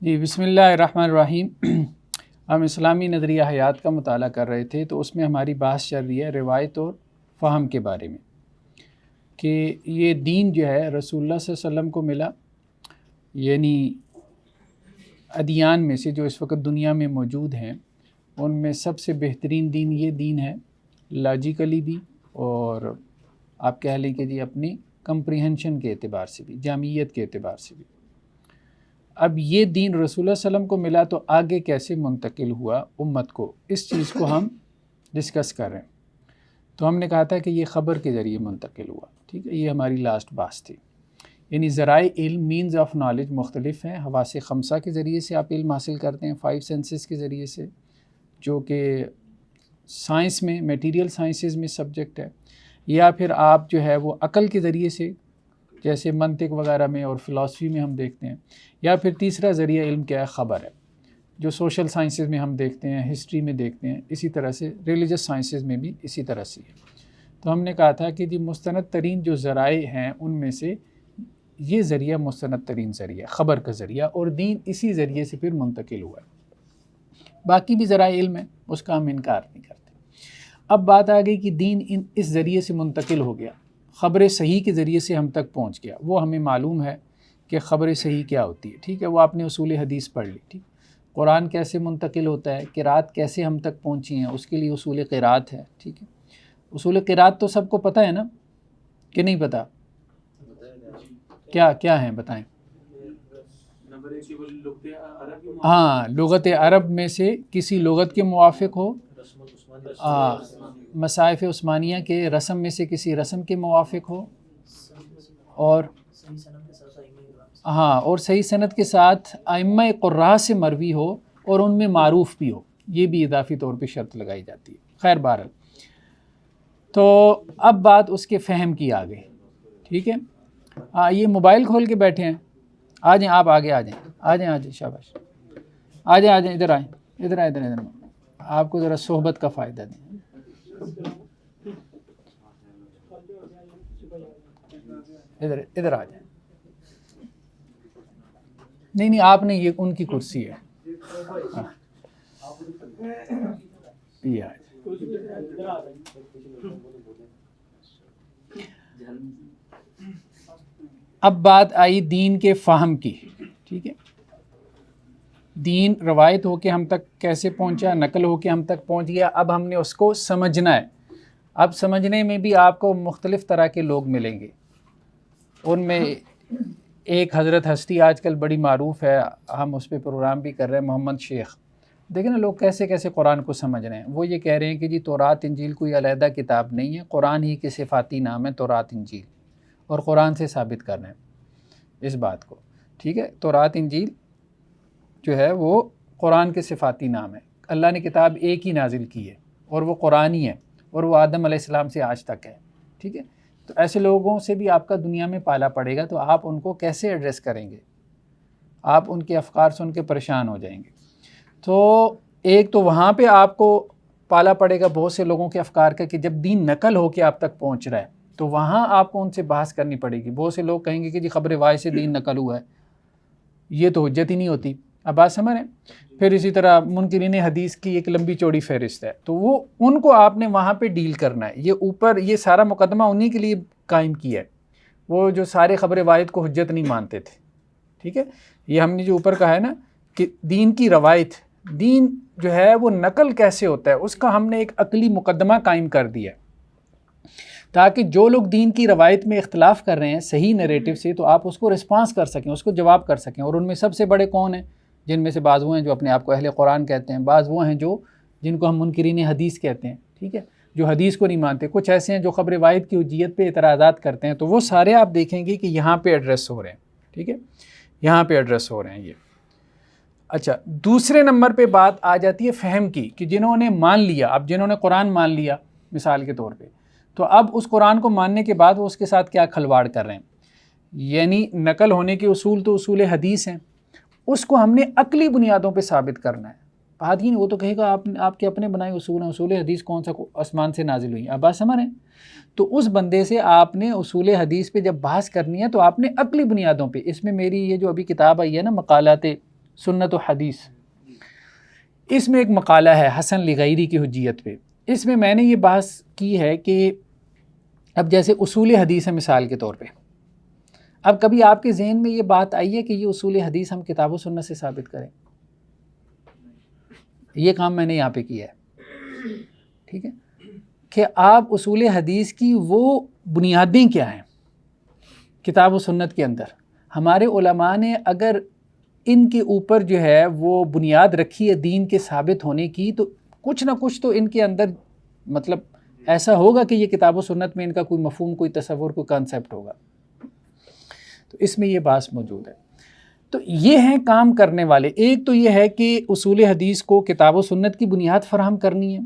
جی بسم اللہ الرحمن الرحیم۔ ہم اسلامی نظریہ حیات کا مطالعہ کر رہے تھے، تو اس میں ہماری بحث چل رہی ہے روایت اور فہم کے بارے میں، کہ یہ دین جو ہے رسول اللہ صلی اللہ علیہ وسلم کو ملا، یعنی ادیان میں سے جو اس وقت دنیا میں موجود ہیں ان میں سب سے بہترین دین یہ دین ہے، لاجیکلی بھی اور آپ کہہ لیں کہ جی اپنی کمپریہنشن کے اعتبار سے بھی، جامعیت کے اعتبار سے بھی۔ اب یہ دین رسول اللہ صلی اللہ علیہ وسلم کو ملا تو آگے کیسے منتقل ہوا امت کو، اس چیز کو ہم ڈسکس کر رہے ہیں۔ تو ہم نے کہا تھا کہ یہ خبر کے ذریعے منتقل ہوا، ٹھیک ہے، یہ ہماری لاسٹ بات تھی۔ یعنی ذرائع علم، مینز آف نالج مختلف ہیں۔ حواس خمسہ کے ذریعے سے آپ علم حاصل کرتے ہیں، 5 سینسز کے ذریعے سے، جو کہ سائنس میں، میٹیریل سائنسز میں سبجیکٹ ہے، یا پھر آپ جو ہے وہ عقل کے ذریعے سے، جیسے منطق وغیرہ میں اور فلاسفی میں ہم دیکھتے ہیں، یا پھر تیسرا ذریعہ علم کیا ہے، خبر ہے، جو سوشل سائنسز میں ہم دیکھتے ہیں، ہسٹری میں دیکھتے ہیں، اسی طرح سے ریلیجس سائنسز میں بھی اسی طرح سے ہے۔ تو ہم نے کہا تھا کہ جی مستند ترین جو ذرائع ہیں ان میں سے یہ ذریعہ مستند ترین ذریعہ، خبر کا ذریعہ، اور دین اسی ذریعے سے پھر منتقل ہوا ہے۔ باقی بھی ذرائع علم ہے، اس کا ہم انکار نہیں کرتے۔ اب بات آ گئی کہ دین اس ذریعے سے منتقل ہو گیا، خبر صحیح کے ذریعے سے ہم تک پہنچ گیا۔ وہ ہمیں معلوم ہے کہ خبر صحیح کیا ہوتی ہے، ٹھیک ہے، وہ آپ نے اصول حدیث پڑھ لی، ٹھیک۔ قرآن کیسے منتقل ہوتا ہے، قرات کیسے ہم تک پہنچی ہیں، اس کے لیے اصول قرات ہے، ٹھیک ہے۔ اصول قرات تو سب کو پتہ ہے نا، کہ نہیں پتہ؟ کیا ہیں بتائیں؟ ہاں، لغت عرب میں سے کسی لغت کے موافق ہو، مصاحف عثمانیہ کے رسم میں سے کسی رسم کے موافق ہو، اور اور صحیح سند کے ساتھ ائمہ قراء سے مروی ہو اور ان میں معروف بھی ہو، یہ بھی اضافی طور پہ شرط لگائی جاتی ہے۔ خیر بہرحال، تو اب بات اس کے فہم کی آ گئی، ٹھیک ہے۔ یہ موبائل کھول کے بیٹھے ہیں، آ جائیں آپ، آگے آ جائیں، شاباش، آ جائیں، ادھر آئیں، ادھر آپ کو ذرا صحبت کا فائدہ دیں، ادھر آ جائیں۔ نہیں آپ نے، یہ ان کی کرسی ہے، یہ آ جائیں۔ اب بات آئی دین کے فہم کی، ٹھیک ہے۔ دین روایت ہو کے ہم تک کیسے پہنچا، نقل ہو کے ہم تک پہنچ گیا، اب ہم نے اس کو سمجھنا ہے۔ اب سمجھنے میں بھی آپ کو مختلف طرح کے لوگ ملیں گے، ان میں ایک حضرت ہستی آج کل بڑی معروف ہے، ہم اس پہ پروگرام بھی کر رہے ہیں، محمد شیخ۔ دیکھیں نا لوگ کیسے کیسے قرآن کو سمجھ رہے ہیں۔ وہ یہ کہہ رہے ہیں کہ جی تورات انجیل کوئی علیحدہ کتاب نہیں ہے، قرآن ہی کے صفاتی نام ہے تورات انجیل، اور قرآن سے ثابت کر رہے ہیں اس بات کو، ٹھیک ہے۔ تورات انجیل جو ہے وہ قرآن کے صفاتی نام ہے، اللہ نے کتاب ایک ہی نازل کی ہے اور وہ قرآن ہی ہے، اور وہ آدم علیہ السلام سے آج تک ہے، ٹھیک ہے۔ تو ایسے لوگوں سے بھی آپ کا دنیا میں پالا پڑے گا، تو آپ ان کو کیسے ایڈریس کریں گے؟ آپ ان کے افکار سن کے پریشان ہو جائیں گے۔ تو ایک تو وہاں پہ آپ کو پالا پڑے گا بہت سے لوگوں کے افکار کا، کہ جب دین نقل ہو کے آپ تک پہنچ رہا ہے تو وہاں آپ کو ان سے بحث کرنی پڑے گی۔ بہت سے لوگ کہیں گے کہ جی خبر واحد سے دین نقل ہوا ہے، یہ تو حجت ہی نہیں ہوتی۔ اب بات سمجھ رہے ہیں؟ پھر اسی طرح منکرین حدیث کی ایک لمبی چوڑی فہرست ہے، تو وہ ان کو آپ نے وہاں پہ ڈیل کرنا ہے۔ یہ اوپر یہ سارا مقدمہ انہی کے لیے قائم کیا ہے، وہ جو سارے خبر واحد کو حجت نہیں مانتے تھے، ٹھیک ہے۔ یہ ہم نے جو اوپر کہا ہے نا کہ دین کی روایت، دین جو ہے وہ نقل کیسے ہوتا ہے، اس کا ہم نے ایک عقلی مقدمہ قائم کر دیا ہے، تاکہ جو لوگ دین کی روایت میں اختلاف کر رہے ہیں صحیح نیریٹو سے، تو آپ اس کو رسپانس کر سکیں، اس کو جواب کر سکیں۔ اور ان میں سب سے بڑے کون ہیں؟ جن میں سے بعض وہ ہیں جو اپنے آپ کو اہل قرآن کہتے ہیں، بعض وہ ہیں جن کو ہم منکرین حدیث کہتے ہیں، ٹھیک ہے، جو حدیث کو نہیں مانتے۔ کچھ ایسے ہیں جو خبر واحد کی حجیت پہ اعتراضات کرتے ہیں، تو وہ سارے آپ دیکھیں گے کہ یہاں پہ ایڈریس ہو رہے ہیں، ٹھیک ہے، یہاں پہ ایڈریس ہو رہے ہیں یہ۔ اچھا، دوسرے نمبر پہ بات آ جاتی ہے فہم کی، کہ جنہوں نے مان لیا، اب جنہوں نے قرآن مان لیا مثال کے طور پہ، تو اب اس قرآن کو ماننے کے بعد وہ اس کے ساتھ کیا کھلواڑ کر رہے ہیں؟ یعنی نقل ہونے کے اصول تو اصول حدیث ہیں، اس کو ہم نے عقلی بنیادوں پہ ثابت کرنا ہے۔ بات ہی نہیں، وہ تو کہے گا آپ کے اپنے بنائے اصول ہیں، اصول حدیث کون سا آسمان سے نازل ہوئی ہیں، اب بات سمجھ رہے ہیں؟ تو اس بندے سے آپ نے اصول حدیث پہ جب بحث کرنی ہے تو آپ نے عقلی بنیادوں پہ، اس میں میری یہ جو ابھی کتاب آئی ہے نا، مقالات سنت و حدیث، اس میں ایک مقالہ ہے حسن لغیری کی حجیت پہ. اس میں میں نے یہ بحث کی ہے کہ اب جیسے اصول حدیث ہے مثال کے طور پہ، اب کبھی آپ کے ذہن میں یہ بات آئی ہے کہ یہ اصول حدیث ہم کتاب و سنت سے ثابت کریں؟ یہ کام میں نے یہاں پہ کیا ہے، ٹھیک ہے، کہ آپ اصول حدیث کی وہ بنیادیں کیا ہیں کتاب و سنت کے اندر. ہمارے علماء نے اگر ان کے اوپر جو ہے وہ بنیاد رکھی ہے دین کے ثابت ہونے کی، تو کچھ نہ کچھ تو ان کے اندر مطلب ایسا ہوگا کہ یہ کتاب و سنت میں ان کا کوئی مفہوم، کوئی تصور، کوئی کانسیپٹ ہوگا. تو اس میں یہ بات موجود ہے. تو یہ ہیں کام کرنے والے. ایک تو یہ ہے کہ اصول حدیث کو کتاب و سنت کی بنیاد فراہم کرنی ہے.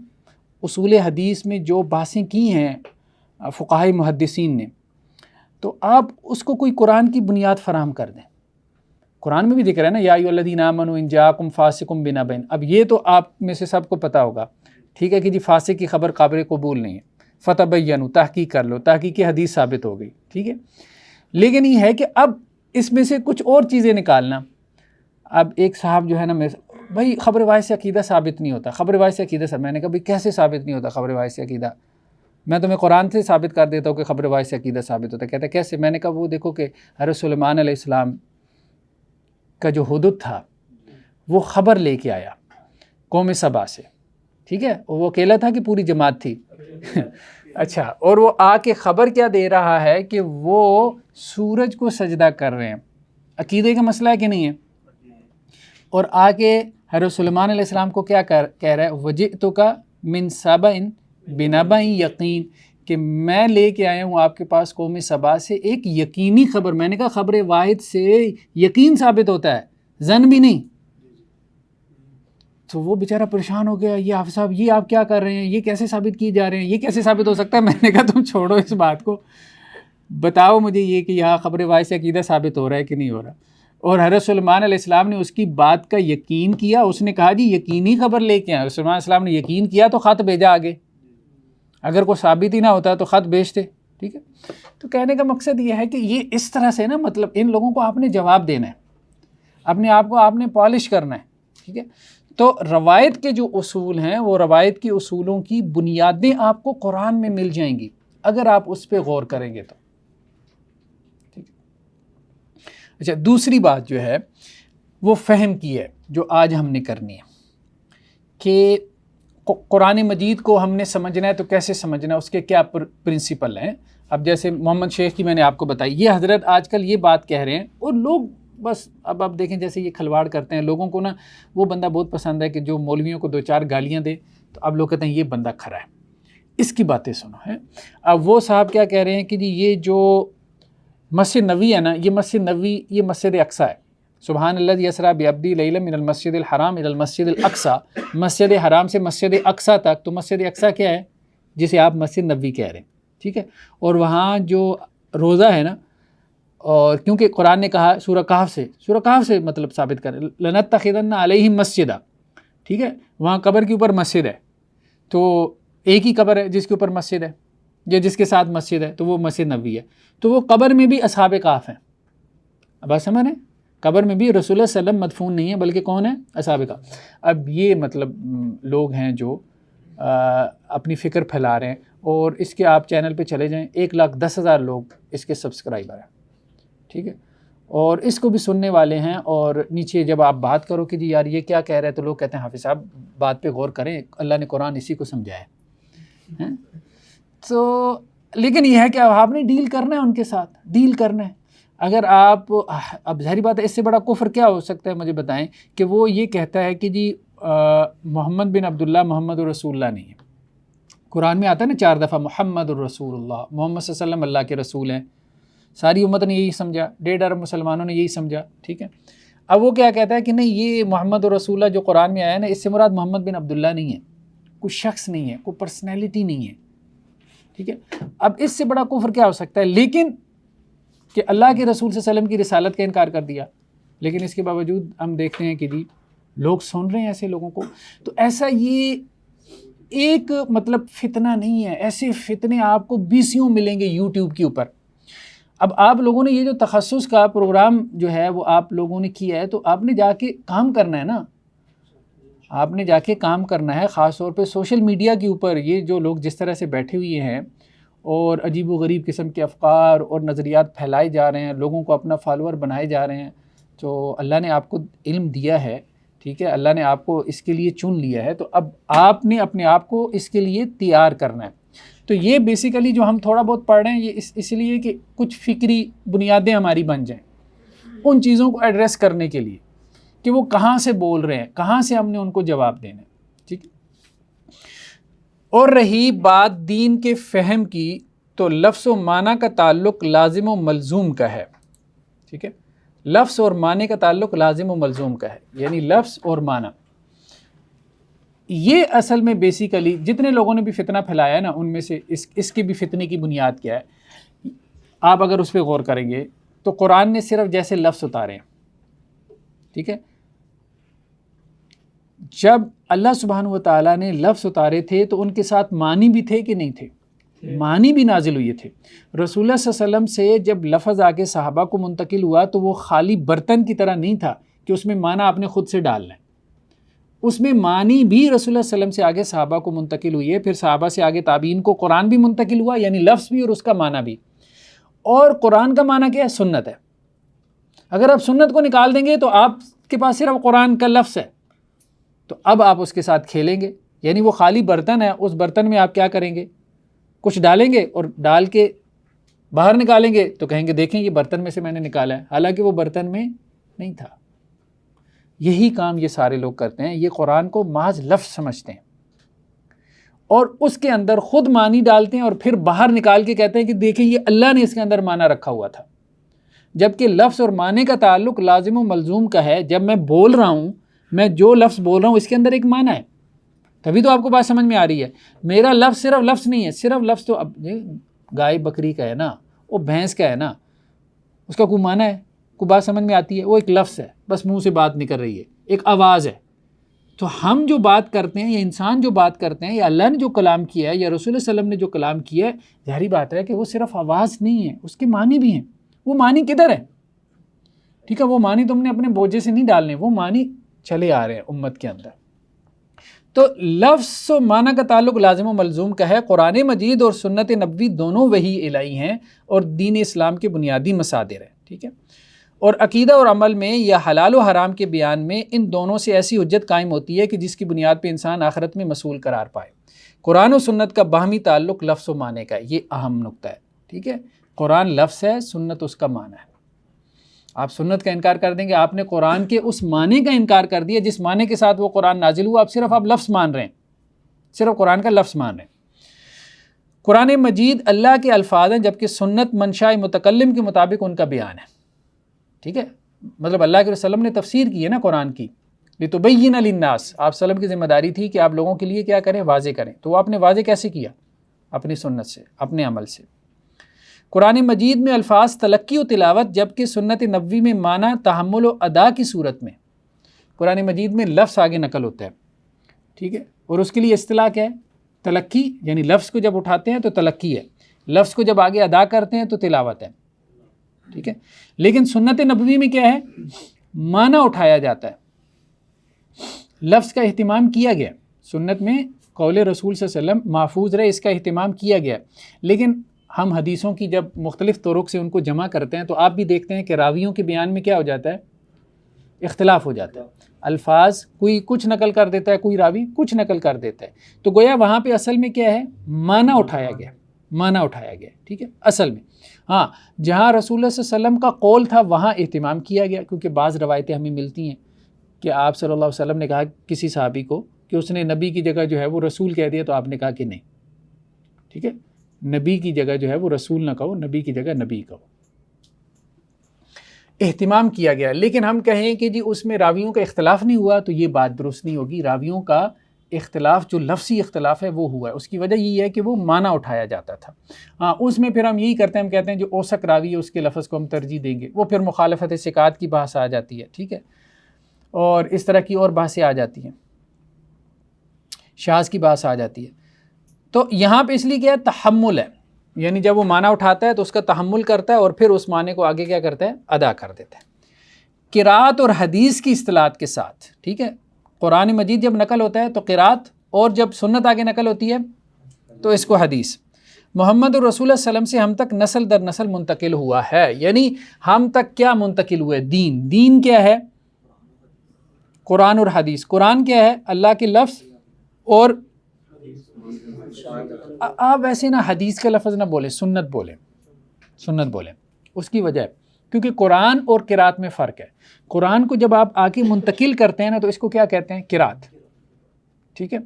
اصول حدیث میں جو بحثیں کی ہیں فقہاء محدثین نے، تو آپ اس کو کوئی قرآن کی بنیاد فراہم کر دیں. قرآن میں بھی ذکر ہے نا، یا ایھا الذین آمنوا ان جاءکم فاسق بنبأ. اب یہ تو آپ میں سے سب کو پتہ ہوگا، ٹھیک ہے، کہ جی فاسق کی خبر قابل قبول نہیں ہے، فتبینوا، تحقیق کر لو، تحقیق کی حدیث ثابت ہو گئی، ٹھیک ہے. لیکن یہ ہے کہ اب اس میں سے کچھ اور چیزیں نکالنا. اب ایک صاحب جو ہے نا، بھائی خبر روایت سے عقیدہ ثابت نہیں ہوتا، خبر روایت سے عقیدہ ثابت. میں نے کہا بھائی کیسے ثابت نہیں ہوتا خبر روایت سے عقیدہ؟ میں تمہیں قرآن سے ثابت کر دیتا ہوں کہ خبر روایت سے عقیدہ ثابت ہوتا ہے. کہتا ہے کیسے؟ میں نے کہا وہ دیکھو کہ حضرت سلیمان علیہ السلام کا جو حدود تھا وہ خبر لے کے آیا قوم سبا سے، ٹھیک ہے، وہ اکیلا تھا کہ پوری جماعت تھی؟ اچھا، اور وہ آ کے خبر کیا دے رہا ہے کہ وہ سورج کو سجدہ کر رہے ہیں. عقیدے کا مسئلہ ہے کہ نہیں ہے؟ اور آ کے حضرت سلیمان علیہ السلام کو کیا کہہ رہا ہے؟ وجئتک من سبأ بنبأ یقین، کہ میں لے کے آیا ہوں آپ کے پاس قوم سبا سے ایک یقینی خبر. میں نے کہا خبر واحد سے یقین ثابت ہوتا ہے، ظن بھی نہیں. تو وہ بیچارہ پریشان ہو گیا، یہ حافظ صاحب یہ آپ کیا کر رہے ہیں، یہ کیسے ثابت کیے جا رہے ہیں، یہ کیسے ثابت ہو سکتا ہے؟ میں نے کہا تم چھوڑو اس بات کو، بتاؤ مجھے یہ کہ یہاں خبر واحد سے عقیدہ ثابت ہو رہا ہے کہ نہیں ہو رہا. اور حضرت سلیمان علیہ السلام نے اس کی بات کا یقین کیا. اس نے کہا جی یقینی خبر لے کے آئے. سلیمان علیہ السلام نے یقین کیا تو خط بھیجا آگے. اگر کوئی ثابت ہی نہ ہوتا تو خط بھیجتے، ٹھیک ہے. تو کہنے کا مقصد یہ ہے کہ یہ اس طرح سے نا، مطلب ان لوگوں کو آپ نے جواب دینا ہے، اپنے آپ کو آپ نے پالش کرنا ہے، ٹھیک ہے. تو روایت کے جو اصول ہیں، وہ روایت کے اصولوں کی بنیادیں آپ کو قرآن میں مل جائیں گی اگر آپ اس پہ غور کریں گے تو. اچھا، دوسری بات جو ہے وہ فہم کی ہے، جو آج ہم نے کرنی ہے کہ قرآن مجید کو ہم نے سمجھنا ہے تو کیسے سمجھنا ہے، اس کے کیا پرنسپل ہیں. اب جیسے محمد شیخ کی میں نے آپ کو بتائی، یہ حضرت آج کل یہ بات کہہ رہے ہیں اور لوگ بس اب آپ دیکھیں جیسے یہ کھلواڑ کرتے ہیں. لوگوں کو نا وہ بندہ بہت پسند ہے کہ جو مولویوں کو 2-4 گالیاں دے، تو اب لوگ کہتے ہیں یہ بندہ کھرا ہے، اس کی باتیں سنو ہے. اب وہ صاحب کیا کہہ رہے ہیں کہ جی یہ جو مسجد نبوی ہے نا، یہ مسجد نبوی یہ مسجد اقصیٰ ہے. سبحان الذی اسریٰ بعبدہ لیلا من المسجد الحرام الی المسجد الاقصیٰ، مسجد حرام سے مسجد اقصیٰ تک. تو مسجد اقصیٰ کیا ہے؟ جسے آپ مسجد نبوی کہہ رہے ہیں، ٹھیک ہے. اور وہاں جو روزہ ہے نا، اور کیونکہ قرآن نے کہا سورہ کہف سے مطلب ثابت کریں لنتخذن علیہم مسجدا، ٹھیک ہے. وہاں قبر کے اوپر مسجد ہے، تو ایک ہی قبر ہے جس کے اوپر مسجد ہے یا جس کے ساتھ مسجد ہے، تو وہ مسجد نبوی ہے. تو وہ قبر میں بھی اصحاب کہف ہیں. اب بات سمجھ رہے ہیں؟ قبر میں بھی رسول اللہ صلی اللہ علیہ وسلم مدفون نہیں ہے، بلکہ کون ہے؟ اصحاب کہف. اب یہ مطلب لوگ ہیں جو اپنی فکر پھیلا رہے ہیں. اور اس کے آپ چینل پہ چلے جائیں، 1,10,000 لوگ اس کے سبسکرائبر ہیں، ٹھیک ہے. اور اس کو بھی سننے والے ہیں. اور نیچے جب آپ بات کرو کہ جی یار یہ کیا کہہ رہے ہیں، تو لوگ کہتے ہیں حافظ صاحب بات پہ غور کریں، اللہ نے قرآن اسی کو سمجھایا ہے. تو لیکن یہ ہے کہ آپ نے ڈیل کرنا ہے ان کے ساتھ، ڈیل کرنا ہے. اگر آپ اب ظاہری بات ہے، اس سے بڑا کفر کیا ہو سکتا ہے مجھے بتائیں، کہ وہ یہ کہتا ہے کہ جی محمد بن عبداللہ محمد الرسول اللہ نہیں ہے. قرآن میں آتا ہے نا 4 دفعہ محمد الرسول اللہ، محمد صلی اللہ علیہ وسلم اللہ کے رسول ہیں. ساری امت نے یہی سمجھا، 1.5 ارب مسلمانوں نے یہی سمجھا، ٹھیک ہے. اب وہ کیا کہتا ہے کہ نہیں، یہ محمد الرسول اللہ جو قرآن میں آیا ہے نا، اس سے مراد محمد بن عبداللہ نہیں ہے، کوئی شخص نہیں ہے، کوئی پرسنالٹی نہیں ہے، ٹھیک ہے. اب اس سے بڑا کفر کیا ہو سکتا ہے؟ لیکن کہ اللہ کے رسول صلی اللہ علیہ وسلم کی رسالت کا انکار کر دیا. لیکن اس کے باوجود ہم دیکھتے ہیں کہ جی لوگ سن رہے ہیں ایسے لوگوں کو. تو ایسا یہ ایک مطلب فتنہ نہیں ہے، ایسے فتنے آپ کو 20 ملیں گے یوٹیوب کے اوپر. اب آپ لوگوں نے یہ جو تخصص کا پروگرام جو ہے وہ آپ لوگوں نے کیا ہے، تو آپ نے جا کے کام کرنا ہے نا، آپ نے جا کے کام کرنا ہے. خاص طور پہ سوشل میڈیا کے اوپر یہ جو لوگ جس طرح سے بیٹھے ہوئے ہیں اور عجیب و غریب قسم کے افکار اور نظریات پھیلائے جا رہے ہیں، لوگوں کو اپنا فالوور بنائے جا رہے ہیں. تو اللہ نے آپ کو علم دیا ہے، ٹھیک ہے، اللہ نے آپ کو اس کے لیے چن لیا ہے، تو اب آپ نے اپنے آپ کو اس کے لیے تیار کرنا ہے. تو یہ بیسیکلی جو ہم تھوڑا بہت پڑھ رہے ہیں، یہ اس لیے کہ کچھ فکری بنیادیں ہماری بن جائیں ان چیزوں کو ایڈریس کرنے کے لیے کہ وہ کہاں سے بول رہے ہیں، کہاں سے ہم نے ان کو جواب دینا ہے. ٹھیک ہے. اور رہی بات دین کے فہم کی، تو لفظ و معنی کا تعلق لازم و ملزوم کا ہے. ٹھیک ہے، لفظ اور معنی کا تعلق لازم و ملزوم کا ہے، یعنی لفظ اور معنی. یہ اصل میں بیسیکلی جتنے لوگوں نے بھی فتنہ پھیلایا ہے نا، ان میں سے اس کی بھی فتنے کی بنیاد کیا ہے. آپ اگر اس پہ غور کریں گے تو قرآن نے صرف جیسے لفظ اتارے ہیں، ٹھیک ہے، جب اللہ سبحانہ و تعالیٰ نے لفظ اتارے تھے تو ان کے ساتھ معنی بھی تھے کہ نہیں تھے؟ معنی بھی نازل ہوئے تھے. رسول اللہ صلی اللہ علیہ وسلم سے جب لفظ آگے صحابہ کو منتقل ہوا تو وہ خالی برتن کی طرح نہیں تھا کہ اس میں معنی آپ نے خود سے ڈالنا ہے. اس میں معنی بھی رسول اللہ صلی اللہ علیہ وسلم سے آگے صحابہ کو منتقل ہوئی ہے، پھر صحابہ سے آگے تابعین کو قرآن بھی منتقل ہوا، یعنی لفظ بھی اور اس کا معنی بھی. اور قرآن کا معنی کیا ہے؟ سنت ہے. اگر آپ سنت کو نکال دیں گے تو آپ کے پاس صرف قرآن کا لفظ ہے، تو اب آپ اس کے ساتھ کھیلیں گے. یعنی وہ خالی برتن ہے، اس برتن میں آپ کیا کریں گے؟ کچھ ڈالیں گے اور ڈال کے باہر نکالیں گے تو کہیں گے دیکھیں یہ برتن میں سے میں نے نکالا ہے، حالانکہ وہ برتن میں نہیں تھا. یہی کام یہ سارے لوگ کرتے ہیں، یہ قرآن کو محض لفظ سمجھتے ہیں اور اس کے اندر خود معنی ڈالتے ہیں اور پھر باہر نکال کے کہتے ہیں کہ دیکھیں یہ اللہ نے اس کے اندر معنی رکھا ہوا تھا. جبکہ لفظ اور معنی کا تعلق لازم و ملزوم کا ہے. جب میں بول رہا ہوں، میں جو لفظ بول رہا ہوں اس کے اندر ایک معنی ہے، تبھی تو آپ کو بات سمجھ میں آ رہی ہے. میرا لفظ صرف لفظ نہیں ہے، صرف لفظ تو اب گائے بکری کا ہے نا، وہ بھینس کا ہے نا، اس کا کوئی معنی ہے؟ کوئی بات سمجھ میں آتی ہے؟ وہ ایک لفظ ہے، بس منہ سے بات نکل رہی ہے، ایک آواز ہے. تو ہم جو بات کرتے ہیں یا انسان جو بات کرتے ہیں یا اللہ نے جو کلام کیا ہے یا رسول اللہ صلی اللہ علیہ وسلم نے جو کلام کیا ہے، ظاہری بات ہے کہ وہ صرف آواز نہیں ہے، اس کے معنی بھی ہیں. وہ معنی کدھر ہے؟ ٹھیک ہے، وہ معنی تم نے اپنے بوجھے سے نہیں ڈالنے، وہ معنی چلے آ رہے ہیں امت کے اندر. تو لفظ و معنی کا تعلق لازم و ملزوم کا ہے. قرآن مجید اور سنت نبوی دونوں وحی الہی ہیں اور دین اسلام کے بنیادی مصادر ہیں. ٹھیک ہے، اور عقیدہ اور عمل میں یا حلال و حرام کے بیان میں ان دونوں سے ایسی حجت قائم ہوتی ہے کہ جس کی بنیاد پہ انسان آخرت میں مسئول قرار پائے. قرآن و سنت کا باہمی تعلق لفظ و معنی کا ہے، یہ اہم نقطہ ہے. ٹھیک ہے، قرآن لفظ ہے، سنت اس کا معنی ہے. آپ سنت کا انکار کر دیں گے، آپ نے قرآن کے اس معنی کا انکار کر دیا جس معنی کے ساتھ وہ قرآن نازل ہوا. آپ لفظ مان رہے ہیں، صرف قرآن کا لفظ مان رہے ہیں. قرآن مجید اللہ کے الفاظ ہیں جبکہ سنت منشاء متکلم کے مطابق ان کا بیان ہے. ٹھیک ہے، مطلب اللہ کے وسلم نے تفسیر کی ہے نا قرآن کی، لتبین للناس. آپ وسلم کی ذمہ داری تھی کہ آپ لوگوں کے لیے کیا کریں؟ واضح کریں. تو وہ آپ نے واضح کیسے کیا؟ اپنی سنت سے، اپنے عمل سے. قرآن مجید میں الفاظ تلقی و تلاوت، جبکہ سنت نبوی میں معنی تحمل و ادا کی صورت میں. قرآن مجید میں لفظ آگے نقل ہوتا ہے، ٹھیک ہے، اور اس کے لیے اصطلاح کیا ہے؟ تلقی. یعنی لفظ کو جب اٹھاتے ہیں تو تلقی ہے، لفظ کو جب آگے ادا کرتے ہیں تو تلاوت ہے. ٹھیک ہے، لیکن سنت نبوی میں کیا ہے؟ معنی اٹھایا جاتا ہے، لفظ کا اہتمام کیا گیا. سنت میں قول رسول صلی اللہ علیہ وسلم محفوظ رہے، اس کا اہتمام کیا گیا. لیکن ہم حدیثوں کی جب مختلف طرق سے ان کو جمع کرتے ہیں تو آپ بھی دیکھتے ہیں کہ راویوں کے بیان میں کیا ہو جاتا ہے؟ اختلاف ہو جاتا ہے. الفاظ کوئی کچھ نقل کر دیتا ہے، کوئی راوی کچھ نقل کر دیتا ہے. تو گویا وہاں پہ اصل میں کیا ہے؟ معنی اٹھایا گیا، معنی اٹھایا گیا. ٹھیک ہے، اصل میں ہاں جہاں رسول اللہ صلی اللہ علیہ وسلم کا قول تھا وہاں اہتمام کیا گیا، کیونکہ بعض روایتیں ہمیں ملتی ہیں کہ آپ صلی اللہ علیہ وسلم نے کہا کسی صحابی کو کہ اس نے نبی کی جگہ جو ہے وہ رسول کہہ دیا، تو آپ نے کہا کہ نہیں. ٹھیک ہے، نبی کی جگہ جو ہے وہ رسول نہ کہو، نبی کی جگہ نبی کہو. اہتمام کیا گیا. لیکن ہم کہیں کہ جی اس میں راویوں کا اختلاف نہیں ہوا تو یہ بات درست نہیں ہوگی. راویوں کا اختلاف جو لفظی اختلاف ہے وہ ہوا ہے. اس کی وجہ یہ ہے کہ وہ معنی اٹھایا جاتا تھا. ہاں اس میں پھر ہم یہی کرتے ہیں، ہم کہتے ہیں جو اوسق راوی ہے اس کے لفظ کو ہم ترجیح دیں گے. وہ پھر مخالفت ثقات کی بحث آ جاتی ہے. ٹھیک ہے، اور اس طرح کی اور بحثیں آ جاتی ہیں، شاذ کی بحث آ جاتی ہے. تو یہاں پہ اس لیے کیا ہے؟ تحمل ہے. یعنی جب وہ معنی اٹھاتا ہے تو اس کا تحمل کرتا ہے اور پھر اس معنی کو آگے کیا کرتا ہے، ادا کر دیتا ہے۔ قرات اور حدیث کی اصطلاحات کے ساتھ، ٹھیک ہے، قرآن مجید جب نقل ہوتا ہے تو قرات، اور جب سنت آگے نقل ہوتی ہے تو اس کو حدیث۔ محمد الرسول اللہ علیہ وسلم سے ہم تک نسل در نسل منتقل ہوا ہے، یعنی ہم تک کیا منتقل ہوا ہے؟ دین۔ دین کیا ہے؟ قرآن اور حدیث۔ قرآن کیا ہے؟ اللہ کے لفظ، اور آپ ویسے نہ حدیث کا لفظ نہ بولیں، سنت بولیں، سنت بولیں۔ اس کی وجہ ہے کیونکہ قرآن اور قرات میں فرق ہے۔ قرآن کو جب آپ آگے منتقل کرتے ہیں نا تو اس کو کیا کہتے ہیں؟ قرات، ٹھیک ہے،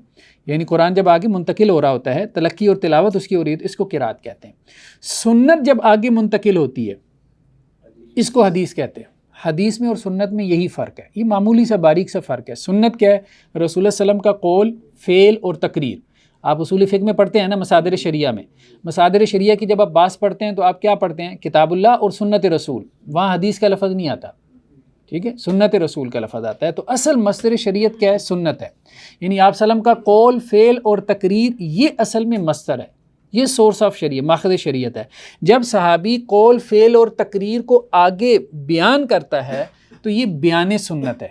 یعنی قرآن جب آگے منتقل ہو رہا ہوتا ہے، تلقی اور تلاوت اس کی ہو رہی ہے تو اس کو قرات کہتے ہیں۔ سنت جب آگے منتقل ہوتی ہے اس کو حدیث کہتے ہیں۔ حدیث میں اور سنت میں یہی فرق ہے، یہ معمولی سا باریک سا فرق ہے۔ سنت کیا ہے؟ رسول اللہ صلی اللہ علیہ وسلم کا قول، فعل اور تقریر۔ آپ اصول فقہ میں پڑھتے ہیں نا، مصادر شریعہ میں، مصادر شریعہ کی جب آپ باس پڑھتے ہیں تو آپ کیا پڑھتے ہیں؟ کتاب اللہ اور سنت رسول، وہاں حدیث کا لفظ نہیں آتا، ٹھیک ہے، سنت رسول کا لفظ آتا ہے۔ تو اصل مصدر شریعت کیا ہے؟ سنت ہے، یعنی آپ صلی اللہ علیہ وسلم کا قول، فعل اور تقریر، یہ اصل میں مصدر ہے، یہ سورس آف شریعت، ماخذ شریعت ہے۔ جب صحابی قول، فعل اور تقریر کو آگے بیان کرتا ہے تو یہ بیان سنت ہے،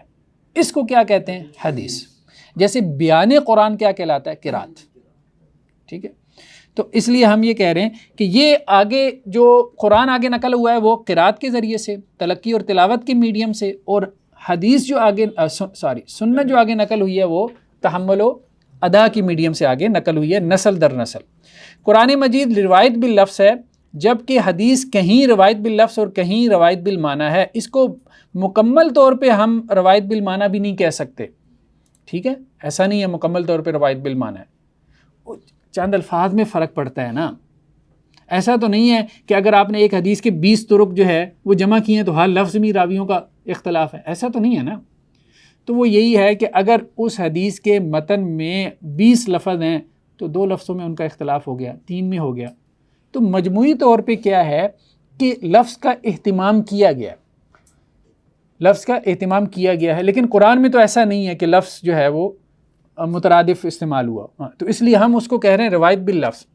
اس کو کیا کہتے ہیں؟ حدیث۔ جیسے بیان قرآن کیا کہلاتا ہے؟ قرات، ٹھیک ہے۔ تو اس لیے ہم یہ کہہ رہے ہیں کہ یہ آگے جو قرآن آگے نقل ہوا ہے وہ قرات کے ذریعے سے، تلقی اور تلاوت کے میڈیم سے، اور حدیث جو آگے سنت جو آگے نقل ہوئی ہے وہ تحمل و ادا کی میڈیم سے آگے نقل ہوئی ہے، نسل در نسل۔ قرآن مجید روایت باللفظ ہے، جبکہ حدیث کہیں روایت باللفظ اور کہیں روایت بالمعنی ہے۔ اس کو مکمل طور پہ ہم روایت بالمعنی بھی نہیں کہہ سکتے، ٹھیک ہے، ایسا نہیں ہے مکمل طور پہ روایت بالمعنی ہے، چند الفاظ میں فرق پڑتا ہے نا۔ ایسا تو نہیں ہے کہ اگر آپ نے ایک حدیث کے 20 طرق جو ہے وہ جمع کیے ہیں تو ہر لفظ میں راویوں کا اختلاف ہے، ایسا تو نہیں ہے نا۔ تو وہ یہی ہے کہ اگر اس حدیث کے متن میں 20 لفظ ہیں تو 2 لفظوں میں ان کا اختلاف ہو گیا، 3 میں ہو گیا، تو مجموعی طور پہ کیا ہے کہ لفظ کا اہتمام کیا گیا، لفظ کا اہتمام کیا گیا ہے۔ لیکن قرآن میں تو ایسا نہیں ہے کہ لفظ جو ہے وہ مترادف استعمال ہوا، تو اس لیے ہم اس کو کہہ رہے ہیں روایت باللفظ۔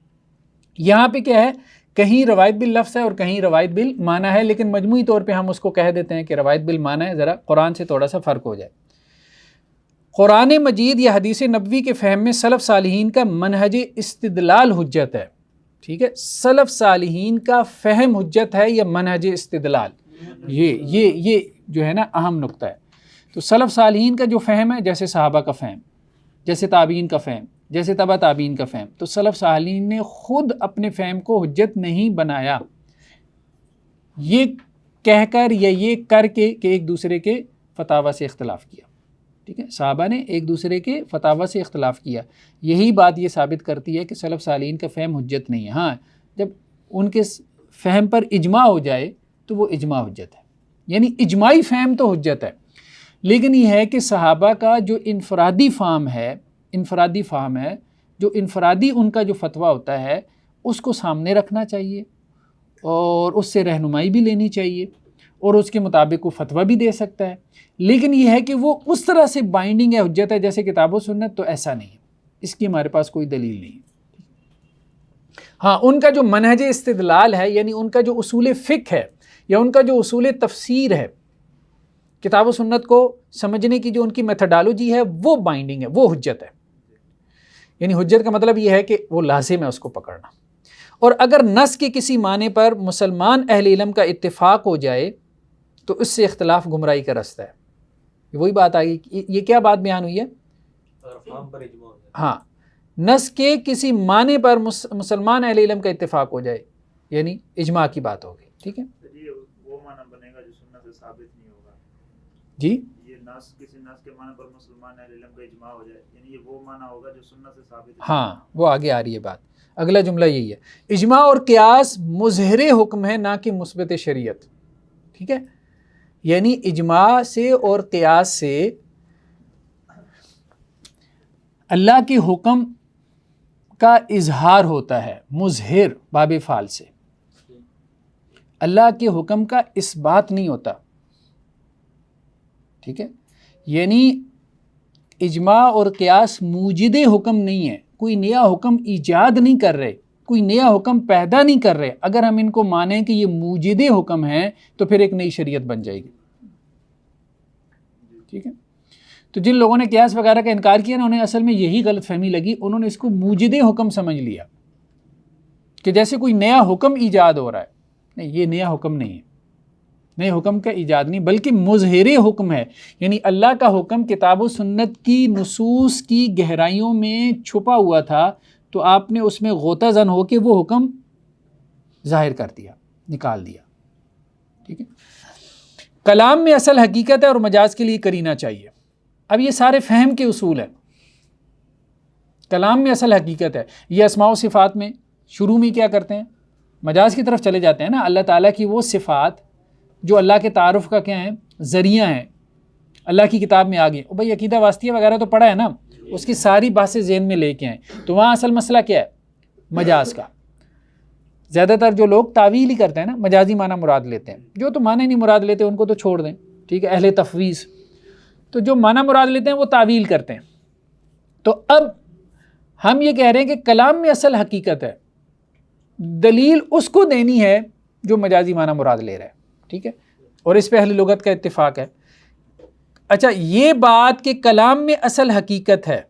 یہاں پہ کیا ہے، کہیں روایت باللفظ ہے اور کہیں روایت بالمعنی ہے، لیکن مجموعی طور پہ ہم اس کو کہہ دیتے ہیں کہ روایت بالمعنی ہے، ذرا قرآن سے تھوڑا سا فرق ہو جائے۔ قرآن مجید یا حدیث نبوی کے فہم میں سلف صالحین کا منہج استدلال حجت ہے، ٹھیک ہے، سلف صالحین کا فہم حجت ہے یا منہج استدلال، یہ جو ہے نا اہم نقطہ ہے۔ تو سلف صالحین کا جو فہم ہے، جیسے صحابہ کا فہم، جیسے تابعین کا فہم، جیسے تبع تابعین کا فہم، تو سلف صالحین نے خود اپنے فہم کو حجت نہیں بنایا، یہ کہہ کر یا یہ کر کے کہ ایک دوسرے کے فتاوی سے اختلاف کیا، ٹھیک ہے، صحابہ نے ایک دوسرے کے فتاوی سے اختلاف کیا، یہی بات یہ ثابت کرتی ہے کہ سلف صالحین کا فہم حجت نہیں ہے۔ ہاں، جب ان کے فہم پر اجماع ہو جائے تو وہ اجماع حجت ہے، یعنی اجماعی فہم تو حجت ہے، لیکن یہ ہے کہ صحابہ کا جو انفرادی فہم ہے، جو انفرادی ان کا جو فتویٰ ہوتا ہے اس کو سامنے رکھنا چاہیے اور اس سے رہنمائی بھی لینی چاہیے اور اس کے مطابق وہ فتویٰ بھی دے سکتا ہے، لیکن یہ ہے کہ وہ اس طرح سے بائنڈنگ ہے، حجت ہے جیسے کتاب و سنت، تو ایسا نہیں ہے، اس کی ہمارے پاس کوئی دلیل نہیں ہے۔ ہاں، ان کا جو منہج استدلال ہے، یعنی ان کا جو اصول فقہ ہے یا ان کا جو اصول تفسیر ہے، کتاب و سنت کو سمجھنے کی جو ان کی میتھڈالوجی ہے وہ بائنڈنگ ہے، وہ حجت ہے، یعنی حجت کا مطلب یہ ہے کہ وہ لازم ہے اس کو پکڑنا۔ اور اگر نص کے کسی معنی پر مسلمان اہل علم کا اتفاق ہو جائے تو اس سے اختلاف گمراہی کا رستہ ہے۔ وہی بات آ گئی، یہ کیا بات بیان ہوئی ہے؟ ہاں، نص کے کسی معنی پر مسلمان اہل علم کا اتفاق ہو جائے، یعنی اجماع کی بات ہوگی، ٹھیک ہے۔ وہ معنی بنے گا جو سنت سے ثابت نہیں ہوگا جی، یہ نص کسی نص کے معنی پر مسلمان اہل علم کا اجماع ہو جائے، یعنی یہ وہ معنی ہوگا جو سنت سے ثابت نہیں۔ ہاں، وہ آگے آ رہی ہے بات، اگلا جملہ یہی ہے، اجماع اور قیاس مظہر حکم ہے نہ کہ مثبت شریعت، ٹھیک ہے، یعنی اجماع سے اور قیاس سے اللہ کے حکم کا اظہار ہوتا ہے، مظہر باب فعل سے، اللہ کے حکم کا اس بات نہیں ہوتا، ٹھیک ہے، یعنی اجماع اور قیاس موجد حکم نہیں ہے، کوئی نیا حکم ایجاد نہیں کر رہے، کوئی نیا حکم پیدا نہیں کر رہے، اگر ہم ان کو مانیں کہ یہ موجد حکم ہیں تو پھر ایک نئی شریعت بن جائے گی. ٹھیک ہے. تو جن لوگوں نے قیاس وغیرہ کا انکار کیا نا، انہیں اصل میں یہی غلط فہمی لگی. انہوں نے اس کو موجد حکم سمجھ لیا کہ جیسے کوئی نیا حکم ایجاد ہو رہا ہے. نہیں، یہ نیا حکم نہیں ہے، نئے حکم کا ایجاد نہیں، بلکہ مظہر حکم ہے. یعنی اللہ کا حکم کتاب و سنت کی نصوص کی گہرائیوں میں چھپا ہوا تھا، تو آپ نے اس میں غوطہ زن ہو کے وہ حکم ظاہر کر دیا، نکال دیا. ٹھیک ہے. کلام میں اصل حقیقت ہے اور مجاز کے لیے کرینہ چاہیے. اب یہ سارے فہم کے اصول ہیں. کلام میں اصل حقیقت ہے. یہ اسماء و صفات میں شروع میں کیا کرتے ہیں؟ مجاز کی طرف چلے جاتے ہیں نا. اللہ تعالیٰ کی وہ صفات جو اللہ کے تعارف کا کیا ہیں؟ ذریعہ ہیں، اللہ کی کتاب میں آ گئی. اور بھائی عقیدہ واسطیہ وغیرہ تو پڑھا ہے نا، اس کی ساری باتیں ذہن میں لے کے آئیں. تو وہاں اصل مسئلہ کیا ہے؟ مجاز کا. زیادہ تر جو لوگ تعویل ہی کرتے ہیں نا، مجازی معنی مراد لیتے ہیں. جو تو معنی نہیں مراد لیتے ان کو تو چھوڑ دیں. ٹھیک ہے. اہل تفویض تو جو معنی مراد لیتے ہیں وہ تعویل کرتے ہیں. تو اب ہم یہ کہہ رہے ہیں کہ کلام میں اصل حقیقت ہے، دلیل اس کو دینی ہے جو مجازی معنی مراد لے رہا ہے. ٹھیک ہے. اور اس پہ اہل لغت کا اتفاق ہے. اچھا، یہ بات کہ کلام میں اصل حقیقت ہے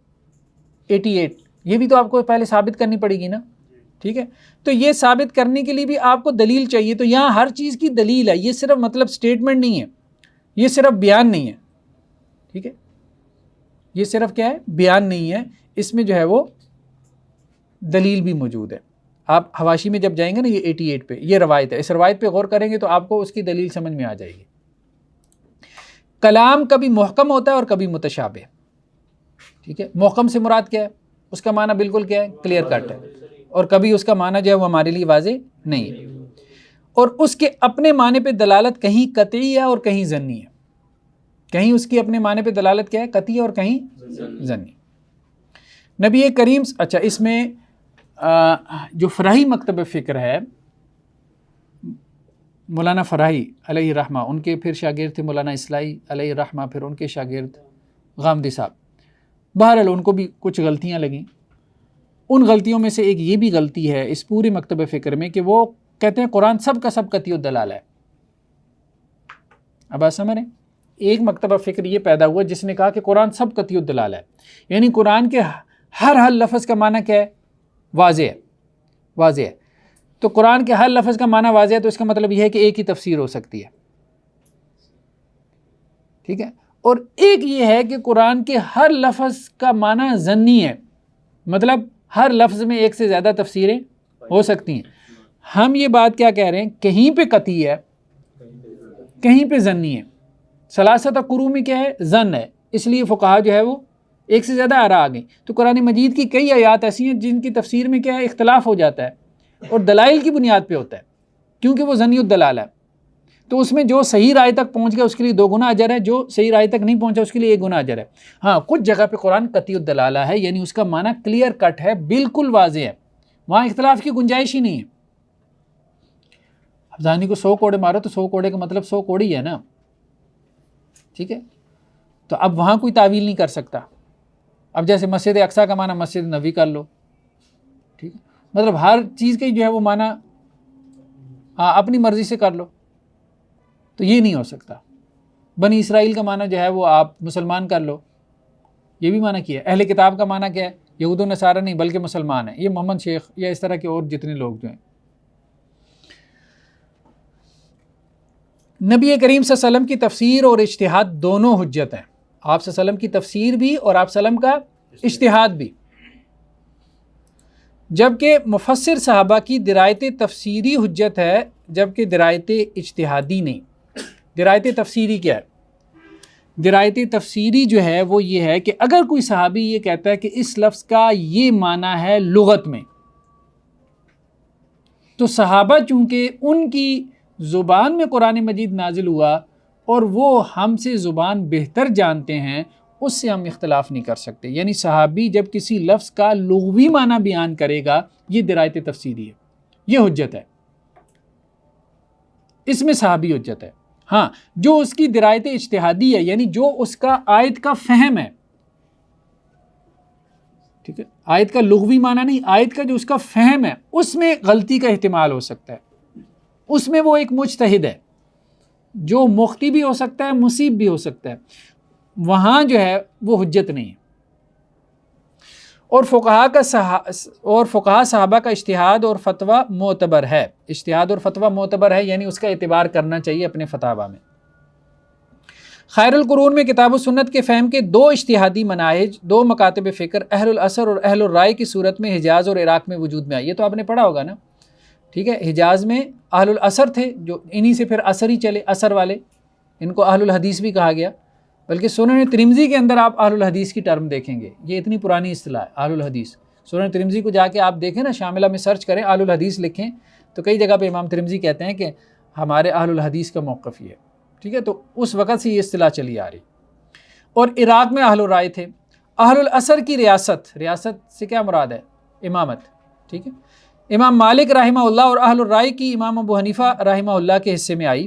88، یہ بھی تو آپ کو پہلے ثابت کرنی پڑے گی نا. ٹھیک ہے. تو یہ ثابت کرنے کے لیے بھی آپ کو دلیل چاہیے. تو یہاں ہر چیز کی دلیل ہے، یہ صرف مطلب سٹیٹمنٹ نہیں ہے، یہ صرف بیان نہیں ہے. ٹھیک ہے. یہ صرف کیا ہے؟ بیان نہیں ہے، اس میں جو ہے وہ دلیل بھی موجود ہے. آپ حواشی میں جب جائیں گے نا، یہ 88 پہ یہ روایت ہے، اس روایت پہ غور کریں گے تو آپ کو اس کی دلیل سمجھ میں آ جائے گی. کلام کبھی محکم ہوتا ہے اور کبھی متشابہ. ٹھیک ہے. محکم سے مراد کیا ہے؟ اس کا معنی بالکل کیا ہے؟ کلیئر کٹ ہے. اور کبھی اس کا معنی جو ہے وہ ہمارے لیے واضح نہیں ہے. اور اس کے اپنے معنی پہ دلالت کہیں قطعی ہے اور کہیں ظنی ہے. کہیں اس کی اپنے معنی پہ دلالت کیا ہے؟ قطعی اور کہیں ظنی. نبی کریم اچھا، اس میں جو فراہی مکتب فکر ہے، مولانا فراہی علیہ رحمہ، ان کے پھر شاگرد تھے مولانا اصلاحی علیہ رحمہ، پھر ان کے شاگرد غامدی صاحب. بہرحال ان کو بھی کچھ غلطیاں لگیں. ان غلطیوں میں سے ایک یہ بھی غلطی ہے اس پورے مکتب فکر میں کہ وہ کہتے ہیں قرآن سب کا سب قطعی الدلالہ ہے. اب آپ سمجھ رہے ہیں؟ ایک مکتبہ فکر یہ پیدا ہوا جس نے کہا کہ قرآن سب قطعی الدلالہ ہے، یعنی قرآن کے ہر لفظ کا معنی کیا ہے؟ واضح ہے. واضح ہے. تو قرآن کے ہر لفظ کا معنی واضح ہے تو اس کا مطلب یہ ہے کہ ایک ہی تفسیر ہو سکتی ہے. ٹھیک ہے. اور ایک یہ ہے کہ قرآن کے ہر لفظ کا معنی ظنی ہے، مطلب ہر لفظ میں ایک سے زیادہ تفسیریں ہو سکتی ہیں. ہم یہ بات کیا کہہ رہے ہیں؟ کہیں پہ قطعی ہے، کہیں پہ ظنی ہے. ثلاثۃ قروء میں کیا ہے؟ ظن ہے. اس لیے فقہا جو ہے وہ ایک سے زیادہ آراء آ گئی. تو قرآن مجید کی کئی آیات ایسی ہیں جن کی تفسیر میں کیا ہے؟ اختلاف ہو جاتا ہے اور دلائل کی بنیاد پہ ہوتا ہے، کیونکہ وہ ظنی الدلالہ ہے. تو اس میں جو صحیح رائے تک پہنچ گیا اس کے لیے 2 گنا اجر ہے، جو صحیح رائے تک نہیں پہنچا اس کے لیے 1 گنا اجر ہے. ہاں، کچھ جگہ پہ قرآن قطعی الدلالہ ہے، یعنی اس کا معنی کلیئر کٹ ہے، بالکل واضح ہے، وہاں اختلاف کی گنجائش ہی نہیں ہے. اب زانی کو 100 کوڑے مارو تو 100 کوڑے کا مطلب 100 کوڑی ہے نا. ٹھیک ہے. تو اب وہاں کوئی تعویل نہیں کر سکتا. اب جیسے مسجد اقصیٰ کا معنی مسجد نبوی کر لو. ٹھیک ہے. مطلب ہر چیز کا جو ہے وہ معنی اپنی مرضی سے کر لو، تو یہ نہیں ہو سکتا. بنی اسرائیل کا معنی جو ہے وہ آپ مسلمان کر لو، یہ بھی معنی کیا ہے. اہل کتاب کا معنی کیا ہے؟ یہود و نصارہ نہیں بلکہ مسلمان ہیں. یہ محمد شیخ یا اس طرح کے اور جتنے لوگ جو ہیں. نبی کریم صلی اللہ علیہ وسلم کی تفسیر اور اجتہاد دونوں حجت ہیں. آپ صلی اللہ علیہ وسلم کی تفسیر بھی اور آپ صلی اللہ علیہ وسلم کا اجتہاد بھی. جبکہ مفسر صحابہ کی درایت تفسیری حجت ہے، جبکہ درایت اجتہادی نہیں. درایت تفسیری کیا ہے؟ درایت تفسیری جو ہے وہ یہ ہے کہ اگر کوئی صحابی یہ کہتا ہے کہ اس لفظ کا یہ معنی ہے لغت میں، تو صحابہ چونکہ ان کی زبان میں قرآن مجید نازل ہوا اور وہ ہم سے زبان بہتر جانتے ہیں، اس سے ہم اختلاف نہیں کر سکتے. یعنی صحابی جب کسی لفظ کا لغوی معنی بیان کرے گا، یہ درایت تفسیری ہے، یہ حجت ہے، اس میں صحابی حجت ہے. ہاں، جو اس کی درایت اجتہادی ہے، یعنی جو اس کا آیت کا فہم ہے، ٹھیک ہے، آیت کا لغوی معنی نہیں، آیت کا جو اس کا فہم ہے اس میں غلطی کا احتمال ہو سکتا ہے، اس میں وہ ایک مجتہد ہے جو مخطی بھی ہو سکتا ہے، مصیب بھی ہو سکتا ہے، وہاں جو ہے وہ حجت نہیں ہے۔ اور فقہا صحابہ کا اجتہاد اور فتویٰ معتبر ہے، اجتہاد اور فتویٰ معتبر ہے، یعنی اس کا اعتبار کرنا چاہیے اپنے فتاویٰ میں۔ خیر القرون میں کتاب و سنت کے فہم کے دو اجتہادی مناہج، دو مکاتب فکر، اہل العصر اور اہل الرائے کی صورت میں حجاز اور عراق میں وجود میں آئی۔ یہ تو آپ نے پڑھا ہوگا نا، ٹھیک ہے، حجاز میں اہل العصر تھے، جو انہی سے پھر عصری چلے، عصر والے، ان کو اہل الحدیث بھی کہا گیا، بلکہ سنن ترمذی کے اندر آپ اہل الحدیث کی ٹرم دیکھیں گے، یہ اتنی پرانی اصطلاح ہے اہل الحدیث۔ سنن ترمذی کو جا کے آپ دیکھیں نا، شاملہ میں سرچ کریں، اہل الحدیث لکھیں، تو کئی جگہ پہ امام ترمذی کہتے ہیں کہ ہمارے اہل الحدیث کا موقف یہ ہے، ٹھیک ہے، تو اس وقت سے یہ اصطلاح چلی آ رہی۔ اور عراق میں اہل الرائے تھے۔ اہل العصر کی ریاست سے کیا مراد ہے؟ امامت، ٹھیک ہے، امام مالک رحمہ اللہ اور اہل الرائے کی امام ابو حنیفہ رحمہ اللہ کے حصے میں آئی۔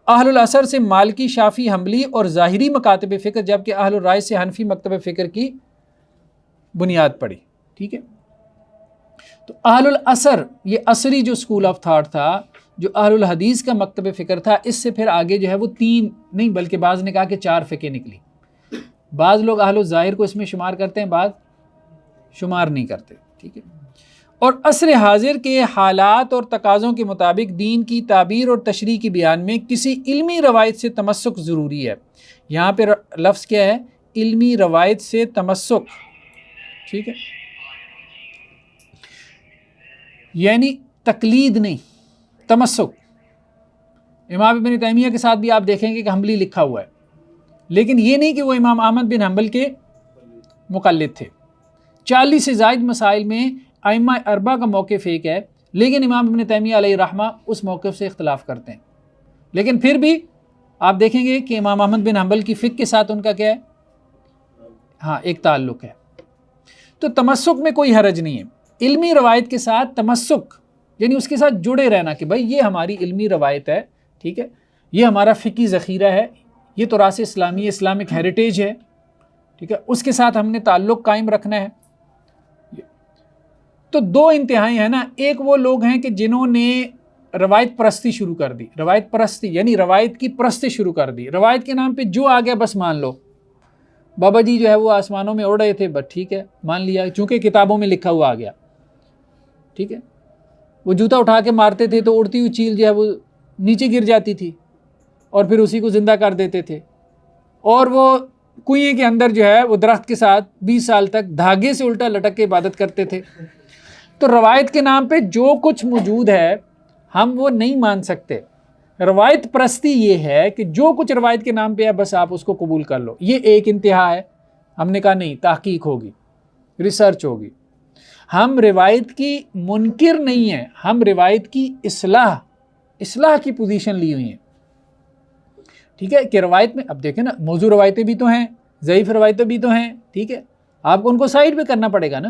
اہل العصر سے مالکی، شافعی، حنبلی اور ظاہری مکاتب فکر، جبکہ اہل الرائے سے حنفی مکتب فکر کی بنیاد پڑی، ٹھیک ہے۔ تو اہل العصر یہ عصری جو اسکول آف تھاٹ تھا، جو اہل الحدیث کا مکتب فکر تھا، اس سے پھر آگے جو ہے وہ 3 نہیں بلکہ بعض نے کہا کہ 4 فقہ نکلی۔ بعض لوگ اہل الظاہر کو اس میں شمار کرتے ہیں، بعض شمار نہیں کرتے، ٹھیک ہے۔ اور عصر حاضر کے حالات اور تقاضوں کے مطابق دین کی تعبیر اور تشریح کی بیان میں کسی علمی روایت سے تمسک ضروری ہے۔ یہاں پہ لفظ کیا ہے؟ علمی روایت سے تمسک، ٹھیک ہے، یعنی تقلید نہیں، تمسک۔ امام ابن تیمیہ کے ساتھ بھی آپ دیکھیں گے کہ حنبلی لکھا ہوا ہے، لیکن یہ نہیں کہ وہ امام احمد بن حنبل کے مقلد تھے۔ 40 سے زائد مسائل میں ائمہ اربعہ کا موقف ایک ہے، لیکن امام ابن تیمیہ علیہ رحمہ اس موقف سے اختلاف کرتے ہیں، لیکن پھر بھی آپ دیکھیں گے کہ امام احمد بن حنبل کی فقہ کے ساتھ ان کا کیا ہے؟ ہاں، ایک تعلق ہے۔ تو تمسک میں کوئی حرج نہیں ہے، علمی روایت کے ساتھ تمسک یعنی اس کے ساتھ جڑے رہنا کہ بھائی یہ ہماری علمی روایت ہے، ٹھیک ہے، یہ ہمارا فقہی ذخیرہ ہے، یہ تراث اسلامی، اسلامک ہیریٹیج ہے، ٹھیک ہے، اس کے ساتھ ہم نے تعلق قائم رکھنا ہے۔ تو 2 انتہائی ہیں نا، ایک وہ لوگ ہیں کہ جنہوں نے روایت پرستی شروع کر دی، روایت پرستی یعنی روایت کی پرستی شروع کر دی، روایت کے نام پہ جو آ گیا بس مان لو، بابا جی جو ہے وہ آسمانوں میں اڑ رہے تھے، بس ٹھیک ہے مان لیا، چونکہ کتابوں میں لکھا ہوا آ گیا، ٹھیک ہے، وہ جوتا اٹھا کے مارتے تھے تو اڑتی ہوئی چیل جو ہے وہ نیچے گر جاتی تھی اور پھر اسی کو زندہ کر دیتے تھے، اور وہ کنویں کے اندر جو ہے وہ درخت کے ساتھ 20 سال تک دھاگے سے الٹا لٹک کے عبادت کرتے تھے۔ تو روایت کے نام پہ جو کچھ موجود ہے ہم وہ نہیں مان سکتے۔ روایت پرستی یہ ہے کہ جو کچھ روایت کے نام پہ ہے بس آپ اس کو قبول کر لو، یہ ایک انتہا ہے۔ ہم نے کہا نہیں، تحقیق ہوگی، ریسرچ ہوگی، ہم روایت کی منکر نہیں ہیں، ہم روایت کی اصلاح کی پوزیشن لی ہوئی ہیں، ٹھیک ہے، کہ روایت میں اب دیکھیں نا، موضوع روایتیں بھی تو ہیں، ضعیف روایتیں بھی تو ہیں، ٹھیک ہے، آپ کو ان کو سائڈ پہ کرنا پڑے گا نا۔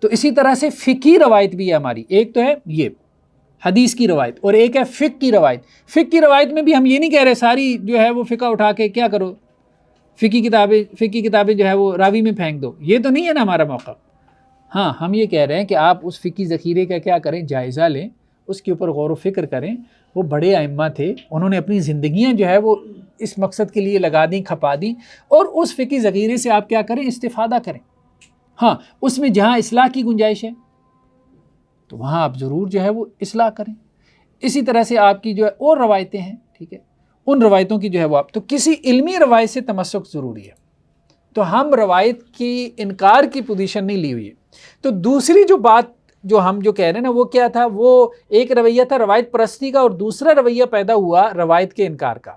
تو اسی طرح سے فقہی روایت بھی ہے ہماری، ایک تو ہے یہ حدیث کی روایت اور ایک ہے فقہ کی روایت۔ فقہ کی روایت میں بھی ہم یہ نہیں کہہ رہے ساری جو ہے وہ فقہ اٹھا کے کیا کرو، فقہی کتابیں جو ہے وہ راوی میں پھینک دو، یہ تو نہیں ہے نا ہمارا موقع۔ ہاں، ہم یہ کہہ رہے ہیں کہ آپ اس فقہی ذخیرے کا کیا کریں، جائزہ لیں، اس کے اوپر غور و فکر کریں۔ وہ بڑے ائمہ تھے، انہوں نے اپنی زندگیاں جو ہے وہ اس مقصد کے لیے لگا دیں، کھپا دیں، اور اس فقہی ذخیرے سے آپ کیا کریں، استفادہ کریں۔ ہاں، اس میں جہاں اصلاح کی گنجائش ہے تو وہاں آپ ضرور جو ہے وہ اصلاح کریں۔ اسی طرح سے آپ کی جو ہے اور روایتیں ہیں، ٹھیک ہے، ان روایتوں کی جو ہے وہ آپ تو کسی علمی روایت سے تمسک ضروری ہے۔ تو ہم روایت کی انکار کی پوزیشن نہیں لی ہوئی ہے۔ تو دوسری جو بات جو ہم جو کہہ رہے ہیں نا، وہ کیا تھا، وہ ایک رویہ تھا روایت پرستی کا، اور دوسرا رویہ پیدا ہوا روایت کے انکار کا،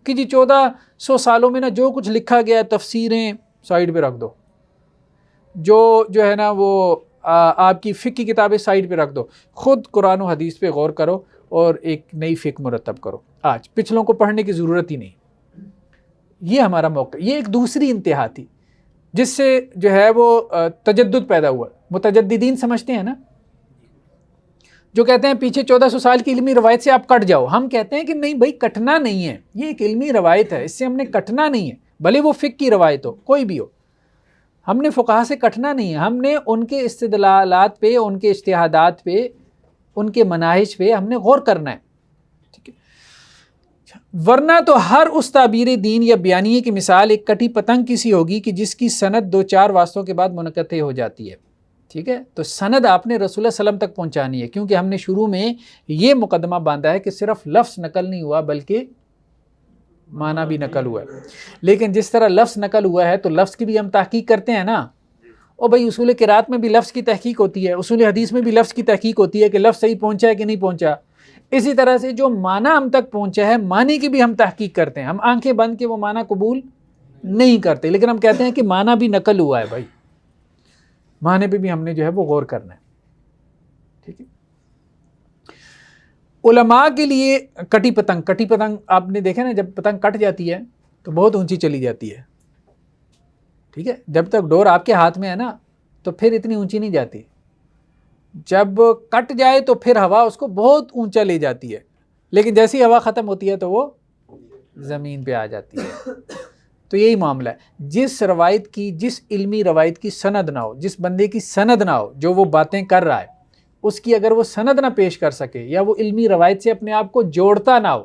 کہ جی 1400 سالوں میں نا جو کچھ لکھا گیا تفسیریں سائڈ پہ رکھ دو، جو ہے نا وہ آپ کی فقہ کی کتابیں سائڈ پہ رکھ دو، خود قرآن و حدیث پہ غور کرو اور ایک نئی فقہ مرتب کرو، آج پچھلوں کو پڑھنے کی ضرورت ہی نہیں۔ یہ ہمارا موقع، یہ ایک دوسری انتہا تھی جس سے جو ہے وہ تجدد پیدا ہوا۔ متجددین سمجھتے ہیں نا، جو کہتے ہیں پیچھے 1400 سال کی علمی روایت سے آپ کٹ جاؤ، ہم کہتے ہیں کہ نہیں بھائی، کٹنا نہیں ہے، یہ ایک علمی روایت ہے، اس سے ہم نے کٹنا نہیں ہے، بھلے وہ فقہ کی روایت ہو، کوئی بھی ہو، ہم نے فقہا سے کٹنا نہیں ہے، ہم نے ان کے استدلالات پہ، ان کے اجتہادات پہ، ان کے مناہج پہ ہم نے غور کرنا ہے، ٹھیک ہے. ورنہ تو ہر اس تعبیر دین یا بیانیے کی مثال ایک کٹی پتنگ کی سی ہوگی کہ جس کی سند 2-4 واسطوں کے بعد منقطع ہو جاتی ہے، ٹھیک ہے. تو سند آپ نے رسول اللہ صلی اللہ علیہ وسلم تک پہنچانی ہے، کیونکہ ہم نے شروع میں یہ مقدمہ باندھا ہے کہ صرف لفظ نقل نہیں ہوا بلکہ معنی بھی نقل ہوا ہے. لیکن جس طرح لفظ نقل ہوا ہے تو لفظ کی بھی ہم تحقیق کرتے ہیں نا. اور بھائی اصول قرات میں بھی لفظ کی تحقیق ہوتی ہے، اصول حدیث میں بھی لفظ کی تحقیق ہوتی ہے کہ لفظ صحیح پہنچا ہے کہ نہیں پہنچا. اسی طرح سے جو معنی ہم تک پہنچا ہے معنی کی بھی ہم تحقیق کرتے ہیں. ہم آنکھیں بند کے وہ معنی قبول نہیں کرتے، لیکن ہم کہتے ہیں کہ معنی بھی نقل ہوا ہے. بھائی معنی پہ بھی ہم نے جو ہے وہ غور کرنا ہے، ٹھیک ہے. علماء کے لیے کٹی پتنگ آپ نے دیکھا نا، جب پتنگ کٹ جاتی ہے تو بہت اونچی چلی جاتی ہے، ٹھیک ہے. جب تک ڈور آپ کے ہاتھ میں ہے نا تو پھر اتنی اونچی نہیں جاتی. جب کٹ جائے تو پھر ہوا اس کو بہت اونچا لے جاتی ہے، لیکن جیسی ہوا ختم ہوتی ہے تو وہ زمین پہ آ جاتی ہے. تو یہی معاملہ ہے، جس روایت کی، جس علمی روایت کی سند نہ ہو، جس بندے کی سند نہ ہو جو وہ باتیں کر رہا ہے، اس کی اگر وہ سند نہ پیش کر سکے یا وہ علمی روایت سے اپنے آپ کو جوڑتا نہ ہو.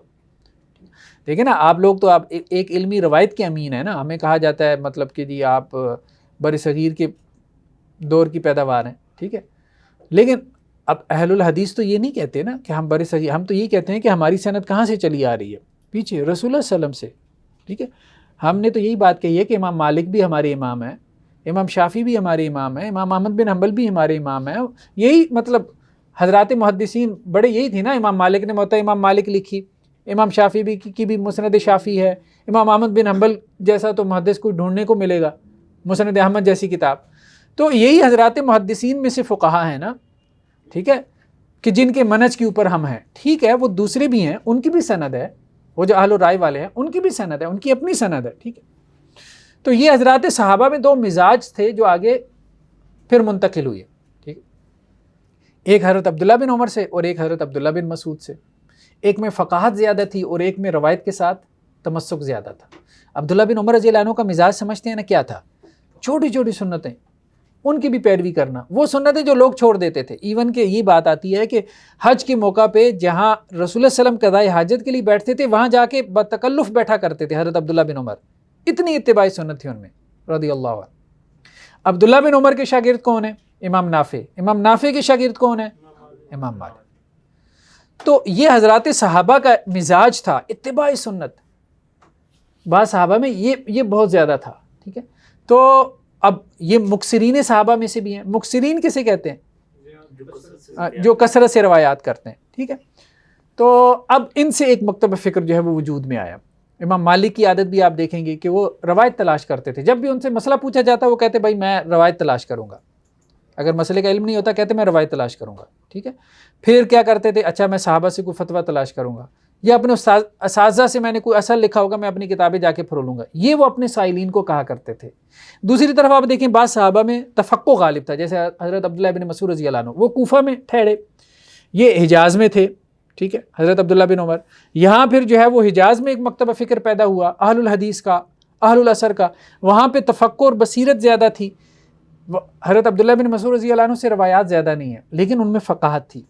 دیکھیں نا، آپ لوگ تو آپ ایک علمی روایت کے امین ہیں نا. ہمیں کہا جاتا ہے مطلب کہ جی آپ بر صغیر کے دور کی پیداوار ہیں، ٹھیک ہے. لیکن اب اہل الحدیث تو یہ نہیں کہتے نا کہ ہم بر صغیر، ہم تو یہ کہتے ہیں کہ ہماری سند کہاں سے چلی آ رہی ہے، پیچھے رسول اللہ صلی اللہ علیہ وسلم سے، ٹھیک ہے. ہم نے تو یہی بات کہی ہے کہ امام مالک بھی ہمارے امام ہیں، امام شافعی بھی ہمارے امام ہیں، امام احمد بن حنبل بھی ہمارے امام ہیں. یہی مطلب حضرات محدثین بڑے یہی تھی نا. امام مالک نے موطا امام مالک لکھی، امام شافعی بھی کی بھی مسند شافعی ہے، امام احمد بن حنبل جیسا تو محدث کو ڈھونڈنے کو ملے گا، مسند احمد جیسی کتاب. تو یہی حضرات محدثین میں سے فقہا ہیں نا، ٹھیک ہے، کہ جن کے منہج کے اوپر ہم ہیں. ٹھیک ہے، وہ دوسرے بھی ہیں، ان کی بھی سند ہے، وہ جو اہل الرائے والے ہیں ان کی بھی سند ہے، ان کی اپنی سند ہے، ٹھیک ہے. تو یہ حضرات صحابہ میں دو مزاج تھے جو آگے پھر منتقل ہوئے، ٹھیک ہے. ایک حضرت عبداللہ بن عمر سے اور ایک حضرت عبداللہ بن مسعود سے. ایک میں فقاہت زیادہ تھی اور ایک میں روایت کے ساتھ تمسک زیادہ تھا. عبداللہ بن عمر رضی اللہ عنہ کا مزاج سمجھتے ہیں نا کیا تھا؟ چھوٹی چھوٹی سنتیں ان کی بھی پیروی کرنا، وہ سنتیں جو لوگ چھوڑ دیتے تھے. ایون کہ یہ بات آتی ہے کہ حج کے موقع پہ جہاں رسول اللہ صلی اللہ علیہ وسلم قضاء حاجت کے لیے بیٹھتے تھے وہاں جا کے بتکلف بیٹھا کرتے تھے حضرت عبداللہ بن عمر. اتنی اتباعی سنت تھی ان میں رضی اللہ عنہ. عبداللہ بن عمر کے شاگرد کون ہیں؟ امام نافع. امام نافع کے شاگرد کون ہیں؟ امام مالک. تو یہ حضرات صحابہ کا مزاج تھا اتباع سنت. بعض صحابہ میں یہ بہت زیادہ تھا، ٹھیک ہے. تو اب یہ مکثرین صحابہ میں سے بھی ہیں. مکثرین کسے کہتے ہیں؟ جو کثرت سے روایات کرتے ہیں، ٹھیک ہے. تو اب ان سے ایک مکتب فکر جو ہے وہ وجود میں آیا. امام مالک کی عادت بھی آپ دیکھیں گے کہ وہ روایت تلاش کرتے تھے. جب بھی ان سے مسئلہ پوچھا جاتا وہ کہتے بھائی میں روایت تلاش کروں گا. اگر مسئلے کا علم نہیں ہوتا کہتے میں روایت تلاش کروں گا، ٹھیک ہے. پھر کیا کرتے تھے؟ اچھا میں صحابہ سے کوئی فتویٰ تلاش کروں گا، یا اپنے اساتذہ سے میں نے کوئی اثر لکھا ہوگا میں اپنی کتابیں جا کے پھرولوں گا. یہ وہ اپنے سائلین کو کہا کرتے تھے. دوسری طرف آپ دیکھیں بعض صحابہ میں تفقہ غالب تھا، جیسے حضرت عبداللہ بن مسعود رضی اللہ عنہ، وہ کوفہ میں ٹھہرے، یہ حجاز میں تھے، ٹھیک ہے. حضرت عبداللہ بن عمر یہاں پھر جو ہے وہ حجاز میں ایک مکتبہ فکر پیدا ہوا اہل الحدیث کا، اہل الاثر کا. وہاں پہ تفقہ اور بصیرت زیادہ تھی. حضرت عبداللہ بن مسعود رضی اللہ عنہ سے روایات زیادہ نہیں ہیں لیکن ان میں فقاہت تھی.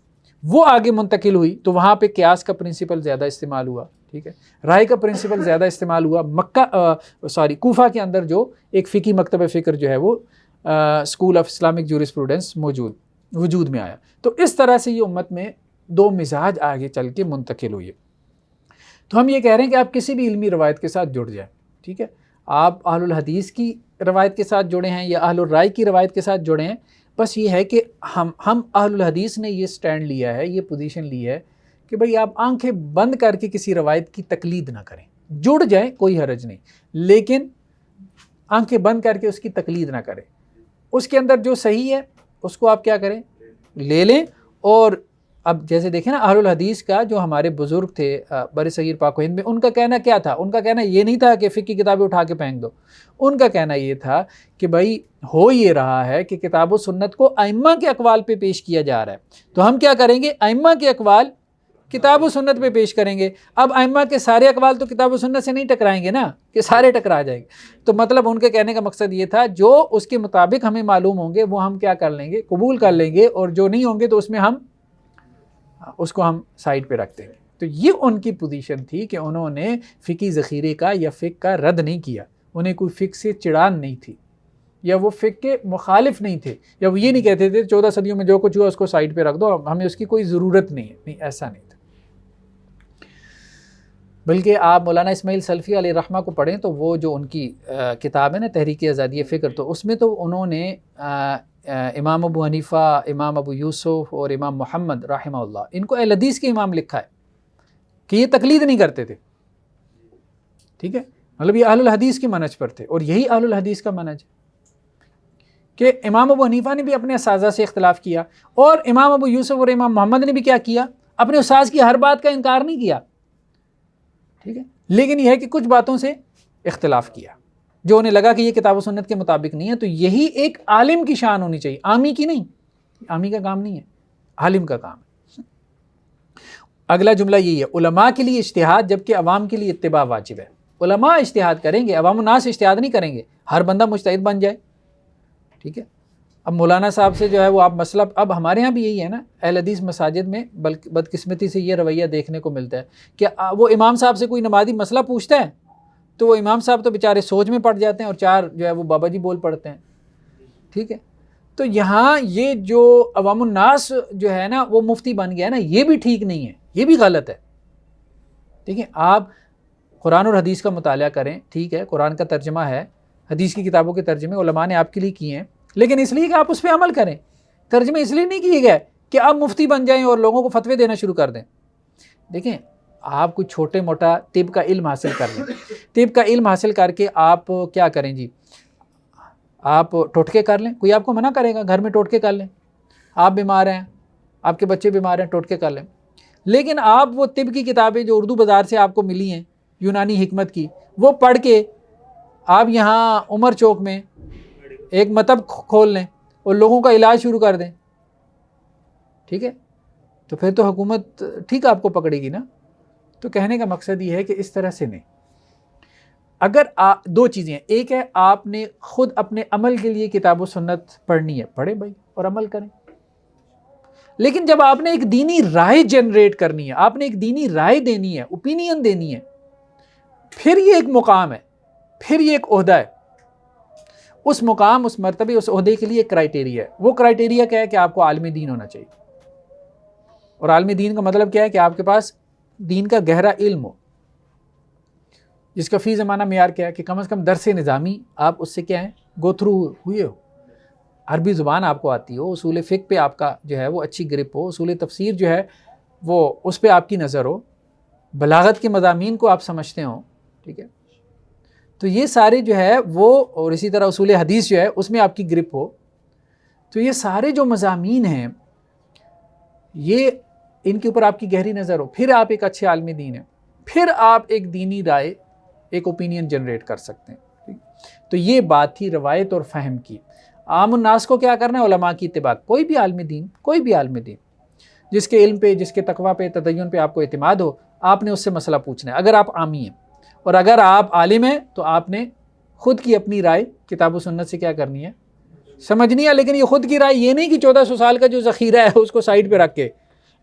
وہ آگے منتقل ہوئی تو وہاں پہ قیاس کا پرنسپل زیادہ استعمال ہوا، ٹھیک ہے. رائے کا پرنسپل زیادہ استعمال ہوا. کوفہ کے اندر جو ایک فقہی مکتبہ فکر جو ہے وہ اسکول آف اسلامک جورسپروڈنس وجود میں آیا. تو اس طرح سے یہ امت میں دو مزاج آگے چل کے منتقل ہوئے. تو ہم یہ کہہ رہے ہیں کہ آپ کسی بھی علمی روایت کے ساتھ جڑ جائیں، ٹھیک ہے. آپ اہل الحدیث کی روایت کے ساتھ جڑے ہیں یا اہل الرائے کی روایت کے ساتھ جڑے ہیں. بس یہ ہے کہ ہم اہل الحدیث نے یہ سٹینڈ لیا ہے، یہ پوزیشن لی ہے کہ بھئی آپ آنکھیں بند کر کے کسی روایت کی تقلید نہ کریں. جڑ جائیں کوئی حرج نہیں، لیکن آنکھیں بند کر کے اس کی تقلید نہ کریں. اس کے اندر جو صحیح ہے اس کو آپ کیا کریں؟ لے لیں. اور اب جیسے دیکھیں نا اہل الحدیث کا جو ہمارے بزرگ تھے بر صغیر پاک و ہند میں، ان کا کہنا کیا تھا؟ ان کا کہنا یہ نہیں تھا کہ فقہ کی کتابیں اٹھا کے پھینک دو. ان کا کہنا یہ تھا کہ بھائی ہو یہ رہا ہے کہ کتاب و سنت کو ائمہ کے اقوال پہ پیش کیا جا رہا ہے، تو ہم کیا کریں گے؟ ائمہ کے اقوال کتاب و سنت پہ پیش کریں گے. اب ائمہ کے سارے اقوال تو کتاب و سنت سے نہیں ٹکرائیں گے نا کہ سارے ٹکرا جائیں گے. تو مطلب ان کے کہنے کا مقصد یہ تھا جو اس کے مطابق ہمیں معلوم ہوں گے وہ ہم کیا کر لیں گے, قبول کر لیں گے, اور جو نہیں ہوں گے تو اس میں ہم اس کو ہم سائڈ پہ رکھ دیں گے. تو یہ ان کی پوزیشن تھی کہ انہوں نے فقہی ذخیرے کا یا فقہ کا رد نہیں کیا, انہیں کوئی فقہ سے چڑان نہیں تھی, یا وہ فقہ کے مخالف نہیں تھے, یا وہ یہ نہیں کہتے تھے 14 صدیوں میں جو کچھ ہوا اس کو سائڈ پہ رکھ دو, ہمیں اس کی کوئی ضرورت نہیں ہے. نہیں, ایسا نہیں تھا. بلکہ آپ مولانا اسماعیل سلفی علیہ رحمہ کو پڑھیں تو وہ جو ان کی کتاب ہے نا تحریک آزادی فکر, تو اس میں تو انہوں نے امام ابو حنیفہ, امام ابو یوسف اور امام محمد رحمہ اللہ, ان کو اہل حدیث کے امام لکھا ہے کہ یہ تقلید نہیں کرتے تھے. ٹھیک ہے, مطلب یہ اہل الحدیث کی منہج پر تھے, اور یہی اہل الحدیث کا منہج ہے کہ امام ابو حنیفہ نے بھی اپنے اساتذہ سے اختلاف کیا, اور امام ابو یوسف اور امام محمد نے بھی کیا کیا, اپنے استاذ کی ہر بات کا انکار نہیں کیا. ٹھیک ہے, لیکن یہ ہے کہ کچھ باتوں سے اختلاف کیا جو انہیں لگا کہ یہ کتاب و سنت کے مطابق نہیں ہے. تو یہی ایک عالم کی شان ہونی چاہیے, عامی کی نہیں. عامی کا کام نہیں ہے, عالم کا کام ہے. اگلا جملہ یہی ہے, علماء کے لیے اجتہاد جبکہ عوام کے لیے اتباع واجب ہے. علماء اجتہاد کریں گے, عوام الناس اجتہاد نہیں کریں گے, ہر بندہ مجتہد بن جائے. ٹھیک ہے, اب مولانا صاحب سے جو ہے وہ آپ مسئلہ, اب ہمارے ہاں بھی یہی ہے نا, اہل حدیث مساجد میں بدقسمتی سے یہ رویہ دیکھنے کو ملتا ہے کہ وہ امام صاحب سے کوئی نمازی مسئلہ پوچھتا ہے تو وہ امام صاحب تو بیچارے سوچ میں پڑ جاتے ہیں, اور 4 جو ہے وہ بابا جی بول پڑتے ہیں. ٹھیک ہے, تو یہاں یہ جو عوام الناس جو ہے نا وہ مفتی بن گیا ہے نا, یہ بھی ٹھیک نہیں ہے, یہ بھی غلط ہے. ٹھیک ہے, آپ قرآن اور حدیث کا مطالعہ کریں, ٹھیک ہے, قرآن کا ترجمہ ہے, حدیث کی کتابوں کے ترجمے علماء نے آپ کے لیے کیے ہیں, لیکن اس لیے کہ آپ اس پہ عمل کریں. ترجمے اس لیے نہیں کیے گئے کہ آپ مفتی بن جائیں اور لوگوں کو فتوے دینا شروع کر دیں. دیکھیں, آپ کوئی چھوٹے موٹا طب کا علم حاصل کر لیں, طب کا علم حاصل کر کے آپ کیا کریں جی, آپ ٹوٹکے کر لیں, کوئی آپ کو منع کرے گا, گھر میں ٹوٹکے کر لیں. آپ بیمار ہیں, آپ کے بچے بیمار ہیں, ٹوٹکے کر لیں. لیکن آپ وہ طب کی کتابیں جو اردو بازار سے آپ کو ملی ہیں یونانی حکمت کی, وہ پڑھ کے آپ یہاں عمر چوک میں ایک مطب کھول لیں اور لوگوں کا علاج شروع کر دیں. ٹھیک ہے, تو پھر تو حکومت ٹھیک آپ کو پکڑے گی نا. تو کہنے کا مقصد یہ ہے کہ اس طرح سے نہیں. اگر 2 چیزیں ہیں, ایک ہے آپ نے خود اپنے عمل کے لیے کتاب و سنت پڑھنی ہے, پڑھیں بھائی اور عمل کریں. لیکن جب آپ نے ایک دینی رائے جنریٹ کرنی ہے, آپ نے ایک دینی رائے دینی ہے, اوپینین دینی ہے, پھر یہ ایک مقام ہے, پھر یہ ایک عہدہ ہے. اس مقام, اس مرتبے, اس عہدے کے لیے ایک کرائٹیریا ہے. وہ کرائٹیریا کیا ہے کہ آپ کو عالم دین ہونا چاہیے. اور عالم دین کا مطلب کیا ہے کہ آپ کے پاس دین کا گہرا علم ہو, جس کا فی زمانہ معیار کیا ہے کہ کم از کم درس نظامی آپ اس سے کیا ہے گو تھرو ہوئے ہو, عربی زبان آپ کو آتی ہو, اصول فقہ پہ آپ کا جو ہے وہ اچھی گرپ ہو, اصول تفسیر جو ہے وہ اس پہ آپ کی نظر ہو, بلاغت کے مضامین کو آپ سمجھتے ہوں. ٹھیک ہے, تو یہ سارے جو ہے وہ, اور اسی طرح اصول حدیث جو ہے اس میں آپ کی گرپ ہو. تو یہ سارے جو مضامین ہیں یہ ان کے اوپر آپ کی گہری نظر ہو, پھر آپ ایک اچھے عالم دین ہیں, پھر آپ ایک دینی رائے, ایک اوپینین جنریٹ کر سکتے ہیں. تو یہ بات تھی روایت اور فہم کی. عام الناس کو کیا کرنا ہے, علماء کی اتباع. کوئی بھی عالم دین, کوئی بھی عالم دین جس کے علم پہ, جس کے تقویٰ پہ, تدین پہ آپ کو اعتماد ہو, آپ نے اس سے مسئلہ پوچھنا ہے. اگر آپ عامی ہیں اور اگر آپ عالم ہیں تو آپ نے خود کی اپنی رائے کتاب و سنت سے کیا کرنی ہے, سمجھنی ہے. لیکن یہ خود کی رائے یہ نہیں کہ 1400 سال کا جو ذخیرہ ہے اس کو سائڈ پہ رکھ کے.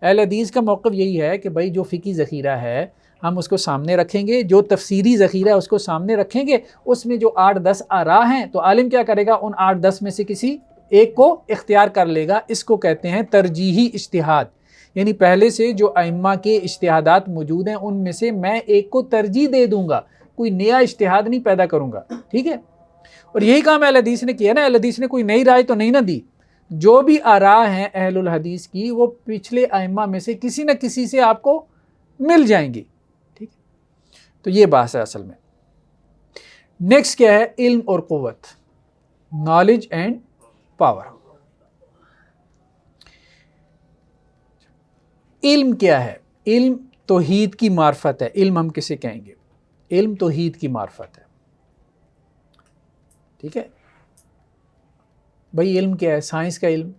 اہل حدیث کا موقف یہی ہے کہ بھائی جو فقہی ذخیرہ ہے ہم اس کو سامنے رکھیں گے, جو تفسیری ذخیرہ ہے اس کو سامنے رکھیں گے. اس میں جو 8-10 آراء ہیں تو عالم کیا کرے گا, ان 8-10 میں سے کسی ایک کو اختیار کر لے گا. اس کو کہتے ہیں ترجیحی اجتہاد. یعنی پہلے سے جو ائمہ کے اجتہادات موجود ہیں ان میں سے میں ایک کو ترجیح دے دوں گا, کوئی نیا اجتہاد نہیں پیدا کروں گا. ٹھیک ہے, اور یہی کام اہل حدیث نے کیا نا. اہل حدیث نے کوئی نئی رائے تو نہیں نہ دی, جو بھی آراء ہیں اہل الحدیث کی وہ پچھلے ائمہ میں سے کسی نہ کسی سے آپ کو مل جائیں گی. ٹھیک ہے, تو یہ بات ہے اصل میں. نیکسٹ کیا ہے, علم اور قوت, نالج اینڈ پاور. علم کیا ہے؟ علم توحید کی معرفت ہے. علم ہم کسے کہیں گے؟ علم توحید کی معرفت ہے. ٹھیک ہے بھائی, علم کیا ہے؟ سائنس کا علم,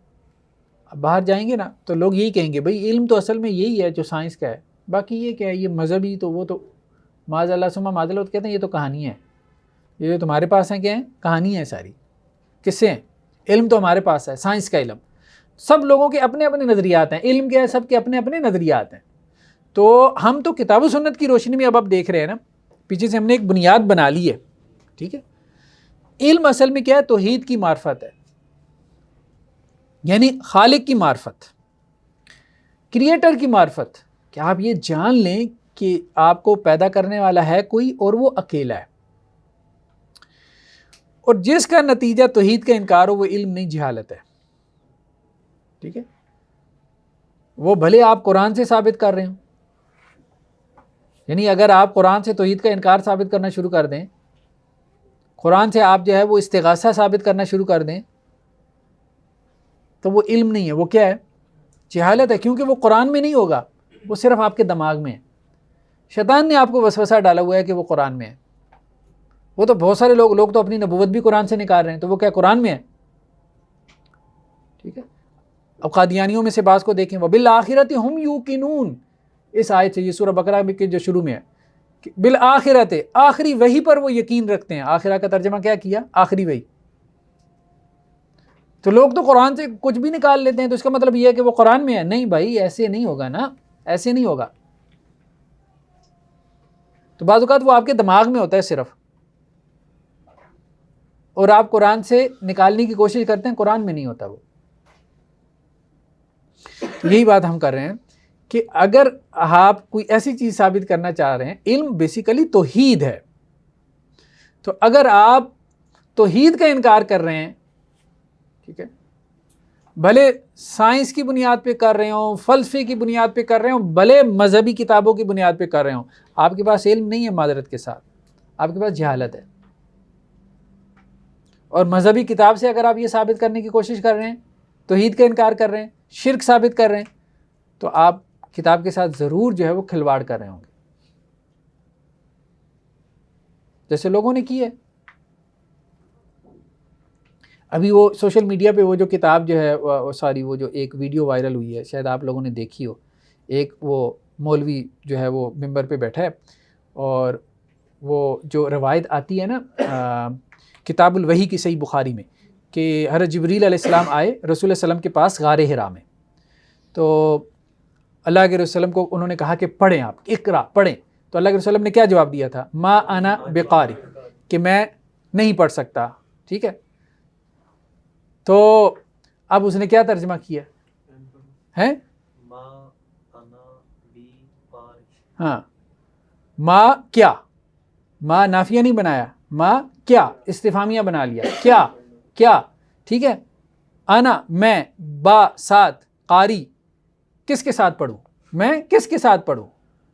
اب باہر جائیں گے نا تو لوگ یہی کہیں گے بھئی علم تو اصل میں یہی ہے جو سائنس کا ہے، باقی یہ کیا ہے، یہ مذہبی تو وہ تو معاذ اللہ ثم معاذ اللہ کہتے ہیں یہ تو کہانی ہے، یہ جو تمہارے پاس ہیں کیا ہیں، کہانی ہے ساری، کس سے ہیں، علم تو ہمارے پاس ہے، سائنس کا علم۔ سب لوگوں کے اپنے اپنے نظریات ہیں، علم کیا ہے، سب کے اپنے اپنے نظریات ہیں۔ تو ہم تو کتاب و سنت کی روشنی میں اب دیکھ رہے ہیں نا، پیچھے سے ہم نے ایک بنیاد بنا لی ہے، ٹھیک ہے۔ علم اصل میں کیا ہے، توحید کی معرفت ہے، یعنی خالق کی معرفت، کریٹر کی معرفت، کہ آپ یہ جان لیں کہ آپ کو پیدا کرنے والا ہے کوئی اور وہ اکیلا ہے، اور جس کا نتیجہ توحید کا انکار ہو وہ علم نہیں، جہالت ہے، ٹھیک ہے۔ وہ بھلے آپ قرآن سے ثابت کر رہے ہوں، یعنی اگر آپ قرآن سے توحید کا انکار ثابت کرنا شروع کر دیں، قرآن سے آپ جو ہے وہ استغاثہ ثابت کرنا شروع کر دیں، تو وہ علم نہیں ہے، وہ کیا ہے، جہالت ہے، کیونکہ وہ قرآن میں نہیں ہوگا، وہ صرف آپ کے دماغ میں ہے۔ شیطان نے آپ کو وسوسہ ڈالا ہوا ہے کہ وہ قرآن میں ہے۔ وہ تو بہت سارے لوگ تو اپنی نبوت بھی قرآن سے نکال رہے ہیں، تو وہ کیا قرآن میں ہے، ٹھیک ہے۔ اب قادیانیوں میں سے بعض کو دیکھیں، وَبِالْآخِرَةِ هُمْ يُوقِنُونَ، اس آیت سے، یہ سورہ بقرہ کے جو شروع میں ہے، بالآخرت، آخری وحی پر وہ یقین رکھتے ہیں۔ آخرہ کا ترجمہ کیا کیا، آخری وحی۔ تو لوگ تو قرآن سے کچھ بھی نکال لیتے ہیں، تو اس کا مطلب یہ ہے کہ وہ قرآن میں ہے، نہیں بھائی ایسے نہیں ہوگا نا، ایسے نہیں ہوگا۔ تو بعض اوقات وہ آپ کے دماغ میں ہوتا ہے صرف، اور آپ قرآن سے نکالنے کی کوشش کرتے ہیں، قرآن میں نہیں ہوتا وہ۔ یہی بات ہم کر رہے ہیں کہ اگر آپ کوئی ایسی چیز ثابت کرنا چاہ رہے ہیں، علم بیسیکلی توحید ہے، تو اگر آپ توحید کا انکار کر رہے ہیں، ٹھیک ہے، بھلے سائنس کی بنیاد پہ کر رہے ہوں، فلسفے کی بنیاد پہ کر رہے ہوں، بھلے مذہبی کتابوں کی بنیاد پہ کر رہے ہوں، آپ کے پاس علم نہیں ہے، معذرت کے ساتھ آپ کے پاس جہالت ہے۔ اور مذہبی کتاب سے اگر آپ یہ ثابت کرنے کی کوشش کر رہے ہیں، توحید کا انکار کر رہے ہیں، شرک ثابت کر رہے ہیں، تو آپ کتاب کے ساتھ ضرور جو ہے وہ کھلواڑ کر رہے ہوں گے، جیسے لوگوں نے کی ہے۔ ابھی وہ سوشل میڈیا پہ وہ جو کتاب جو ہے وہ جو ایک ویڈیو وائرل ہوئی ہے، شاید آپ لوگوں نے دیکھی ہو، ایک وہ مولوی جو ہے وہ ممبر پہ بیٹھا ہے، اور وہ جو روایت آتی ہے نا کتاب الوحی کی صحیح بخاری میں، کہ حضرت جبریل علیہ السلام آئے رسول اللہ صلی اللہ علیہ وسلم کے پاس غار حرا میں، تو اللہ کے رسول صلی اللہ علیہ وسلم کو انہوں نے کہا کہ پڑھیں، آپ اقرا پڑھیں، تو اللہ کے رسول صلی اللہ علیہ وسلم نے کیا جواب دیا تھا، ما انا بقاری، کہ میں نہیں پڑھ سکتا، ٹھیک ہے۔ تو اب اس نے کیا ترجمہ کیا ہے، ہاں، ما کیا، ما نافیہ نہیں بنایا، ما کیا استفہامیہ بنا لیا، کیا کیا، ٹھیک ہے، انا میں، با ساتھ، قاری کس کے ساتھ پڑھوں، میں کس کے ساتھ پڑھوں،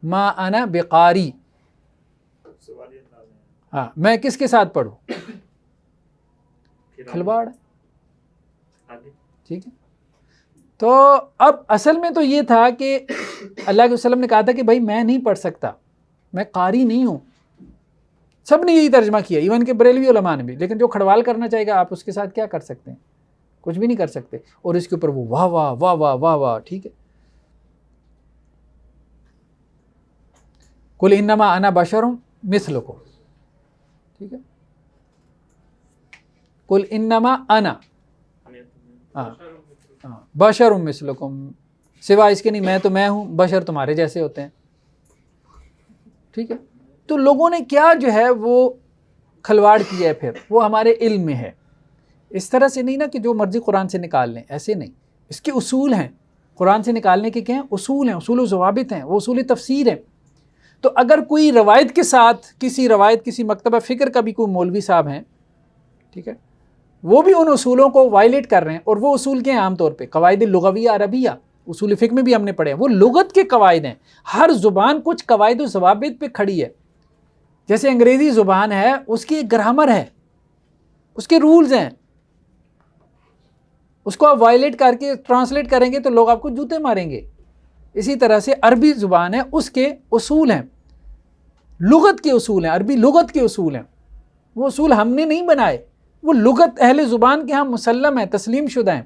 ما انا بقاری، ہاں میں کس کے ساتھ پڑھوں، کھلواڑ، ٹھیک ہے۔ تو اب اصل میں تو یہ تھا کہ اللہ کے وسلم نے کہا تھا کہ بھائی میں نہیں پڑھ سکتا، میں قاری نہیں ہوں، سب نے یہی ترجمہ کیا، ایون کہ بریلوی علماء نے بھی، لیکن جو کھڑوال کرنا چاہے گا آپ اس کے ساتھ کیا کر سکتے ہیں، کچھ بھی نہیں کر سکتے، اور اس کے اوپر وہ واہ واہ واہ واہ واہ واہ، ٹھیک ہے۔ قل انما انا بشر مثلکم، ٹھیک ہے، قل انما انا بشر مثلکم، سوا اس کے نہیں، میں تو میں ہوں، بشر تمہارے جیسے ہوتے ہیں، ٹھیک ہے۔ تو لوگوں نے کیا جو ہے وہ کھلواڑ کیا ہے، پھر وہ ہمارے علم میں ہے، اس طرح سے نہیں نا کہ جو مرضی قرآن سے نکال لیں، ایسے نہیں، اس کے اصول ہیں، قرآن سے نکالنے کے کیا ہیں، اصول ہیں، اصول و ضوابط ہیں، وہ اصول تفسیر ہیں۔ تو اگر کوئی روایت کے ساتھ کسی روایت، کسی مکتبہ فکر کا بھی کوئی مولوی صاحب ہیں، ٹھیک ہے، وہ بھی ان اصولوں کو وائلیٹ کر رہے ہیں، اور وہ اصول کے ہیں عام طور پہ قواعد لغویہ عربیہ، اصول فقہ میں بھی ہم نے پڑھے ہیں، وہ لغت کے قواعد ہیں، ہر زبان کچھ قواعد و ضوابط پہ کھڑی ہے، جیسے انگریزی زبان ہے، اس کی ایک گرامر ہے، اس کے رولز ہیں، اس کو آپ وائلیٹ کر کے ٹرانسلیٹ کریں گے تو لوگ آپ کو جوتے ماریں گے۔ اسی طرح سے عربی زبان ہے، اس کے اصول ہیں، لغت کے اصول ہیں، عربی لغت کے اصول ہیں، وہ اصول ہم نے نہیں بنائے، وہ لغت اہل زبان کے ہاں مسلم ہیں، تسلیم شدہ ہیں،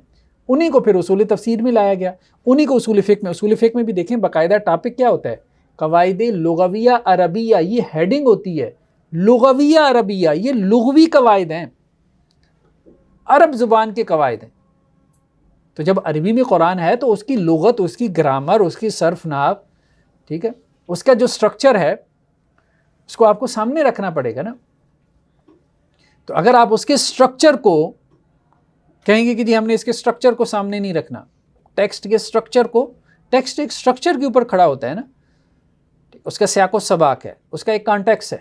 انہی کو پھر اصول تفسیر میں لایا گیا، انہی کو اصول فقہ میں بھی دیکھیں باقاعدہ ٹاپک کیا ہوتا ہے، قواعد لغویہ عربیہ، یہ ہیڈنگ ہوتی ہے لغویہ عربیہ، یہ لغوی قواعد ہیں، عرب زبان کے قواعد ہیں۔ تو جب عربی میں قرآن ہے تو اس کی لغت، اس کی گرامر، اس کی صرف نحو، ٹھیک ہے، اس کا جو سٹرکچر ہے اس کو آپ کو سامنے رکھنا پڑے گا نا۔ تو اگر آپ اس کے سٹرکچر کو کہیں گے کہ جی ہم نے اس کے سٹرکچر کو سامنے نہیں رکھنا، ٹیکسٹ کے سٹرکچر کو، ٹیکسٹ ایک سٹرکچر کے اوپر کھڑا ہوتا ہے نا، اس کا سیاق و سباق ہے، اس کا ایک کانٹیکس ہے،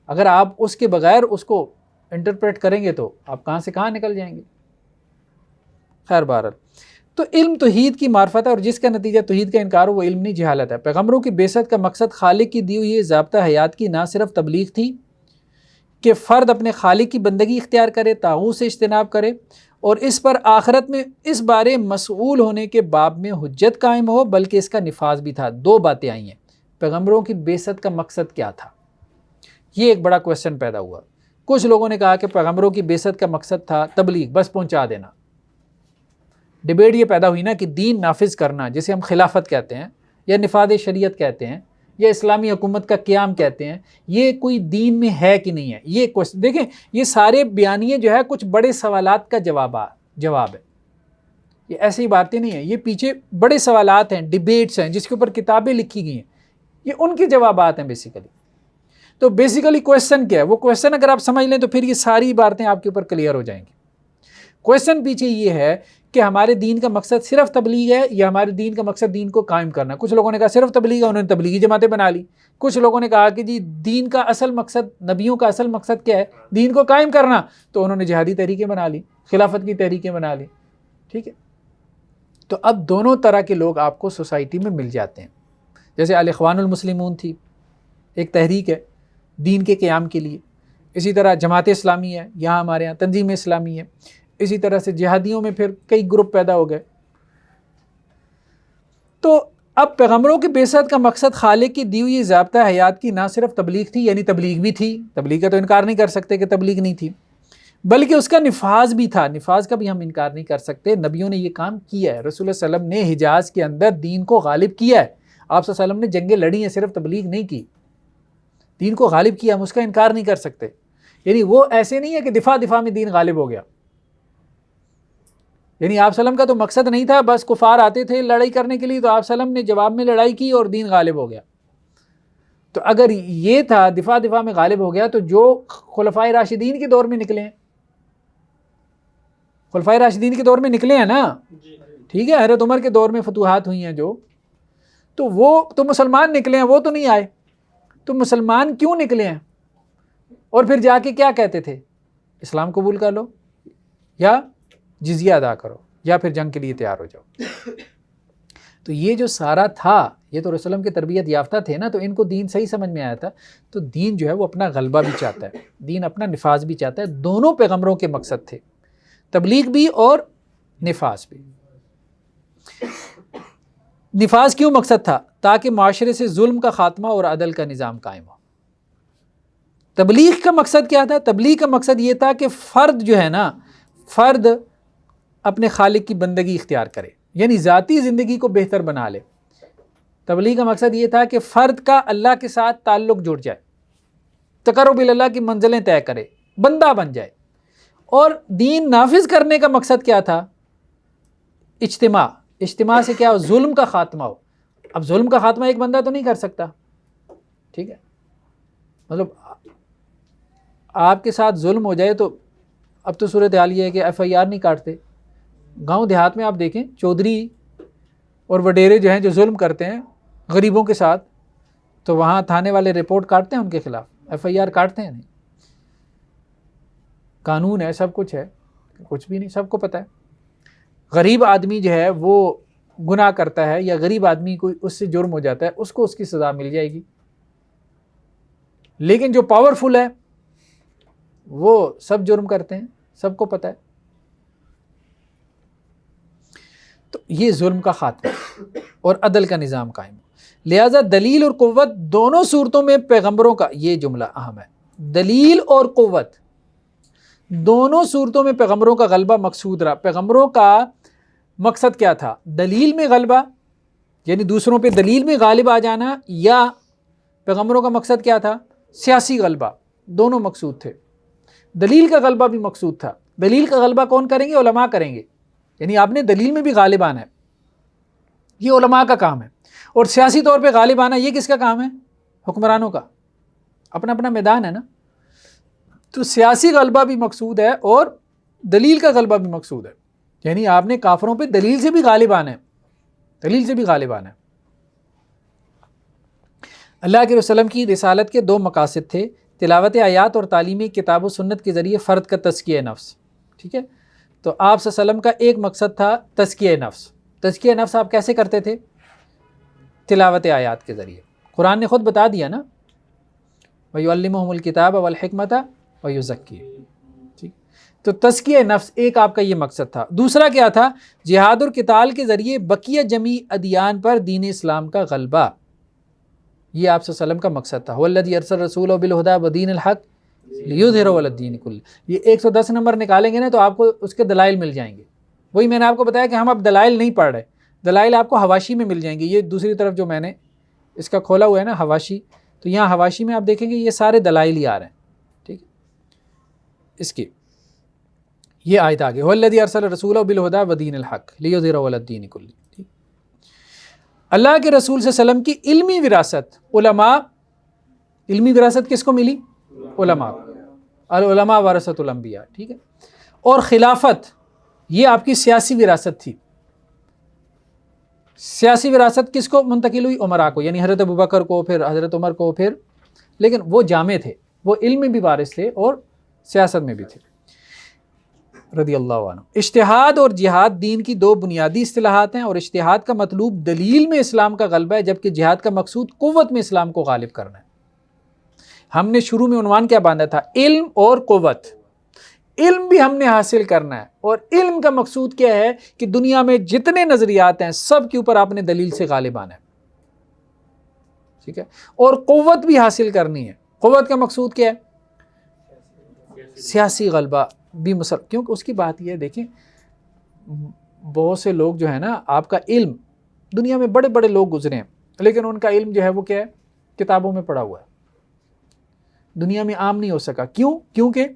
اگر آپ اس کے بغیر اس کو انٹرپریٹ کریں گے تو آپ کہاں سے کہاں نکل جائیں گے۔ خیر بہرحال، تو علم توحید کی معرفت ہے، اور جس کا نتیجہ توحید کا انکار ہو وہ علم نہیں جہالت ہے۔ پیغمبروں کی بعثت کا مقصد خالق کی دی ہوئی ضابطہ حیات کی نہ صرف تبلیغ تھی کہ فرد اپنے خالق کی بندگی اختیار کرے، طاغوت سے اجتناب کرے، اور اس پر آخرت میں اس بارے مسئول ہونے کے باب میں حجت قائم ہو، بلکہ اس کا نفاذ بھی تھا۔ دو باتیں آئی ہیں، پیغمبروں کی بعثت کا مقصد کیا تھا، یہ ایک بڑا کویسچن پیدا ہوا۔ کچھ لوگوں نے کہا کہ پیغمبروں کی بعثت کا مقصد تھا تبلیغ، بس پہنچا دینا۔ ڈیبیٹ یہ پیدا ہوئی نا کہ دین نافذ کرنا، جسے ہم خلافت کہتے ہیں یا نفاذ شریعت کہتے ہیں یا اسلامی حکومت کا قیام کہتے ہیں، یہ کوئی دین میں ہے کہ نہیں ہے۔ یہ دیکھیں، یہ سارے بیانیے جو ہے کچھ بڑے سوالات کا جواب ہے، یہ ایسی باتیں نہیں ہیں، یہ پیچھے بڑے سوالات ہیں، ڈیبیٹس ہیں جس کے اوپر کتابیں لکھی گئی ہیں، یہ ان کے جوابات ہیں بیسیکلی۔ تو بیسیکلی کویسچن کیا ہے، وہ کویسچن اگر آپ سمجھ لیں تو پھر یہ ساری باتیں آپ کے اوپر کلیئر ہو جائیں گی۔ کویسچن پیچھے یہ ہے کہ ہمارے دین کا مقصد صرف تبلیغ ہے یا ہمارے دین کا مقصد دین کو قائم کرنا۔ کچھ لوگوں نے کہا صرف تبلیغ ہے، انہوں نے تبلیغی جماعتیں بنا لی۔ کچھ لوگوں نے کہا کہ جی دین کا اصل مقصد، نبیوں کا اصل مقصد کیا ہے، دین کو قائم کرنا، تو انہوں نے جہادی تحریکیں بنا لی، خلافت کی تحریکیں بنا لی، ٹھیک ہے۔ تو اب دونوں طرح کے لوگ آپ کو سوسائٹی میں مل جاتے ہیں۔ جیسے الاخوان المسلمون تھی، ایک تحریک ہے دین کے قیام کے لیے، اسی طرح جماعت اسلامی ہے، یہاں ہمارے یہاں تنظیم اسلامی ہے، اسی طرح سے جہادیوں میں پھر کئی گروپ پیدا ہو گئے۔ تو اب پیغمبروں کی بعثت کا مقصد خالق کی دی ہوئی ضابطہ حیات کی نہ صرف تبلیغ تھی، یعنی تبلیغ بھی تھی، تبلیغ کا تو انکار نہیں کر سکتے کہ تبلیغ نہیں تھی، بلکہ اس کا نفاذ بھی تھا، نفاذ کا بھی ہم انکار نہیں کر سکتے۔ نبیوں نے یہ کام کیا ہے، رسول اللہ صلی اللہ علیہ وسلم نے حجاز کے اندر دین کو غالب کیا ہے، آپ صلی اللہ علیہ وسلم نے جنگیں لڑی ہیں، صرف تبلیغ نہیں کی، دین کو غالب کیا، ہم اس کا انکار نہیں کر سکتے۔ یعنی وہ ایسے نہیں ہے کہ دفاع میں دین غالب ہو گیا، یعنی آپ صلی اللہ علیہ وسلم کا تو مقصد نہیں تھا، بس کفار آتے تھے لڑائی کرنے کے لیے تو آپ صلی اللہ علیہ وسلم نے جواب میں لڑائی کی اور دین غالب ہو گیا۔ تو اگر یہ تھا دفاع میں غالب ہو گیا، تو جو خلفائے راشدین کے دور میں نکلے ہیں، خلفائے راشدین کے دور میں نکلے ہیں نا، ٹھیک ہے، حضرت عمر کے دور میں فتوحات ہوئی ہیں جو، تو وہ تو مسلمان نکلے ہیں، وہ تو نہیں آئے۔ تو مسلمان کیوں نکلے ہیں اور پھر جا کے کیا کہتے تھے، اسلام قبول کر لو یا جزیہ ادا کرو یا پھر جنگ کے لیے تیار ہو جاؤ۔ تو یہ جو سارا تھا، یہ تو رسول اللہ کی تربیت یافتہ تھے نا، تو ان کو دین صحیح سمجھ میں آیا تھا۔ تو دین جو ہے وہ اپنا غلبہ بھی چاہتا ہے، دین اپنا نفاذ بھی چاہتا ہے، دونوں پیغمبروں کے مقصد تھے، تبلیغ بھی اور نفاذ بھی۔ نفاذ کیوں مقصد تھا؟ تاکہ معاشرے سے ظلم کا خاتمہ اور عدل کا نظام قائم ہو۔ تبلیغ کا مقصد کیا تھا؟ تبلیغ کا مقصد یہ تھا کہ فرد جو ہے نا، فرد اپنے خالق کی بندگی اختیار کرے، یعنی ذاتی زندگی کو بہتر بنا لے۔ تبلیغ کا مقصد یہ تھا کہ فرد کا اللہ کے ساتھ تعلق جڑ جائے، تقرب اللہ کی منزلیں طے کرے، بندہ بن جائے۔ اور دین نافذ کرنے کا مقصد کیا تھا؟ اجتماع سے کیا ہو؟ ظلم کا خاتمہ ہو۔ اب ظلم کا خاتمہ ایک بندہ تو نہیں کر سکتا، ٹھیک ہے، مطلب آپ کے ساتھ ظلم ہو جائے تو اب تو صورتحال یہ ہے کہ FIR نہیں کاٹتے۔ گاؤں دیہات میں آپ دیکھیں، چودھری اور وڈیرے جو ہیں جو ظلم کرتے ہیں غریبوں کے ساتھ، تو وہاں تھانے والے رپورٹ کاٹتے ہیں ان کے خلاف، FIR کاٹتے ہیں؟ نہیں، قانون ہے، سب کچھ ہے، کچھ بھی نہیں، سب کو پتہ ہے۔ غریب آدمی جو ہے وہ گناہ کرتا ہے یا غریب آدمی کو اس سے جرم ہو جاتا ہے، اس کو اس کی سزا مل جائے گی، لیکن جو پاورفل ہے وہ سب جرم کرتے ہیں، سب کو پتہ ہے۔ تو یہ ظلم کا خاتمہ اور عدل کا نظام قائم ہو۔ لہذا دلیل اور قوت دونوں صورتوں میں پیغمبروں کا، یہ جملہ اہم ہے، دلیل اور قوت دونوں صورتوں میں پیغمبروں کا غلبہ مقصود رہا۔ پیغمبروں کا مقصد کیا تھا؟ دلیل میں غلبہ، یعنی دوسروں پہ دلیل میں غالب آ جانا، یا پیغمبروں کا مقصد کیا تھا؟ سیاسی غلبہ. دونوں مقصود تھے. دلیل کا غلبہ بھی مقصود تھا. دلیل کا غلبہ کون کریں گے؟ علماء کریں گے. یعنی آپ نے دلیل میں بھی غالب آنا ہے، یہ علماء کا کام ہے. اور سیاسی طور پہ غالب آنا یہ کس کا کام ہے؟ حکمرانوں کا. اپنا اپنا میدان ہے نا. تو سیاسی غلبہ بھی مقصود ہے اور دلیل کا غلبہ بھی مقصود ہے. یعنی آپ نے کافروں پہ دلیل سے بھی غالب آنا ہے، دلیل سے بھی غالب آنا ہے. اللہ کے رسول کی رسالت کے دو مقاصد تھے، تلاوت آیات اور تعلیمی کتاب و سنت کے ذریعے فرد کا تزکیہ نفس. ٹھیک ہے، تو آپ صلی اللہ علیہ وسلم کا ایک مقصد تھا تزکیہ نفس. تزکیہ نفس آپ کیسے کرتے تھے؟ تلاوت آیات کے ذریعے. قرآن نے خود بتا دیا نا، وَيُعَلِّمُهُمُ الْكِتَابَ وَالْحِكْمَةَ وَيُزَكِّيهِمْ. ٹھیک، تو تزکیہ نفس ایک آپ کا یہ مقصد تھا. دوسرا کیا تھا؟ جہاد اور قتال کے ذریعے بقیہ جمیع ادیان پر دین اسلام کا غلبہ. یہ آپ صلی اللہ علیہ وسلم کا مقصد تھا. وَالَّذِي أَرْسَلَ رَسُولَهُ بِالْهُدَى وَدِينِ الْحَقِّ لِيُظْهِرَهُ عَلَى الدِّينِ كُلِّهِ. یہ 110 نمبر نکالیں گے نا تو آپ کو اس کے دلائل مل جائیں گے. وہی میں نے آپ کو بتایا کہ ہم اب دلائل نہیں پڑھ رہے، دلائل آپ کو حواشی میں مل جائیں گے. یہ دوسری طرف جو میں نے اس کا کھولا ہوا ہے نا حواشی، تو یہاں حواشی میں آپ دیکھیں گے یہ سارے دلائل ہی آ رہے ہیں. ٹھیک ہے، اس کی یہ آیت آگے، وَالَّذِي أَرْسَلَ رَسُولَهُ بِالْهُدَى وَدِينِ الْحَقِّ لِيُظْهِرَهُ عَلَى الدِّينِ كُلِّهِ. اللہ کے رسول صلی اللہ علیہ وسلم کی علمی وراثت، علماء، علمی وراثت کس کو ملی؟ علماء. العلماء ورثۃ الانبیاء. ٹھیک ہے، اور خلافت یہ آپ کی سیاسی وراثت تھی. سیاسی وراثت کس کو منتقل ہوئی؟ عمراء کو، یعنی حضرت ابوبکر کو، پھر حضرت عمر کو، پھر، لیکن وہ جامع تھے، وہ علم میں بھی وارث تھے اور سیاست میں بھی تھے رضی اللہ عنہ. اجتہاد اور جہاد دین کی دو بنیادی اصطلاحات ہیں، اور اجتہاد کا مطلوب دلیل میں اسلام کا غلبہ ہے، جبکہ جہاد کا مقصود قوت میں اسلام کو غالب کرنا ہے. ہم نے شروع میں عنوان کیا باندھا تھا؟ علم اور قوت. علم بھی ہم نے حاصل کرنا ہے، اور علم کا مقصود کیا ہے کہ دنیا میں جتنے نظریات ہیں سب کے اوپر آپ نے دلیل سے غالب آنا ہے. ٹھیک ہے، اور قوت بھی حاصل کرنی ہے. قوت کا مقصود کیا ہے؟ سیاسی غلبہ بھی کیونکہ اس کی بات یہ ہے، دیکھیں بہت سے لوگ جو ہے نا، آپ کا علم، دنیا میں بڑے بڑے لوگ گزرے ہیں لیکن ان کا علم جو ہے وہ کیا ہے؟ کتابوں میں پڑھا ہوا ہے، دنیا میں عام نہیں ہو سکا. کیوں؟ کیونکہ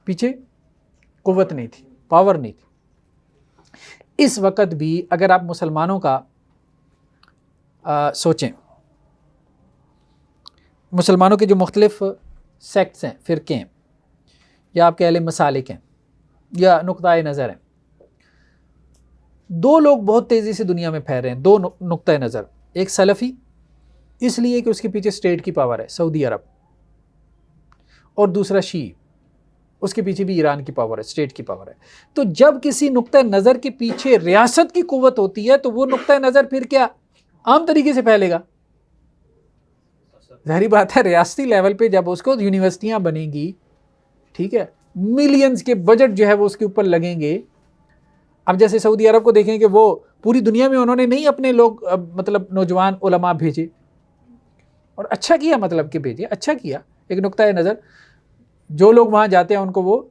پیچھے قوت نہیں تھی، پاور نہیں تھی. اس وقت بھی اگر آپ مسلمانوں کا سوچیں، مسلمانوں کے جو مختلف سیکٹس ہیں، فرقے ہیں، یا آپ کے اہل مسالک ہیں، یا نقطۂ نظر ہیں، دو لوگ بہت تیزی سے دنیا میں پھیل رہے ہیں، دو نقطۂ نظر. ایک سلفی، اس لیے کہ اس کے پیچھے اسٹیٹ کی پاور ہے، سعودی عرب، اور دوسرا شیعی، اس کے پیچھے بھی ایران کی پاور ہے، اسٹیٹ کی پاور ہے. تو جب کسی نقطۂ نظر کے پیچھے ریاست کی قوت ہوتی ہے تو وہ نقطۂ نظر پھر کیا عام طریقے سے پھیلے گا؟ ظاہری بات ہے، ریاستی لیول پہ جب اس کو یونیورسٹیاں بنیں گی، ٹھیک ہے، ملینز کے بجٹ جو ہے وہ اس کے اوپر لگیں گے. اب جیسے سعودی عرب کو دیکھیں کہ وہ پوری دنیا میں انہوں نے نہیں اپنے لوگ مطلب نوجوان علماء بھیجے، اور اچھا کیا، مطلب کہ بھیجے، اچھا کیا. ایک نقطۂ نظر، جو لوگ وہاں جاتے ہیں ان کو وہ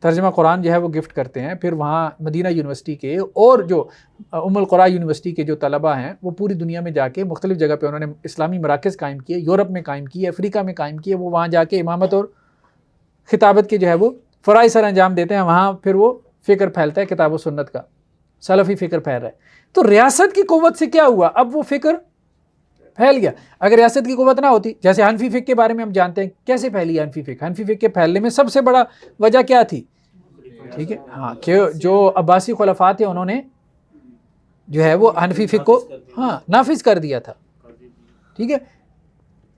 ترجمہ قرآن جو ہے وہ گفٹ کرتے ہیں. پھر وہاں مدینہ یونیورسٹی کے اور جو ام القریٰ یونیورسٹی کے جو طلباء ہیں وہ پوری دنیا میں جا کے مختلف جگہ پہ انہوں نے اسلامی مراکز قائم کیے، یورپ میں قائم کیے، افریقہ میں قائم کیے. وہ وہاں جا کے امامت اور خطابت کے جو ہے وہ فرائض سر انجام دیتے ہیں. وہاں پھر وہ فکر پھیلتا ہے کتاب و سنت کا، سلفی فکر پھیل رہا ہے. تو ریاست کی قوت سے کیا ہوا؟ اب وہ فکر پھیل گیا. اگر ریاست کی قوت نہ ہوتی، جیسے حنفی فقہ کے بارے میں ہم جانتے ہیں کیسے پھیلی حنفی فقہ. حنفی فقہ کے پھیلنے میں سب سے بڑا وجہ کیا تھی؟ ٹھیک ہے، ہاں، کہ جو عباسی خلفاء تھے انہوں نے جو ہے وہ حنفی فقہ کو نافذ کر دیا تھا. ٹھیک ہے،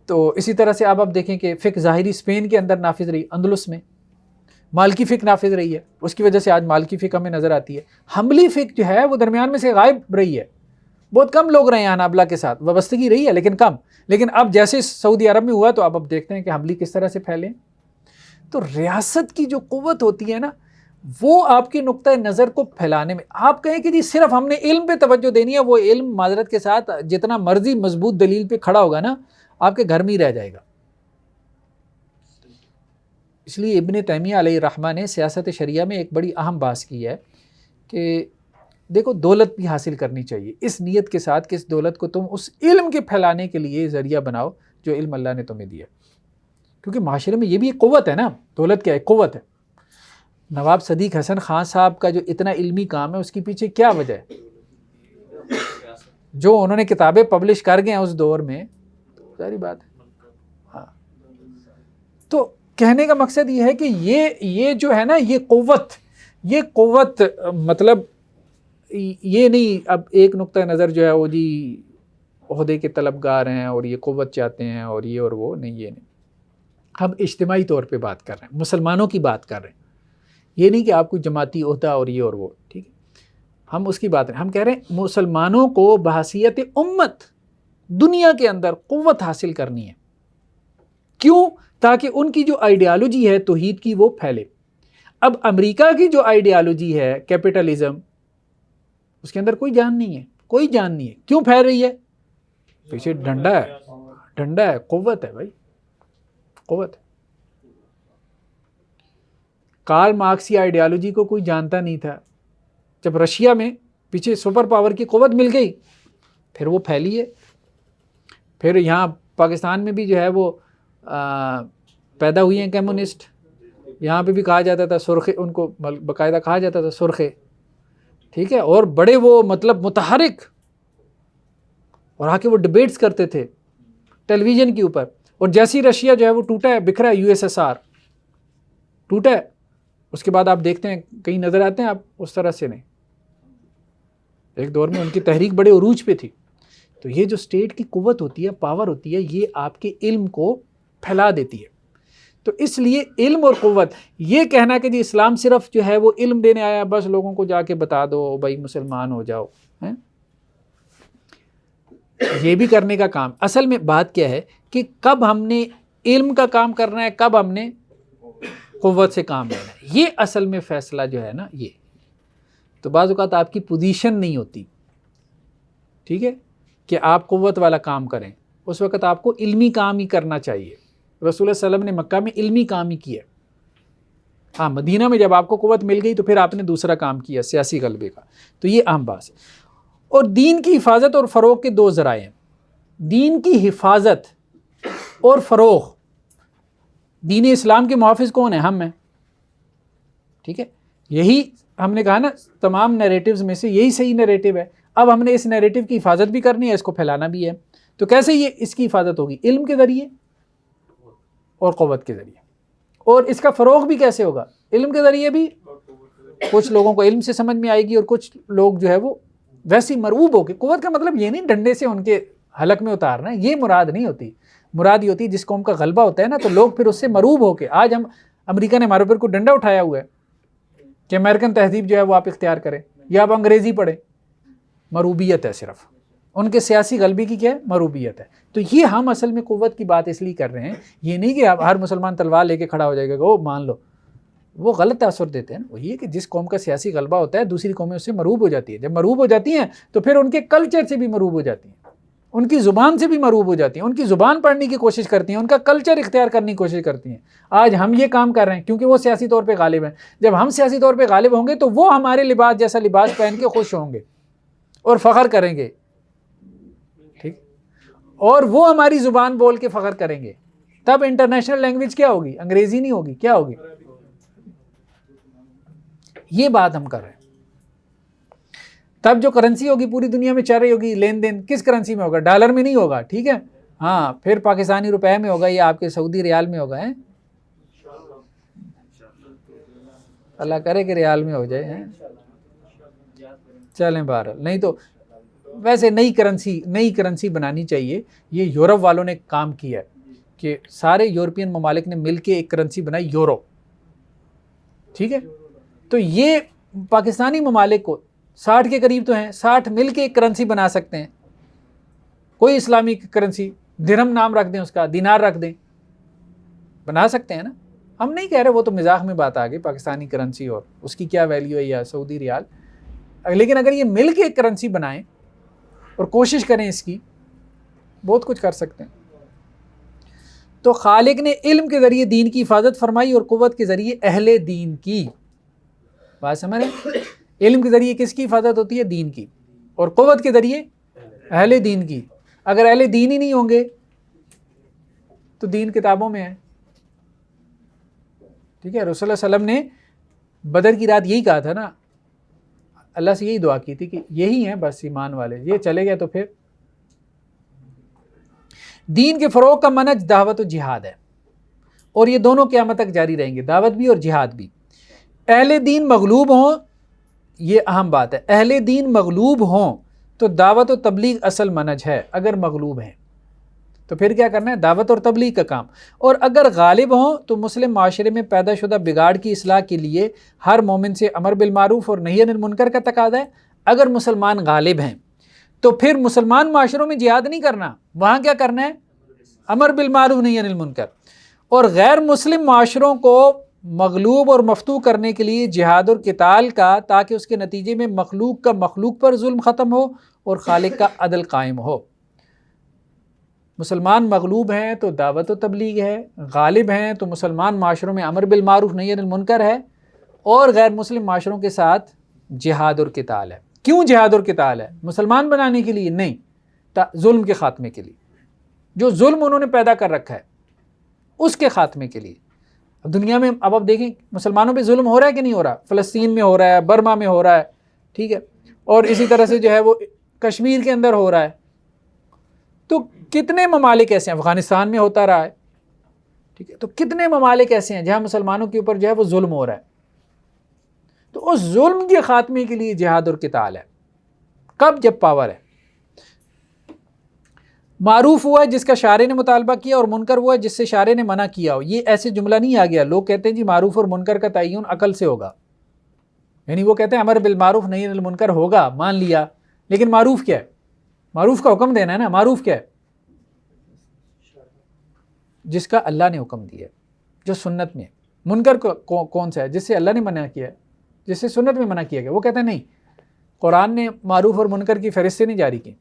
تو اسی طرح سے اب دیکھیں کہ فقہ ظاہری اسپین کے اندر نافذ رہی، اندلس میں مالکی فقہ نافذ رہی ہے، اس کی وجہ سے آج مالکی فقہ ہمیں نظر آتی ہے. حنبلی فقہ جو ہے وہ درمیان میں سے غائب رہی ہے، بہت کم لوگ رہے ہیں حنابلہ کے ساتھ، وابستگی رہی ہے لیکن کم. لیکن اب جیسے سعودی عرب میں ہوا تو اب دیکھتے ہیں کہ حنبلی کس طرح سے پھیلے. تو ریاست کی جو قوت ہوتی ہے نا، وہ آپ کے نقطۂ نظر کو پھیلانے میں، آپ کہیں کہ جی صرف ہم نے علم پہ توجہ دینی ہے، وہ علم معذرت کے ساتھ جتنا مرضی مضبوط دلیل پہ کھڑا ہوگا نا آپ کے گھر میں ہی رہ جائے گا. اس لیے ابن تیمیہ علیہ الرحمہ نے سیاست شریعہ میں ایک بڑی اہم بحث کی ہے کہ دیکھو دولت بھی حاصل کرنی چاہیے اس نیت کے ساتھ کہ اس دولت کو تم اس علم کے پھیلانے کے لیے ذریعہ بناؤ جو علم اللہ نے تمہیں دیا، کیونکہ معاشرے میں یہ بھی ایک قوت ہے نا، دولت کیا ہے؟ قوت ہے۔ نواب صدیق حسن خان صاحب کا جو اتنا علمی کام ہے اس کے پیچھے کیا وجہ ہے؟ جو انہوں نے کتابیں پبلش کر گئے ہیں اس دور میں، ساری بات ہے۔ ہاں، تو کہنے کا مقصد یہ ہے کہ یہ جو ہے نا یہ قوت مطلب یہ نہیں اب ایک نقطہ نظر جو ہے وہ جی عہدے کے طلبگار ہیں اور یہ قوت چاہتے ہیں اور یہ اور وہ نہیں، یہ نہیں، ہم اجتماعی طور پہ بات کر رہے ہیں، مسلمانوں کی بات کر رہے ہیں، یہ نہیں کہ آپ کو جماعتی عہدہ اور یہ اور وہ، ٹھیک ہے، ہم اس کی بات رہے ہیں، ہم کہہ رہے ہیں مسلمانوں کو بحیثیت امت دنیا کے اندر قوت حاصل کرنی ہے، کیوں؟ تاکہ ان کی جو آئیڈیالوجی ہے توحید کی وہ پھیلے۔ اب امریکہ کی جو آئیڈیالوجی ہے کیپٹلزم، اس کے اندر کوئی جان نہیں ہے، کوئی جان نہیں ہے، کیوں پھیل رہی ہے؟ پیچھے ڈنڈا ہے، قوت ہے بھائی، قوت ہے۔ کارل مارکس کی آئیڈیالوجی کو کوئی جانتا نہیں تھا، جب رشیا میں پیچھے سپر پاور کی قوت مل گئی پھر وہ پھیلی ہے، پھر یہاں پاکستان میں بھی جو ہے وہ پیدا ہوئی ہیں کمیونسٹ، یہاں پہ بھی کہا جاتا تھا سرخے، ان کو باقاعدہ کہا جاتا تھا سرخے، ٹھیک ہے، اور بڑے وہ مطلب متحرک، اور آ کے وہ ڈبیٹس کرتے تھے ٹیلی ویژن کے اوپر، اور جیسی رشیا جو ہے وہ ٹوٹا ہے، بکھرا ہے، USSR ٹوٹا ہے، اس کے بعد آپ دیکھتے ہیں کہیں نظر آتے ہیں آپ اس طرح سے نہیں، ایک دور میں ان کی تحریک بڑے عروج پہ تھی۔ تو یہ جو اسٹیٹ کی قوت ہوتی ہے، پاور ہوتی ہے، یہ آپ کے علم کو پھیلا دیتی ہے۔ تو اس لیے علم اور قوت، یہ کہنا کہ جی اسلام صرف جو ہے وہ علم دینے آیا، بس لوگوں کو جا کے بتا دو بھائی مسلمان ہو جاؤ، یہ بھی کرنے کا کام، اصل میں بات کیا ہے کہ کب ہم نے علم کا کام کرنا ہے، کب ہم نے قوت سے کام لینا ہے، یہ اصل میں فیصلہ جو ہے نا یہ۔ تو بعض اوقات آپ کی پوزیشن نہیں ہوتی، ٹھیک ہے، کہ آپ قوت والا کام کریں، اس وقت آپ کو علمی کام ہی کرنا چاہیے۔ رسول اللہ صلی اللہ علیہ وسلم نے مکہ میں علمی کام ہی کیا، ہاں مدینہ میں جب آپ کو قوت مل گئی تو پھر آپ نے دوسرا کام کیا سیاسی غلبے کا۔ تو یہ اہم بات ہے۔ اور دین کی حفاظت اور فروغ کے دو ذرائع ہیں، دین کی حفاظت اور فروغ۔ دین اسلام کے محافظ کون ہیں؟ ہم ہیں، ٹھیک ہے، یہی ہم نے کہا نا تمام نیریٹیوز میں سے یہی صحیح نیریٹیو ہے۔ اب ہم نے اس نیریٹیو کی حفاظت بھی کرنی ہے، اس کو پھیلانا بھی ہے۔ تو کیسے یہ اس کی حفاظت ہوگی؟ علم کے ذریعے اور قوت کے ذریعے، اور اس کا فروغ بھی کیسے ہوگا؟ علم کے ذریعے بھی، کچھ لوگوں کو علم سے سمجھ میں آئے گی اور کچھ لوگ جو ہے وہ ویسی مرعوب ہو کے، قوت کا مطلب یہ نہیں ڈنڈے سے ان کے حلق میں اتارنا ہے، یہ مراد نہیں ہوتی، مراد یہ ہوتی ہے جس قوم کا غلبہ ہوتا ہے نا تو لوگ پھر اس سے مرعوب ہو کے، آج ہم امریکہ نے ہمارے اوپر کوئی ڈنڈا اٹھایا ہوا ہے کہ امریکن تہذیب جو ہے وہ آپ اختیار کریں یا آپ انگریزی پڑھیں، مرعوبیت ہے، صرف ان کے سیاسی غلبے کی کیا ہے؟ مرعوبیت ہے۔ تو یہ ہم اصل میں قوت کی بات اس لیے کر رہے ہیں، یہ نہیں کہ ہر مسلمان تلوار لے کے کھڑا ہو جائے گا کہ وہ مان لو، وہ غلط تاثر دیتے ہیں۔ وہی ہے کہ جس قوم کا سیاسی غلبہ ہوتا ہے دوسری قومیں اس سے مرعوب ہو جاتی ہیں، جب مرعوب ہو جاتی ہیں تو پھر ان کے کلچر سے بھی مرعوب ہو جاتی ہیں، ان کی زبان سے بھی مرعوب ہو جاتی ہیں، ان کی زبان پڑھنے کی کوشش کرتی ہیں، ان کا کلچر اختیار کرنے کی کوشش کرتی ہیں۔ آج ہم یہ کام کر رہے ہیں کیونکہ وہ سیاسی طور پہ غالب ہیں، جب ہم سیاسی طور پہ غالب ہوں گے تو وہ ہمارے لباس جیسا لباس پہن کے خوش ہوں گے اور فخر کریں گے، ٹھیک، اور وہ ہماری زبان بول کے فخر کریں گے، تب انٹرنیشنل لینگویج کیا ہوگی؟ انگریزی نہیں ہوگی، کیا ہوگی؟ یہ بات ہم کر رہے ہیں۔ تب جو کرنسی ہوگی پوری دنیا میں چل رہی ہوگی، لین دین کس کرنسی میں ہوگا؟ ڈالر میں نہیں ہوگا، ٹھیک ہے، ہاں پھر پاکستانی روپے میں ہوگا یا آپ کے سعودی ریال میں ہوگا، اللہ کرے کہ ریال میں ہو جائے، چلیں بہرحال، نہیں تو ویسے نئی کرنسی بنانی چاہیے۔ یہ یورپ والوں نے کام کیا ہے کہ سارے یورپین ممالک نے مل کے ایک کرنسی بنائی، یورو، ٹھیک ہے، تو یہ پاکستانی ممالک کو 60 کے قریب تو ہیں، 60 مل کے ایک کرنسی بنا سکتے ہیں، کوئی اسلامی کرنسی، درہم نام رکھ دیں، اس کا دینار رکھ دیں، بنا سکتے ہیں نا۔ ہم نہیں کہہ رہے، وہ تو مزاح میں بات آ گئی پاکستانی کرنسی اور اس کی کیا ویلیو ہے یا سعودی ریال، لیکن اگر یہ مل کے ایک کرنسی بنائیں اور کوشش کریں اس کی، بہت کچھ کر سکتے ہیں۔ تو خالق نے علم کے ذریعے دین کی حفاظت فرمائی اور قوت کے ذریعے اہل دین کی، بات سمجھ رہے ہیں؟ علم کے ذریعے کس کی حفاظت ہوتی ہے؟ دین کی. اور قوت کے ذریعے اہل دین کی. اگر اہل دین ہی نہیں ہوں گے تو دین کتابوں میں ہے. ٹھیک ہے، رسول اللہ علیہ وسلم نے بدر کی رات یہی کہا تھا نا، اللہ سے یہی دعا کی تھی کہ یہی ہیں بس ایمان والے، یہ چلے گئے تو پھر. دین کے فروغ کا منہج دعوت و جہاد ہے، اور یہ دونوں قیامت تک جاری رہیں گے، دعوت بھی اور جہاد بھی. اہل دین مغلوب ہوں، یہ اہم بات ہے، اہل دین مغلوب ہوں تو دعوت و تبلیغ اصل منہج ہے. اگر مغلوب ہیں تو پھر کیا کرنا ہے؟ دعوت اور تبلیغ کا کام. اور اگر غالب ہوں تو مسلم معاشرے میں پیدا شدہ بگاڑ کی اصلاح کے لیے ہر مومن سے امر بالمعروف اور نہی عن المنکر کا تقاضا ہے. اگر مسلمان غالب ہیں تو پھر مسلمان معاشروں میں جہاد نہیں کرنا، وہاں کیا کرنا ہے؟ امر بالمعروف نہی عن المنکر. اور غیر مسلم معاشروں کو مغلوب اور مفتوح کرنے کے لیے جہاد اور قتال کا، تاکہ اس کے نتیجے میں مخلوق کا مخلوق پر ظلم ختم ہو اور خالق کا عدل قائم ہو. مسلمان مغلوب ہیں تو دعوت و تبلیغ ہے، غالب ہیں تو مسلمان معاشروں میں امر بالمعروف نہی عن المنکر ہے، اور غیر مسلم معاشروں کے ساتھ جہاد اور قتال ہے. کیوں جہاد اور قتال ہے؟ مسلمان بنانے کے لیے نہیں، ظلم کے خاتمے کے لیے. جو ظلم انہوں نے پیدا کر رکھا ہے اس کے خاتمے کے لیے. اب دنیا میں اب آپ دیکھیں مسلمانوں پہ ظلم ہو رہا ہے کہ نہیں ہو رہا؟ فلسطین میں ہو رہا ہے، برما میں ہو رہا ہے، ٹھیک ہے، اور اسی طرح سے جو ہے وہ کشمیر کے اندر ہو رہا ہے. تو کتنے ممالک ایسے ہیں، افغانستان میں ہوتا رہا ہے، ٹھیک ہے. تو کتنے ممالک ایسے ہیں جہاں مسلمانوں کے اوپر جو ہے وہ ظلم ہو رہا ہے. تو اس ظلم کے خاتمے کے لیے جہاد اور قتال ہے. کب؟ جب پاور ہے. معروف ہوا ہے جس کا شارع نے مطالبہ کیا، اور منکر ہوا ہے جس سے شارع نے منع کیا ہو. یہ ایسے جملہ نہیں آ گیا. لوگ کہتے ہیں جی معروف اور منکر کا تعین عقل سے ہوگا، یعنی وہ کہتے ہیں امر بالمعروف نہی عن المنکر ہوگا، مان لیا، لیکن معروف کیا ہے؟ معروف کا حکم دینا ہے نا. معروف کیا ہے؟ جس کا اللہ نے حکم دیا ہے، جو سنت میں ہے. منکر کون سا ہے؟ جس سے اللہ نے منع کیا ہے، جس سے سنت میں منع کیا گیا. وہ کہتے ہیں نہیں، قرآن نے معروف اور منکر کی فہرستیں نہیں جاری کی.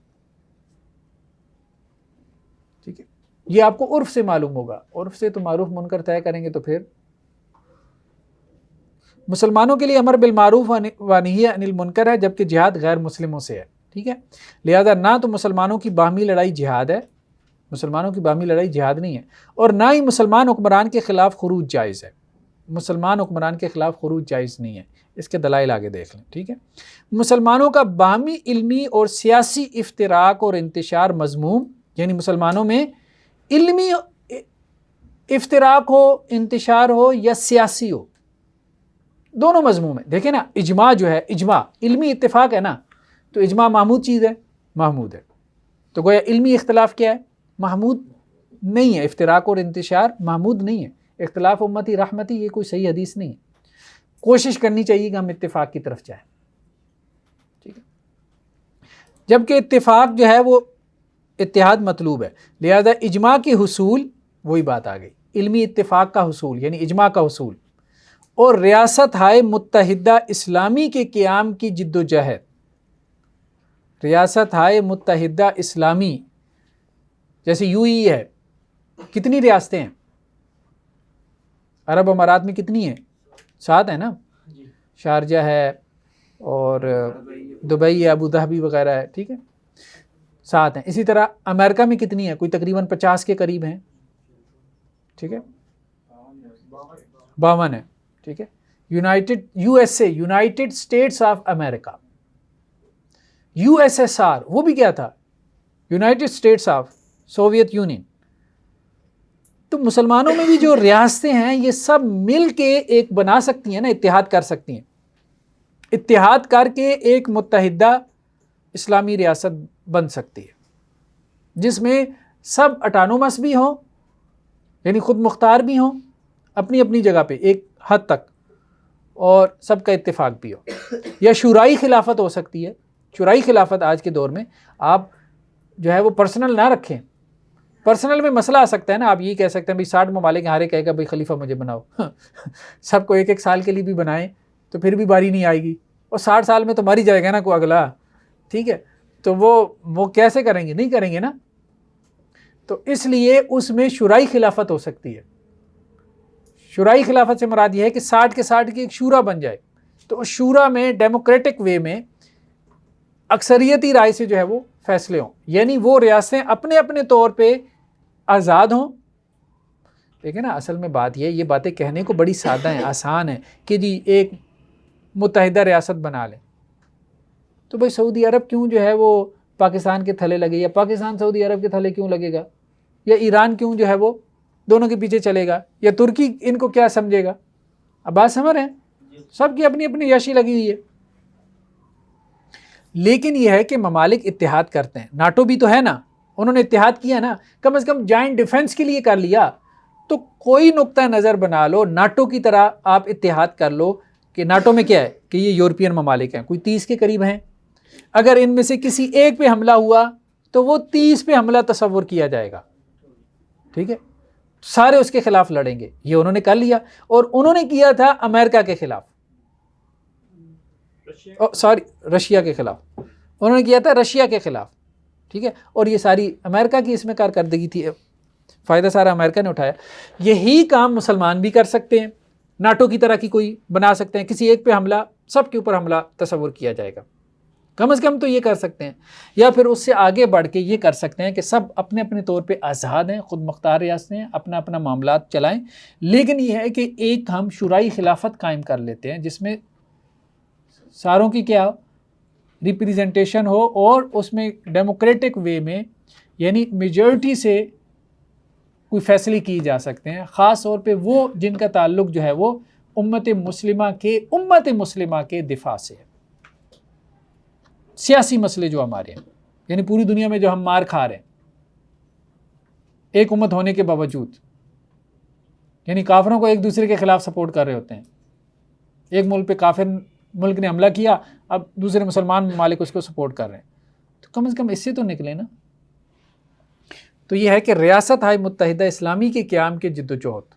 ٹھیک ہے، یہ آپ کو عرف سے معلوم ہوگا. عرف سے تو معروف منکر طے کریں گے تو پھر مسلمانوں کے لیے امر بالمعروف و نہی عن المنکر ہے، جبکہ جہاد غیر مسلموں سے ہے. ٹھیک ہے، لہذا نہ تو مسلمانوں کی باہمی لڑائی جہاد ہے، مسلمانوں کی باہمی لڑائی جہاد نہیں ہے، اور نہ ہی مسلمان حکمران کے خلاف خروج جائز ہے. مسلمان حکمران کے خلاف خروج جائز نہیں ہے. اس کے دلائل آگے دیکھ لیں. ٹھیک ہے، مسلمانوں کا باہمی علمی اور سیاسی افتراق اور انتشار مذموم، یعنی مسلمانوں میں علمی افتراق ہو، انتشار ہو یا سیاسی ہو، دونوں مذموم ہیں. دیکھیں نا، اجماع جو ہے، اجماع علمی اتفاق ہے نا، تو اجماع محمود چیز ہے، محمود ہے. تو گویا علمی اختلاف کیا ہے؟ محمود نہیں ہے. افتراق اور انتشار محمود نہیں ہے. اختلاف امتی رحمتی، یہ کوئی صحیح حدیث نہیں ہے. کوشش کرنی چاہیے کہ ہم اتفاق کی طرف جائیں. ٹھیک ہے، جبکہ اتفاق جو ہے وہ اتحاد مطلوب ہے. لہذا اجماع کے حصول، وہی بات آ گئی، علمی اتفاق کا حصول یعنی اجماع کا حصول، اور ریاست ہائے متحدہ اسلامی کے قیام کی جد و جہد. ریاست ہائے متحدہ اسلامی جیسے UAE ہے، کتنی ریاستیں ہیں؟ عرب امارات میں کتنی ہیں؟ 7 ہیں نا. شارجہ ہے اور دبئی ہے، ابو ظہبی وغیرہ ہے. ٹھیک ہے، 7 ہیں. اسی طرح امریکہ میں کتنی ہیں؟ کوئی تقریباً 50 کے قریب ہیں. ٹھیک ہے، 52 ہے. ٹھیک ہے، USA United States of America, USSR وہ بھی کیا تھا؟ United States of Soviet union. تو مسلمانوں میں بھی جو ریاستیں ہیں یہ سب مل کے ایک بنا سکتی ہیں نا، اتحاد کر سکتی ہیں. اتحاد کر کے ایک متحدہ اسلامی ریاست بن سکتی ہے، جس میں سب اٹانومس بھی ہوں، یعنی خود مختار بھی ہوں اپنی اپنی جگہ پہ ایک حد تک، اور سب کا اتفاق بھی ہو. یا شورائی خلافت ہو سکتی ہے. شورائی خلافت آج کے دور میں آپ جو ہے وہ پرسنل نہ رکھیں. پرسنل میں مسئلہ آ سکتا ہے نا. آپ یہ کہہ سکتے ہیں بھائی 60 ممالک ہارے کہے گا بھائی خلیفہ مجھے بناؤ. سب کو 1-1 سال کے لیے بھی بنائیں تو پھر بھی باری نہیں آئے گی، اور 60 سال میں تو مر ہی جائے گا نا کوئی اگلا. ٹھیک ہے، تو وہ کیسے کریں گے؟ نہیں کریں گے نا. تو اس لیے اس میں شورائی خلافت ہو سکتی ہے. شورائی خلافت سے مراد یہ ہے کہ 60 کے 60 کی ایک شورا بن جائے. تو شورا میں ڈیموکریٹک وے میں اکثریتی رائے سے جو ہے وہ فیصلے ہوں، یعنی وہ ریاستیں اپنے اپنے طور پہ آزاد ہوں. دیکھیں نا، اصل میں بات یہ باتیں کہنے کو بڑی سادہ ہیں، آسان ہیں کہ جی ایک متحدہ ریاست بنا لیں. تو بھائی سعودی عرب کیوں جو ہے وہ پاکستان کے تھلے لگے، یا پاکستان سعودی عرب کے تھلے کیوں لگے گا، یا ایران کیوں جو ہے وہ دونوں کے پیچھے چلے گا، یا ترکی ان کو کیا سمجھے گا؟ اب بات سمجھ رہے ہیں، سب کی اپنی اپنی یاشی لگی ہوئی ہے. لیکن یہ ہے کہ ممالک اتحاد کرتے ہیں. ناٹو بھی تو ہے نا، انہوں نے اتحاد کیا نا، کم از کم جائنٹ ڈیفنس کے لیے کر لیا. تو کوئی نقطہ نظر بنا لو، ناٹو کی طرح آپ اتحاد کر لو کہ ناٹو میں کیا ہے کہ یہ یورپین ممالک ہیں، کوئی 30 کے قریب ہیں. اگر ان میں سے کسی ایک پہ حملہ ہوا تو وہ 30 پہ حملہ تصور کیا جائے گا. ٹھیک ہے، سارے اس کے خلاف لڑیں گے. یہ انہوں نے کر لیا، اور انہوں نے کیا تھا امریکہ کے خلاف، رشیا کے خلاف. انہوں نے کیا تھا رشیا کے خلاف. ٹھیک ہے، اور یہ ساری امریکہ کی اس میں کارکردگی تھی، فائدہ سارا امریکہ نے اٹھایا. یہی کام مسلمان بھی کر سکتے ہیں، ناٹو کی طرح کی کوئی بنا سکتے ہیں، کسی ایک پہ حملہ، سب کے اوپر حملہ تصور کیا جائے گا. کم از کم تو یہ کر سکتے ہیں. یا پھر اس سے آگے بڑھ کے یہ کر سکتے ہیں کہ سب اپنے اپنے طور پہ آزاد ہیں، خود مختار ریاستیں ہیں، اپنا اپنا معاملات چلائیں. لیکن یہ ہے کہ ایک ہم شورائی خلافت قائم کر لیتے ہیں جس میں ساروں کی کیا ریپریزنٹیشن ہو، اور اس میں ڈیموکریٹک وے میں یعنی میجورٹی سے کوئی فیصلے کی جا سکتے ہیں، خاص طور پہ وہ جن کا تعلق جو ہے وہ امت مسلمہ کے دفاع سے ہے. سیاسی مسئلے جو ہمارے ہیں، یعنی پوری دنیا میں جو ہم مار کھا رہے ہیں ایک امت ہونے کے باوجود، یعنی کافروں کو ایک دوسرے کے خلاف سپورٹ کر رہے ہوتے ہیں. ایک ملک پہ کافر ملک نے حملہ کیا، اب دوسرے مسلمان ممالک اس کو سپورٹ کر رہے ہیں. تو کم از کم اس سے تو نکلے نا. تو یہ ہے کہ ریاست ہائے متحدہ اسلامی کے قیام کے جد و جہد.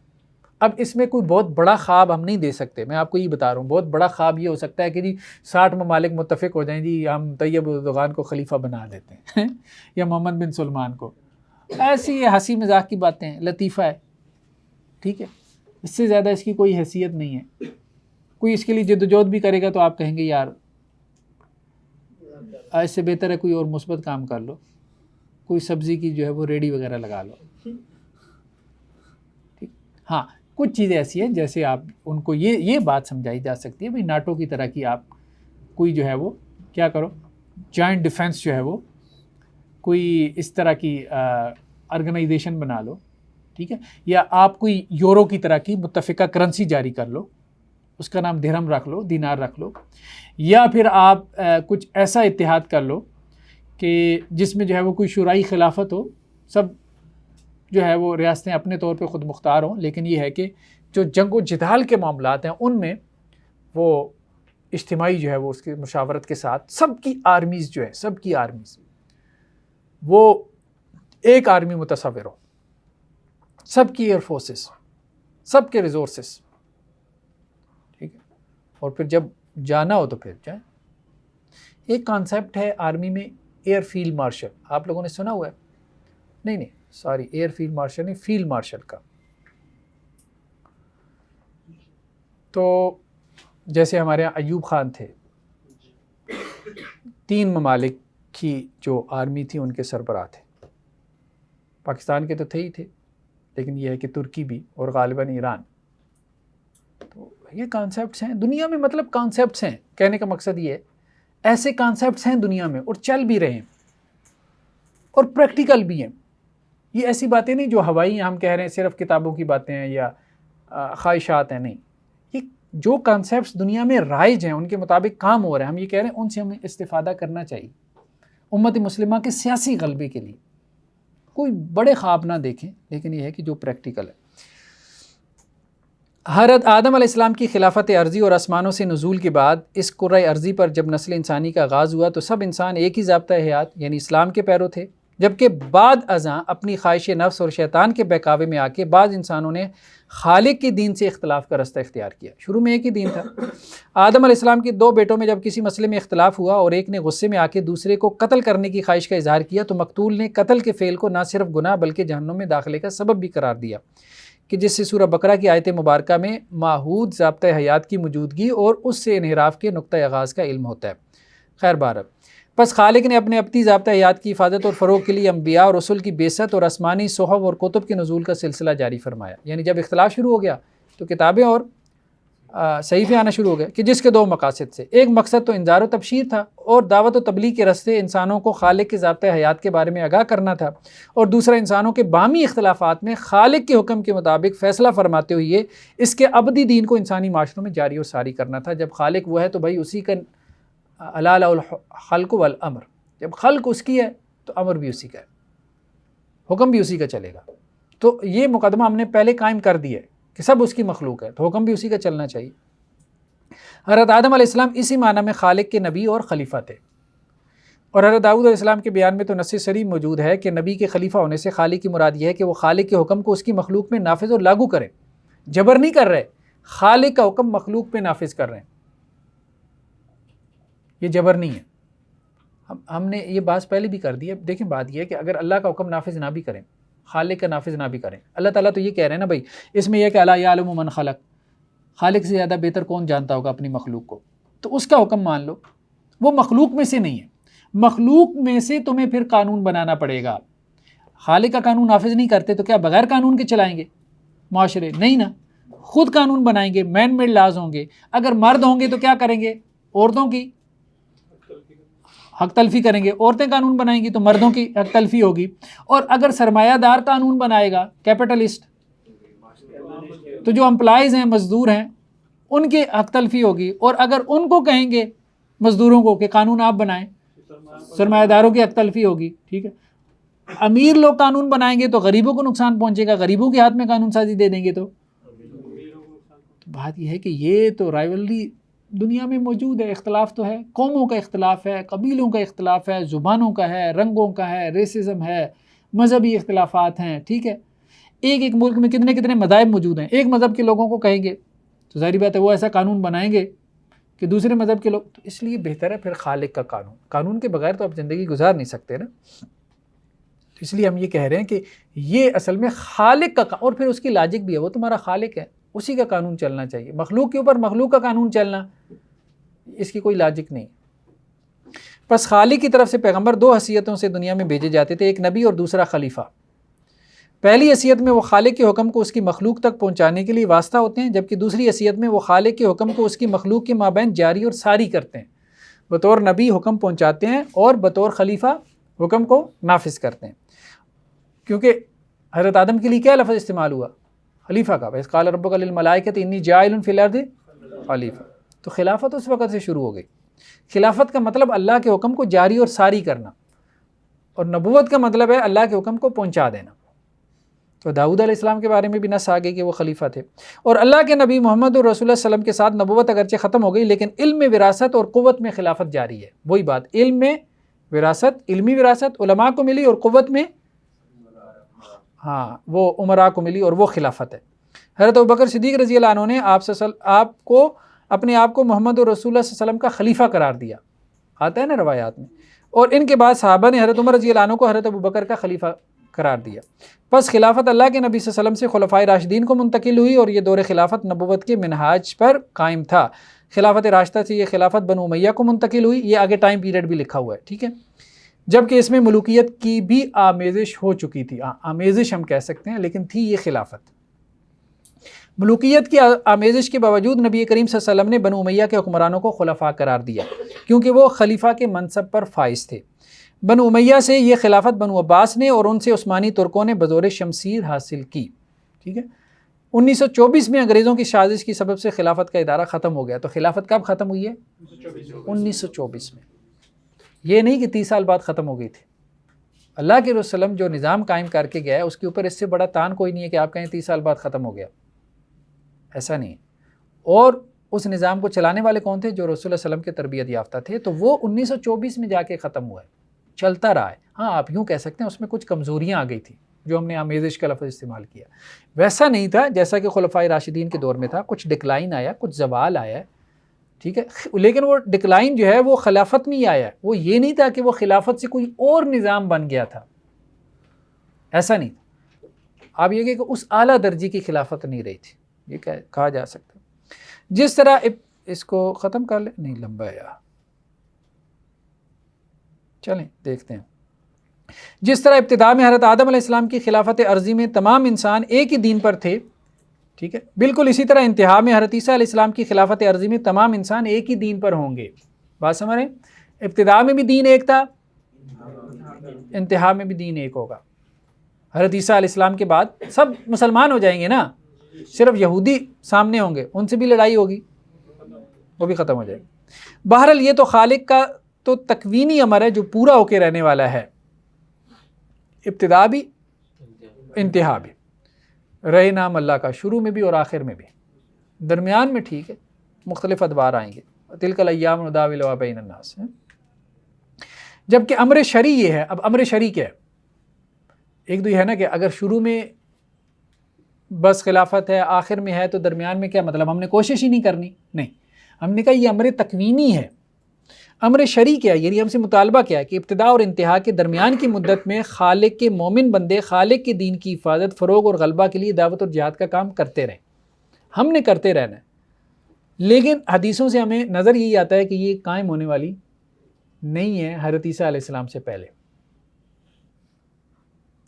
اب اس میں کوئی بہت بڑا خواب ہم نہیں دے سکتے، میں آپ کو یہ بتا رہا ہوں. بہت بڑا خواب یہ ہو سکتا ہے کہ جی 60 ممالک متفق ہو جائیں، جی ہم طیب اردوغان کو خلیفہ بنا دیتے ہیں یا محمد بن سلمان کو. ایسی ہنسی مذاق کی باتیں ہیں، لطیفہ ہے. ٹھیک ہے، اس سے زیادہ اس کی کوئی حیثیت نہیں ہے. کوئی اس کے لیے جد و جہد بھی کرے گا تو آپ کہیں گے یار اس سے بہتر ہے کوئی اور مثبت کام کر لو، کوئی سبزی کی جو ہے وہ ریڈی وغیرہ لگا لو. ٹھیک، ہاں کچھ چیزیں ایسی ہیں جیسے آپ ان کو یہ بات سمجھائی جا سکتی ہے بھئی ناٹو کی طرح کی آپ کوئی جو ہے وہ کیا کرو، جوائنٹ ڈیفنس جو ہے وہ کوئی اس طرح کی آرگنائزیشن بنا لو. ٹھیک ہے، یا آپ کوئی یورو کی طرح کی متفقہ کرنسی جاری کر لو، اس کا نام درہم رکھ لو، دینار رکھ لو. یا پھر آپ کچھ ایسا اتحاد کر لو کہ جس میں جو ہے وہ کوئی شورائی خلافت ہو، سب جو ہے وہ ریاستیں اپنے طور پہ خود مختار ہوں. لیکن یہ ہے کہ جو جنگ و جدال کے معاملات ہیں ان میں وہ اجتماعی جو ہے وہ اس کی مشاورت کے ساتھ سب کی آرمیز جو ہے، سب کی آرمیز وہ ایک آرمی متصور ہو، سب کی ایئر فورسز، سب کے ریزورسز. ٹھیک ہے، اور پھر جب جانا ہو تو پھر جائیں. ایک کانسیپٹ ہے آرمی میں ایئر فیلڈ مارشل، آپ لوگوں نے سنا ہوا ہے؟ نہیں سوری، ایئر فیلڈ مارشل نہیں، فیلڈ مارشل کا. تو جیسے ہمارے یہاں ایوب خان تھے، 3 ممالک کی جو آرمی تھی ان کے سربراہ تھے. پاکستان کے تو تھے ہی تھے، لیکن یہ ہے کہ ترکی بھی اور غالباً ایران. تو یہ کانسیپٹس ہیں دنیا میں، مطلب کانسیپٹس ہیں، کہنے کا مقصد یہ ہے ایسے کانسیپٹس ہیں دنیا میں اور چل بھی رہے ہیں اور پریکٹیکل بھی ہیں. یہ ایسی باتیں نہیں جو ہوائی ہم کہہ رہے ہیں صرف کتابوں کی باتیں ہیں یا خواہشات ہیں. نہیں، یہ جو کانسیپٹس دنیا میں رائج ہیں ان کے مطابق کام ہو رہا ہے، ہم یہ کہہ رہے ہیں ان سے ہمیں استفادہ کرنا چاہیے امت مسلمہ کے سیاسی غلبے کے لیے. کوئی بڑے خواب نہ دیکھیں، لیکن یہ ہے کہ جو پریکٹیکل ہے. حضرت آدم علیہ السلام کی خلافت ارضی اور آسمانوں سے نزول کے بعد اس کرۂ ارضی پر جب نسل انسانی کا آغاز ہوا تو سب انسان ایک ہی ضابطہ حیات یعنی اسلام کے پیرو تھے. جبکہ بعد ازاں اپنی خواہش نفس اور شیطان کے بہکاوے میں آ کے بعض انسانوں نے خالق کے دین سے اختلاف کا رستہ اختیار کیا. شروع میں ایک ہی دین تھا. آدم علیہ السلام کے 2 بیٹوں میں جب کسی مسئلے میں اختلاف ہوا اور ایک نے غصے میں آ کے دوسرے کو قتل کرنے کی خواہش کا اظہار کیا تو مقتول نے قتل کے فعل کو نہ صرف گناہ بلکہ جہنم میں داخلے کا سبب بھی قرار دیا. کہ جس سے سورہ بقرہ کی آیت مبارکہ میں معہود ضابطۂ حیات کی موجودگی اور اس سے انحراف کے نقطۂ آغاز کا علم ہوتا ہے۔ خیر بہرحال، پس خالق نے اپنے ابدی ضابطۂ حیات کی حفاظت اور فروغ کے لیے انبیاء اور رسل کی بعثت اور آسمانی صحف اور کتب کے نزول کا سلسلہ جاری فرمایا۔ یعنی جب اختلاف شروع ہو گیا تو کتابیں اور صحیفے آنا شروع ہو گئے، کہ جس کے دو مقاصد سے، ایک مقصد تو انذار و تبشیر تھا اور دعوت و تبلیغ کے راستے انسانوں کو خالق کے ضابطۂ حیات کے بارے میں آگاہ کرنا تھا، اور دوسرا انسانوں کے باہمی اختلافات میں خالق کے حکم کے مطابق فیصلہ فرماتے ہوئے اس کے ابدی دین کو انسانی معاشروں میں جاری اور ساری کرنا تھا۔ جب خالق وہ ہے تو بھائی اسی کا الا له الخلق والامر، جب خلق اس کی ہے تو امر بھی اسی کا ہے، حکم بھی اسی کا چلے گا۔ تو یہ مقدمہ ہم نے پہلے قائم کر دیا ہے کہ سب اس کی مخلوق ہے، تو حکم بھی اسی کا چلنا چاہیے۔ حضرت آدم علیہ السلام اسی معنی میں خالق کے نبی اور خلیفہ تھے، اور حضرت داؤد علیہ السلام کے بیان میں تو نص صریح موجود ہے کہ نبی کے خلیفہ ہونے سے خالق کی مراد یہ ہے کہ وہ خالق کے حکم کو اس کی مخلوق میں نافذ اور لاگو کریں، جبر نہیں کر رہے، خالق کا حکم مخلوق پہ نافذ کر رہے ہیں، یہ جبر نہیں ہے۔ ہم نے یہ بات پہلے بھی کر دی ہے۔ دیکھیں بات یہ ہے کہ اگر اللہ کا حکم نافذ نہ بھی کریں، خالق کا نافذ نہ بھی کریں، اللہ تعالیٰ تو یہ کہہ رہے ہیں نا بھائی، اس میں یہ کہ الا یعلم من خلق، خالق سے زیادہ بہتر کون جانتا ہوگا اپنی مخلوق کو، تو اس کا حکم مان لو۔ وہ مخلوق میں سے نہیں ہے، مخلوق میں سے تمہیں پھر قانون بنانا پڑے گا۔ خالق کا قانون نافذ نہیں کرتے تو کیا بغیر قانون کے چلائیں گے معاشرے؟ نہیں نا، خود قانون بنائیں گے، مین میڈ لاز ہوں گے۔ اگر مرد ہوں گے تو کیا کریں گے؟ عورتوں کی حق تلفی کریں گے، عورتیں قانون بنائیں گی تو مردوں کی حق تلفی ہوگی، اور اگر سرمایہ دار قانون بنائے گا، کیپٹلسٹ، تو جو امپلائیز ہیں، مزدور ہیں، ان کی حق تلفی ہوگی، اور اگر ان کو کہیں گے مزدوروں کو کہ قانون آپ بنائیں، سرمایہ داروں کی حق تلفی ہوگی۔ ٹھیک ہے، امیر لوگ قانون بنائیں گے تو غریبوں کو نقصان پہنچے گا، غریبوں کے ہاتھ میں قانون سازی دے دیں گے تو بات یہ ہے کہ یہ تو رائیولری دنیا میں موجود ہے۔ اختلاف تو ہے، قوموں کا اختلاف ہے، قبیلوں کا اختلاف ہے، زبانوں کا ہے، رنگوں کا ہے، ریسزم ہے، مذہبی اختلافات ہیں۔ ٹھیک ہے، ایک ملک میں کتنے کتنے مذاہب موجود ہیں، ایک مذہب کے لوگوں کو کہیں گے تو ظاہری بات ہے وہ ایسا قانون بنائیں گے کہ دوسرے مذہب کے لوگ، تو اس لیے بہتر ہے پھر خالق کا قانون کے بغیر تو آپ زندگی گزار نہیں سکتے نا۔ اس لیے ہم یہ کہہ رہے ہیں کہ یہ اصل میں خالق کا، اور پھر اس کی لاجک بھی ہے، وہ تمہارا خالق ہے، اسی کا قانون چلنا چاہیے۔ مخلوق کے اوپر مخلوق کا قانون چلنا، اس کی کوئی لاجک نہیں۔ پس خالق کی طرف سے پیغمبر دو حیثیتوں سے دنیا میں بھیجے جاتے تھے، ایک نبی اور دوسرا خلیفہ۔ پہلی حیثیت میں وہ خالق کے حکم کو اس کی مخلوق تک پہنچانے کے لیے واسطہ ہوتے ہیں، جبکہ دوسری حیثیت میں وہ خالق کے حکم کو اس کی مخلوق کے مابین جاری اور ساری کرتے ہیں۔ بطور نبی حکم پہنچاتے ہیں اور بطور خلیفہ حکم کو نافذ کرتے ہیں، کیونکہ حضرت آدم کے لیے کیا لفظ استعمال ہوا؟ خلیفہ کا۔ وَإِذْ قَالَ رَبُّكَ لِلْمَلَائِكَةِ إِنِّي جَاعِلٌ فِي الْأَرْضِ خلیفہ، تو خلافت اس وقت سے شروع ہو گئی۔ خلافت کا مطلب اللہ کے حکم کو جاری اور ساری کرنا، اور نبوت کا مطلب ہے اللہ کے حکم کو پہنچا دینا۔ تو داؤد علیہ السلام کے بارے میں بھی نص آ گئی کہ وہ خلیفہ تھے، اور اللہ کے نبی محمد اور رسول اللہ صلی اللہ علیہ وسلم کے ساتھ نبوت اگرچہ ختم ہو گئی، لیکن علم میں وراثت اور قوت میں خلافت جاری ہے۔ وہی بات، علم میں وراثت، علمی وراثت علماء کو ملی، اور قوت میں وہ عمراء کو ملی، اور وہ خلافت ہے۔ حضرت ابوبکر صدیق رضی اللہ عنہ نے اپنے آپ کو محمد اور رسول اللہ صلی اللہ علیہ وسلم کا خلیفہ قرار دیا، آتا ہے نا روایات میں، اور ان کے بعد صحابہ نے حضرت عمر رضی اللہ عنہ کو حضرت ابوبکر کا خلیفہ قرار دیا۔ پس خلافت اللہ کے نبی صلی اللہ علیہ وسلم سے خلفائے راشدین کو منتقل ہوئی، اور یہ دور خلافت نبوت کے منہاج پر قائم تھا۔ خلافت راشدہ سے یہ خلافت بنو امیہ کو منتقل ہوئی، یہ آگے ٹائم پیریڈ بھی لکھا ہوا ہے، ٹھیک ہے، جبکہ اس میں ملوکیت کی بھی آمیزش ہو چکی تھی، آمیزش ہم کہہ سکتے ہیں، لیکن تھی یہ خلافت۔ ملوکیت کی آمیزش کے باوجود نبی کریم صلی اللہ علیہ وسلم نے بنو امیہ کے حکمرانوں کو خلفاء قرار دیا، کیونکہ وہ خلیفہ کے منصب پر فائز تھے۔ بنو امیہ سے یہ خلافت بنو عباس نے اور ان سے عثمانی ترکوں نے بزور شمشیر حاصل کی، ٹھیک ہے۔ 1924 میں انگریزوں کی سازش کی سبب سے خلافت کا ادارہ ختم ہو گیا۔ تو خلافت کب ختم ہوئی ہے؟ 1924 میں، یہ نہیں کہ 30 سال بعد ختم ہو گئی تھی۔ اللہ کے رسول وسلم جو نظام قائم کر کے گیا ہے اس کے اوپر اس سے بڑا تان کوئی نہیں ہے کہ آپ کہیں 30 سال بعد ختم ہو گیا، ایسا نہیں ہے۔ اور اس نظام کو چلانے والے کون تھے؟ جو رسول اللہ علیہ وسلم کے تربیت یافتہ تھے، تو وہ 1924 میں جا کے ختم ہوا ہے، چلتا رہا ہے۔ ہاں آپ یوں کہہ سکتے ہیں اس میں کچھ کمزوریاں آ گئی تھیں، جو ہم نے آمیزش کا لفظ استعمال کیا، ویسا نہیں تھا جیسا کہ خلفائے راشدین کے دور میں تھا۔ کچھ ڈکلائن آیا، کچھ زوال آیا ہے، ٹھیک ہے، لیکن وہ ڈکلائن جو ہے وہ خلافت میں ہی آیا ہے، وہ یہ نہیں تھا کہ وہ خلافت سے کوئی اور نظام بن گیا تھا، ایسا نہیں تھا۔ آپ یہ کہ اس اعلیٰ درجے کی خلافت نہیں رہی تھی، یہ کہا جا سکتا ہے۔ جس طرح اس کو ختم کر لیں، نہیں لمبا ہے یار، چلیں دیکھتے ہیں۔ جس طرح ابتدا میں حضرت آدم علیہ السلام کی خلافت عرضی میں تمام انسان ایک ہی دین پر تھے، ٹھیک ہے، بالکل اسی طرح انتہا میں حضرت عیسیٰ علیہ السلام کی خلافت عرضی میں تمام انسان ایک ہی دین پر ہوں گے۔ بات سمجھ رہے ہیں؟ ابتدا میں بھی دین ایک تھا، انتہا میں بھی دین ایک ہوگا۔ حضرت عیسیٰ علیہ السلام کے بعد سب مسلمان ہو جائیں گے نا، صرف یہودی سامنے ہوں گے، ان سے بھی لڑائی ہوگی، وہ بھی ختم ہو جائے گی۔ بہرحال یہ تو خالق کا تو تکوینی امر ہے جو پورا ہو کے رہنے والا ہے، ابتدا بھی انتہا بھی، رہے نام اللہ کا شروع میں بھی اور آخر میں بھی، درمیان میں ٹھیک ہے مختلف ادوار آئیں گے، تلک الایام نداولها بین الناس ہے۔ جبکہ امر شرعی یہ ہے، اب امر شرعی کیا ہے؟ ایک تو یہ ہے نا کہ اگر شروع میں بس خلافت ہے، آخر میں ہے، تو درمیان میں کیا مطلب ہم نے کوشش ہی نہیں کرنی؟ نہیں، ہم نے کہا یہ امر تکوینی ہے۔ امر شرعی کیا ہے؟ یعنی ہم سے مطالبہ کیا ہے کہ ابتدا اور انتہا کے درمیان کی مدت میں خالق کے مومن بندے خالق کے دین کی حفاظت، فروغ اور غلبہ کے لیے دعوت اور جہاد کا کام کرتے رہیں، ہم نے کرتے رہنا ہے۔ لیکن حدیثوں سے ہمیں نظر یہی آتا ہے کہ یہ قائم ہونے والی نہیں ہے حضرت عیسیٰ علیہ السلام سے پہلے،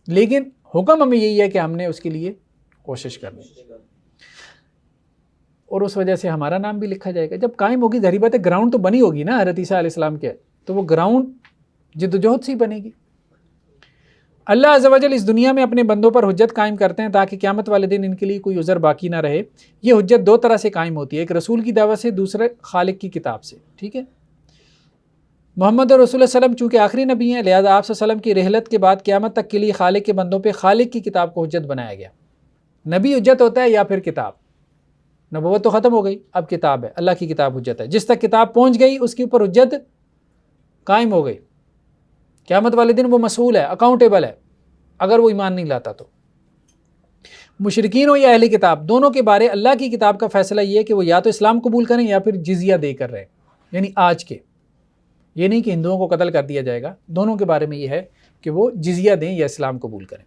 لیکن حکم ہمیں یہی ہے کہ ہم نے اس کے لیے کوشش کرنی، اور اس وجہ سے ہمارا نام بھی لکھا جائے گا۔ جب قائم ہوگی ظاہر بات ہے گراؤنڈ تو بنی ہوگی نا حضرت عیسیٰ علیہ السلام کے، تو وہ گراؤنڈ جد و جہد سے ہی بنے گی۔ اللہ عز و جل اس دنیا میں اپنے بندوں پر حجت قائم کرتے ہیں تاکہ قیامت والے دن ان کے لیے کوئی عذر باقی نہ رہے۔ یہ حجت دو طرح سے قائم ہوتی ہے، ایک رسول کی دعوت سے، دوسرے خالق کی کتاب سے، ٹھیک ہے۔ محمد رسول اللہ صلی اللہ علیہ وسلم چونکہ آخری نبی ہیں، لہذا آپ صلی اللہ علیہ وسلم کی رحلت کے بعد قیامت تک کے لیے خالق کے بندوں پہ خالق کی کتاب کو حجت بنایا گیا۔ نبی حجت ہوتا ہے یا پھر کتاب؟ نبوت تو ختم ہو گئی، اب کتاب ہے، اللہ کی کتاب حجت ہے۔ جس تک کتاب پہنچ گئی اس کے اوپر حجت قائم ہو گئی، قیامت والے دن وہ مسئول ہے، اکاؤنٹیبل ہے اگر وہ ایمان نہیں لاتا تو۔ مشرکین ہو یا اہل کتاب، دونوں کے بارے اللہ کی کتاب کا فیصلہ یہ ہے کہ وہ یا تو اسلام قبول کریں یا پھر جزیہ دے کر رہیں، یعنی آج کے، یہ نہیں کہ ہندوؤں کو قتل کر دیا جائے گا، دونوں کے بارے میں یہ ہے کہ وہ جزیہ دیں یا اسلام قبول کریں۔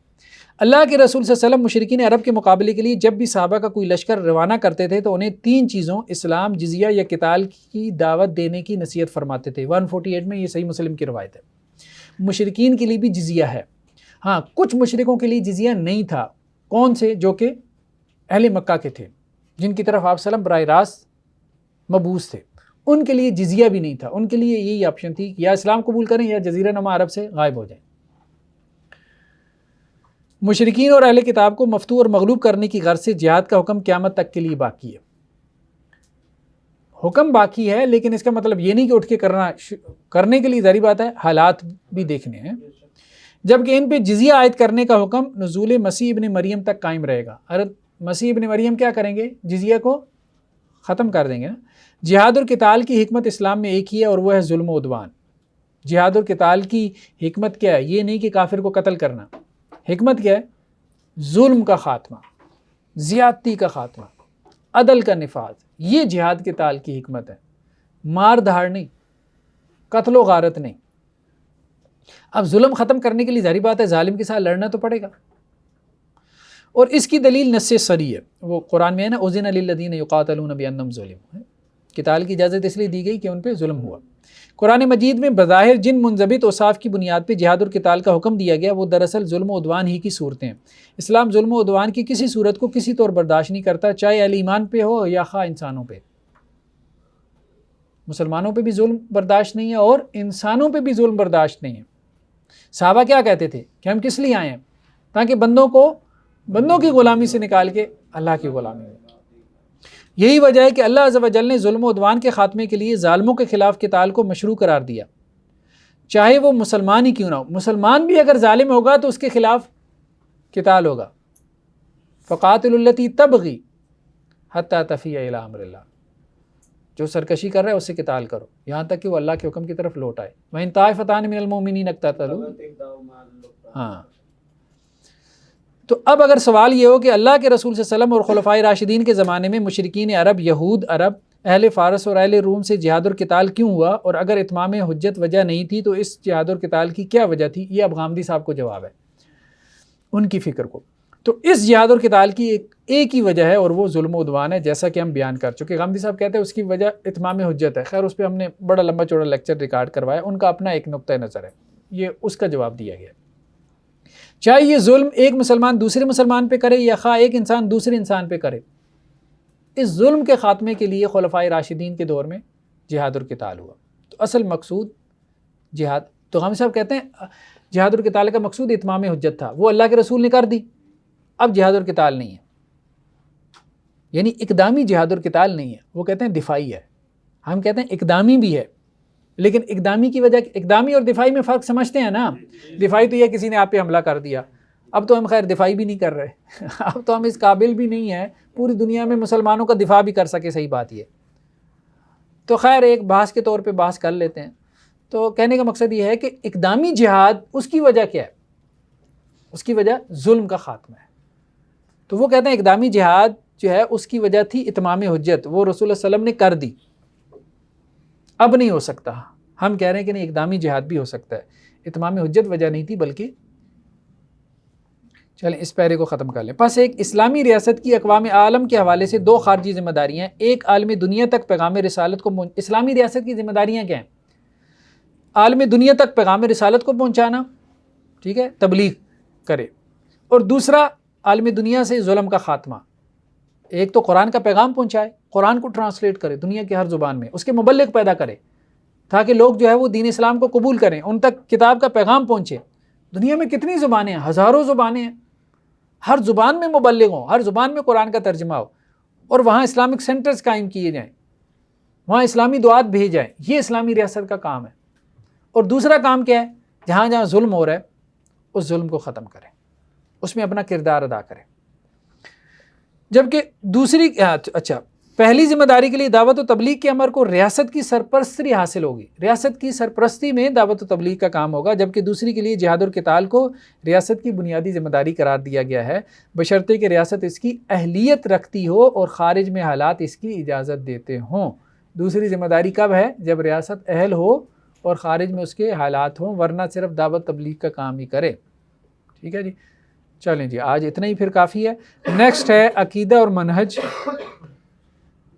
اللہ کے رسول صلی اللہ علیہ وسلم مشرکین عرب کے مقابلے کے لیے جب بھی صحابہ کا کوئی لشکر روانہ کرتے تھے تو انہیں تین چیزوں اسلام، جزیہ یا قتال کی دعوت دینے کی نصیحت فرماتے تھے۔ 148 میں یہ صحیح مسلم کی روایت ہے۔ مشرکین کے لیے بھی جزیہ ہے، ہاں کچھ مشرکوں کے لیے جزیہ نہیں تھا، کون سے؟ جو کہ اہل مکہ کے تھے، جن کی طرف آپ صلی اللہ علیہ وسلم براہ راست مبعوث تھے، ان کے لیے جزیہ بھی نہیں تھا، ان کے لیے یہی آپشن تھی کہ یا اسلام قبول کریں یا جزیرہ نما عرب سے غائب ہو جائیں۔ مشرکین اور اہل کتاب کو مفتو اور مغلوب کرنے کی غرض سے جہاد کا حکم قیامت تک کے لیے باقی ہے۔ حکم باقی ہے لیکن اس کا مطلب یہ نہیں کہ اٹھ کے کرنے کے لیے ظاہری بات ہے حالات بھی دیکھنے ہیں، جبکہ ان پہ جزیہ عائد کرنے کا حکم نزول مسیح ابن مریم تک قائم رہے گا۔ حضرت مسیح ابن مریم کیا کریں گے؟ جزیہ کو ختم کر دیں گے نا۔ جہاد اور قتال کی حکمت اسلام میں ایک ہی ہے اور وہ ہے ظلم و عدوان۔ جہاد اور قتال کی حکمت کیا ہے؟ یہ نہیں کہ کافر کو قتل کرنا، حکمت کیا ہے؟ ظلم کا خاتمہ، زیادتی کا خاتمہ، عدل کا نفاذ، یہ جہاد قتال کی حکمت ہے، مار دھاڑ نہیں، قتل و غارت نہیں۔ اب ظلم ختم کرنے کے لیے ظاہری بات ہے ظالم کے ساتھ لڑنا تو پڑے گا، اور اس کی دلیل نص صریح ہے، وہ قرآن میں ہے نا، اذن للذین یقاتلون بانہم ظلموا، قتال کی اجازت اس لیے دی گئی کہ ان پہ ظلم ہوا۔ قرآن مجید میں بظاہر جن منضبط اوصاف کی بنیاد پہ جہاد اور قتال کا حکم دیا گیا وہ دراصل ظلم و عدوان ہی کی صورتیں ہیں۔ اسلام ظلم و عدوان کی کسی صورت کو کسی طور برداشت نہیں کرتا، چاہے اہل ایمان پہ ہو یا خواہ انسانوں پہ۔ مسلمانوں پہ بھی ظلم برداشت نہیں ہے اور انسانوں پہ بھی ظلم برداشت نہیں ہے۔ صحابہ کیا کہتے تھے کہ ہم کس لیے آئے ہیں؟ تاکہ بندوں کی غلامی سے نکال کے اللہ کی غلامی میں۔ یہی وجہ ہے کہ اللہ عز و جل نے ظلم و عدوان کے خاتمے کے لیے ظالموں کے خلاف قتال کو مشروع قرار دیا، چاہے وہ مسلمان ہی کیوں نہ ہو۔ مسلمان بھی اگر ظالم ہوگا تو اس کے خلاف قتال ہوگا۔ فقاتلوا التی تبغی حتی تفیء الی امر اللہ، جو سرکشی کر رہا ہے اس سے قتال کرو یہاں تک کہ وہ اللہ کے حکم کی طرف لوٹ آئے۔ وَإِن طَائِفَتَانِ مِنَ الْمُؤْمِنِينَ اقْتَتَلُوا، ہاں۔ تو اب اگر سوال یہ ہو کہ اللہ کے رسول صلی اللہ علیہ وسلم اور خلفائے راشدین کے زمانے میں مشرکین عرب، یہود عرب، اہل فارس اور اہل روم سے جہاد اور قتال کیوں ہوا، اور اگر اتمام حجت وجہ نہیں تھی تو اس جہاد اور قتال کی کیا وجہ تھی؟ یہ اب غامدی صاحب کو جواب ہے ان کی فکر کو۔ تو اس جہاد اور قتال کی ایک ہی وجہ ہے اور وہ ظلم و عدوان ہے، جیسا کہ ہم بیان کر چکے۔ غامدی صاحب کہتے ہیں اس کی وجہ اتمام حجت ہے، خیر اس پہ ہم نے بڑا لمبا چوڑا لیکچر ریکارڈ کروایا، ان کا اپنا ایک نقطہ نظر ہے، یہ اس کا جواب دیا گیا۔ چاہے یہ ظلم ایک مسلمان دوسرے مسلمان پہ کرے یا خواہ ایک انسان دوسرے انسان پہ کرے، اس ظلم کے خاتمے کے لیے خلفائے راشدین کے دور میں جہاد اور قتال ہوا۔ تو اصل مقصود جہاد، تو غامدی صاحب کہتے ہیں جہاد اور قتال کا مقصود اتمام حجت تھا، وہ اللہ کے رسول نے کر دی، اب جہاد اور قتال نہیں ہے، یعنی اقدامی جہاد اور قتال نہیں ہے، وہ کہتے ہیں دفاعی ہے۔ ہم کہتے ہیں اقدامی بھی ہے، لیکن اقدامی کی وجہ، اقدامی اور دفاعی میں فرق سمجھتے ہیں نا؟ دفاعی تو یہ کسی نے آپ پہ حملہ کر دیا، اب تو ہم خیر دفاعی بھی نہیں کر رہے اب تو ہم اس قابل بھی نہیں ہیں پوری دنیا میں مسلمانوں کا دفاع بھی کر سکے، صحیح بات یہ۔ تو خیر ایک بحث کے طور پہ بحث کر لیتے ہیں۔ تو کہنے کا مقصد یہ ہے کہ اقدامی جہاد اس کی وجہ کیا ہے؟ اس کی وجہ ظلم کا خاتمہ ہے۔ تو وہ کہتے ہیں اقدامی جہاد جو ہے اس کی وجہ تھی اتمام حجت، وہ رسول اللہ صلی اللہ علیہ وسلم نے کر دی، اب نہیں ہو سکتا۔ ہم کہہ رہے ہیں کہ نہیں، اقدامی جہاد بھی ہو سکتا ہے، اتمام حجت وجہ نہیں تھی بلکہ۔ چلیں اس پیرے کو ختم کر لیں۔ پس ایک اسلامی ریاست کی اقوام عالم کے حوالے سے دو خارجی ذمہ داریاں ہیں، ایک عالم دنیا تک پیغام رسالت کو اسلامی ریاست کی ذمہ داریاں کیا ہیں؟ عالم دنیا تک پیغام رسالت کو پہنچانا، ٹھیک ہے، تبلیغ کرے، اور دوسرا عالم دنیا سے ظلم کا خاتمہ۔ ایک تو قرآن کا پیغام پہنچائے، قرآن کو ٹرانسلیٹ کرے دنیا کی ہر زبان میں، اس کے مبلغ پیدا کرے تاکہ لوگ جو ہے وہ دین اسلام کو قبول کریں، ان تک کتاب کا پیغام پہنچے۔ دنیا میں کتنی زبانیں ہیں؟ ہزاروں زبانیں ہیں، ہر زبان میں مبلغ ہوں، ہر زبان میں قرآن کا ترجمہ ہو، اور وہاں اسلامک سینٹرز قائم کیے جائیں، وہاں اسلامی دعات بھیج جائیں، یہ اسلامی ریاست کا کام ہے۔ اور دوسرا کام کیا ہے؟ جہاں جہاں ظلم ہو رہا ہے اس ظلم کو ختم کریں، اس میں اپنا کردار ادا کریں۔ جبکہ دوسری پہلی ذمہ داری کے لیے دعوت و تبلیغ کے امر کو ریاست کی سرپرستی حاصل ہوگی، ریاست کی سرپرستی میں دعوت و تبلیغ کا کام ہوگا، جبکہ دوسری کے لیے جہاد اور قتال کو ریاست کی بنیادی ذمہ داری قرار دیا گیا ہے، بشرطے کہ ریاست اس کی اہلیت رکھتی ہو اور خارج میں حالات اس کی اجازت دیتے ہوں۔ دوسری ذمہ داری کب ہے؟ جب ریاست اہل ہو اور خارج میں اس کے حالات ہوں، ورنہ صرف دعوت تبلیغ کا کام ہی کرے۔ ٹھیک ہے جی، چلیں جی آج اتنا ہی پھر کافی ہے۔ نیکسٹ ہے عقیدہ اور منہج۔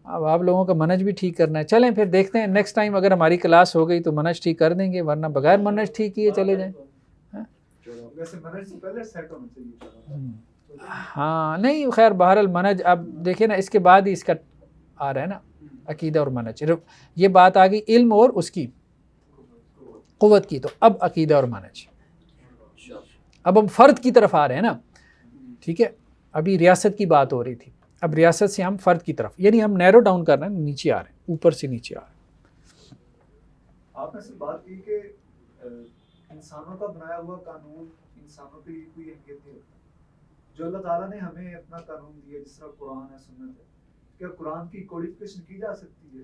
اب آپ لوگوں کا منہج بھی ٹھیک کرنا ہے، چلیں پھر دیکھتے ہیں نیکسٹ ٹائم اگر ہماری کلاس ہو گئی تو منہج ٹھیک کر دیں گے، ورنہ بغیر منہج ٹھیک کیے چلے جائیں۔ ہاں نہیں خیر بہرحال منہج اب دیکھیں نا، اس کے بعد ہی اس کا آ رہا ہے نا عقیدہ اور منہج، یہ بات آ گئی علم اور اس کی قوت کی، تو اب عقیدہ اور منہج، اب ہم فرد کی طرف آ رہے ہیں نا، ٹھیک ہے، ابھی ریاست کی بات ہو رہی تھی، اب ریاست سے ہم فرد کی طرف، یعنی ہم نیرو ڈاؤن کر رہے ہیں، نیچے آ رہے ہیں، اوپر سے نیچے آ رہے ہیں۔ آپ نے سے بات کی کہ انسانوں کا بنایا ہوا قانون انسانوں کے لیے کوئی اہمیت نہیں رکھتا، جو اللہ تعالیٰ نے ہمیں اپنا قانون دیا جس طرح قرآن ہے، سنت ہے، کیا قرآن کی کوڈیفیکیشن کی جا سکتی ہے؟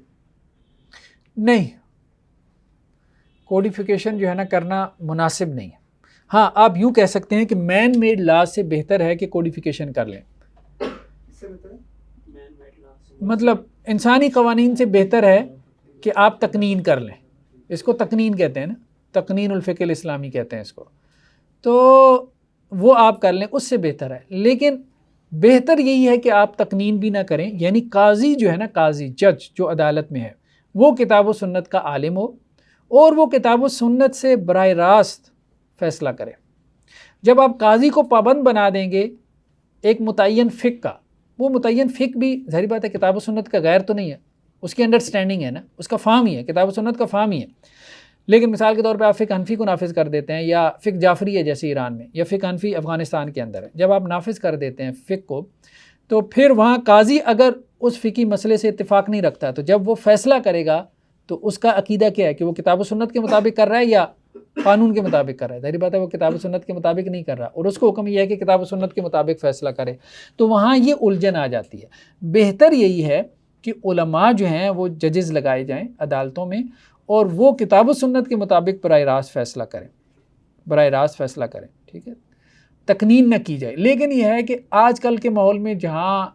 نہیں، کوڈیفیکیشن جو ہے نا کرنا مناسب نہیں ہے۔ ہاں آپ یوں کہہ سکتے ہیں کہ مین میڈ لا سے بہتر ہے کہ کوڈیفیکیشن کر لیں، مطلب انسانی قوانین سے بہتر ہے کہ آپ تقنین کر لیں، اس کو تقنین کہتے ہیں نا، تقنین الفقہ الاسلامی کہتے ہیں اس کو، تو وہ آپ کر لیں، اس سے بہتر ہے۔ لیکن بہتر یہی ہے کہ آپ تقنین بھی نہ کریں، یعنی قاضی جو ہے نا، قاضی جج جو عدالت میں ہے، وہ کتاب و سنت کا عالم ہو اور وہ کتاب و سنت سے براہ راست فیصلہ کرے۔ جب آپ قاضی کو پابند بنا دیں گے ایک متعین فقہ کا، وہ متعین فقہ بھی ظاہر بات ہے کتاب و سنت کا غیر تو نہیں ہے، اس کی انڈرسٹینڈنگ ہے نا، اس کا فہم ہی ہے، کتاب و سنت کا فہم ہی ہے، لیکن مثال کے طور پہ آپ فقہ حنفی کو نافذ کر دیتے ہیں، یا فقہ جعفری ہے جیسے ایران میں، یا فقہ حنفی افغانستان کے اندر ہے، جب آپ نافذ کر دیتے ہیں فقہ کو، تو پھر وہاں قاضی اگر اس فقہی مسئلے سے اتفاق نہیں رکھتا تو جب وہ فیصلہ کرے گا تو اس کا عقیدہ کیا ہے کہ وہ کتاب و سنت کے مطابق کر رہا ہے یا قانون کے مطابق کر رہا ہے؟ ظاہر بات ہے وہ کتاب و سنت کے مطابق نہیں کر رہا، اور اس کو حکم یہ ہے کہ کتاب و سنت کے مطابق فیصلہ کرے، تو وہاں یہ الجھن آ جاتی ہے۔ بہتر یہی ہے کہ علماء جو ہیں وہ ججز لگائے جائیں عدالتوں میں، اور وہ کتاب و سنت کے مطابق براہ راست فیصلہ کریں، براہ راست فیصلہ کریں، ٹھیک ہے، تقنین نہ کی جائے۔ لیکن یہ ہے کہ آج کل کے ماحول میں جہاں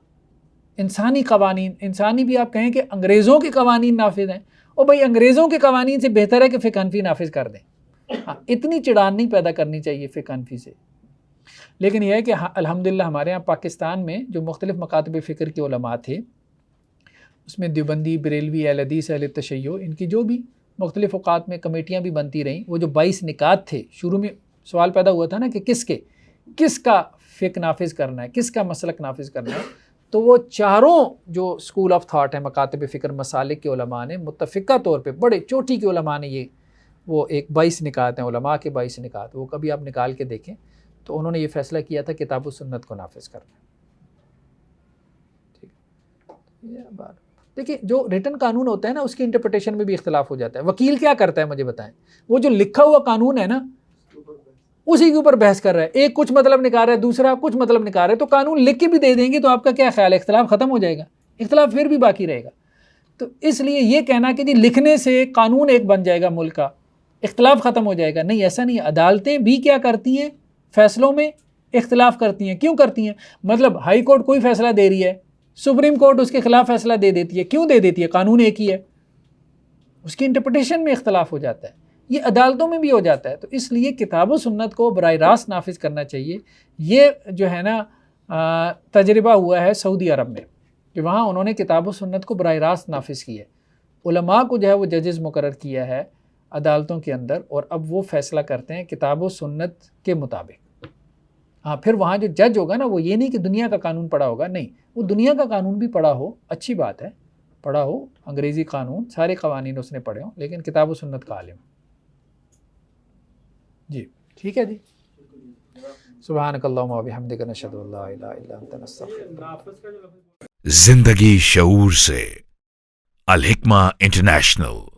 انسانی قوانین، انسانی بھی آپ کہیں کہ انگریزوں کے قوانین نافذ ہیں، اور بھائی انگریزوں کے قوانین سے بہتر ہے کہ فقہ حنفی نافذ کر دیں۔ ہاں اتنی چڑان نہیں پیدا کرنی چاہیے فقہ حنفی سے، لیکن یہ ہے کہ الحمدللہ ہمارے یہاں پاکستان میں جو مختلف مکاتب فکر کے علماء تھے، اس میں دیوبندی، بریلوی، اہل حدیث، اہل تشیع، ان کی جو بھی مختلف اوقات میں کمیٹیاں بھی بنتی رہیں، وہ جو 22 نکات تھے، شروع میں سوال پیدا ہوا تھا نا کہ کس کا فقہ نافذ کرنا ہے، کس کا مسلک نافذ کرنا ہے، تو وہ چاروں جو اسکول آف تھاٹ ہیں مکاتب فکر مسالک کے علماء نے متفقہ طور پہ، بڑے چوٹی کے علماء نے وہ ایک 22 نکات ہیں علماء کے 22 نکات، وہ کبھی آپ نکال کے دیکھیں تو انہوں نے یہ فیصلہ کیا تھا کتاب و سنت کو نافذ کرنا ہے. ٹھیک ہے، دیکھیں جو ریٹن قانون ہوتا ہے نا اس کی انٹرپریٹیشن میں بھی اختلاف ہو جاتا ہے. وکیل کیا کرتا ہے مجھے بتائیں، وہ جو لکھا ہوا قانون ہے نا اسی کے اوپر بحث کر رہا ہے، ایک کچھ مطلب نکال رہا ہے، دوسرا کچھ مطلب نکال رہا ہے، تو قانون لکھ کے بھی دے دیں گے تو آپ کا کیا خیال ہے، اختلاف ختم ہو جائے گا؟ اختلاف پھر بھی باقی رہے گا. تو اس لیے یہ کہنا کہ جی لکھنے سے قانون ایک بن جائے گا ملک کا، اختلاف ختم ہو جائے گا، نہیں، ایسا نہیں ہے. عدالتیں بھی کیا کرتی ہیں، فیصلوں میں اختلاف کرتی ہیں. کیوں کرتی ہیں؟ مطلب ہائی کورٹ کوئی فیصلہ دے رہی ہے، سپریم کورٹ اس کے خلاف فیصلہ دے دیتی ہے. کیوں دے دیتی ہے؟ قانون ایک ہی ہے، اس کی انٹرپریٹیشن میں اختلاف ہو جاتا ہے. یہ عدالتوں میں بھی ہو جاتا ہے. تو اس لیے کتاب و سنت کو براہ راست نافذ کرنا چاہیے. یہ جو ہے نا تجربہ ہوا ہے سعودی عرب میں کہ وہاں انہوں نے کتاب و سنت کو براہ راست نافذ کی ہے. علماء کو جو ہے وہ ججز مقرر کیا ہے عدالتوں کے اندر، اور اب وہ فیصلہ کرتے ہیں کتاب و سنت کے مطابق. ہاں پھر وہاں جو جج ہوگا نا وہ یہ نہیں کہ دنیا کا قانون پڑھا ہوگا، نہیں، وہ دنیا کا قانون بھی پڑھا ہو، اچھی بات ہے، پڑھا ہو، انگریزی قانون سارے قوانین اس نے پڑھے ہوں، لیکن کتاب و سنت کا عالم. جی ٹھیک ہے جی. سبحانک اللہم و بحمدک، نشہد ان لا الہ الا انت، نستغفرک. زندگی شعور سے، الحکمہ انٹرنیشنل.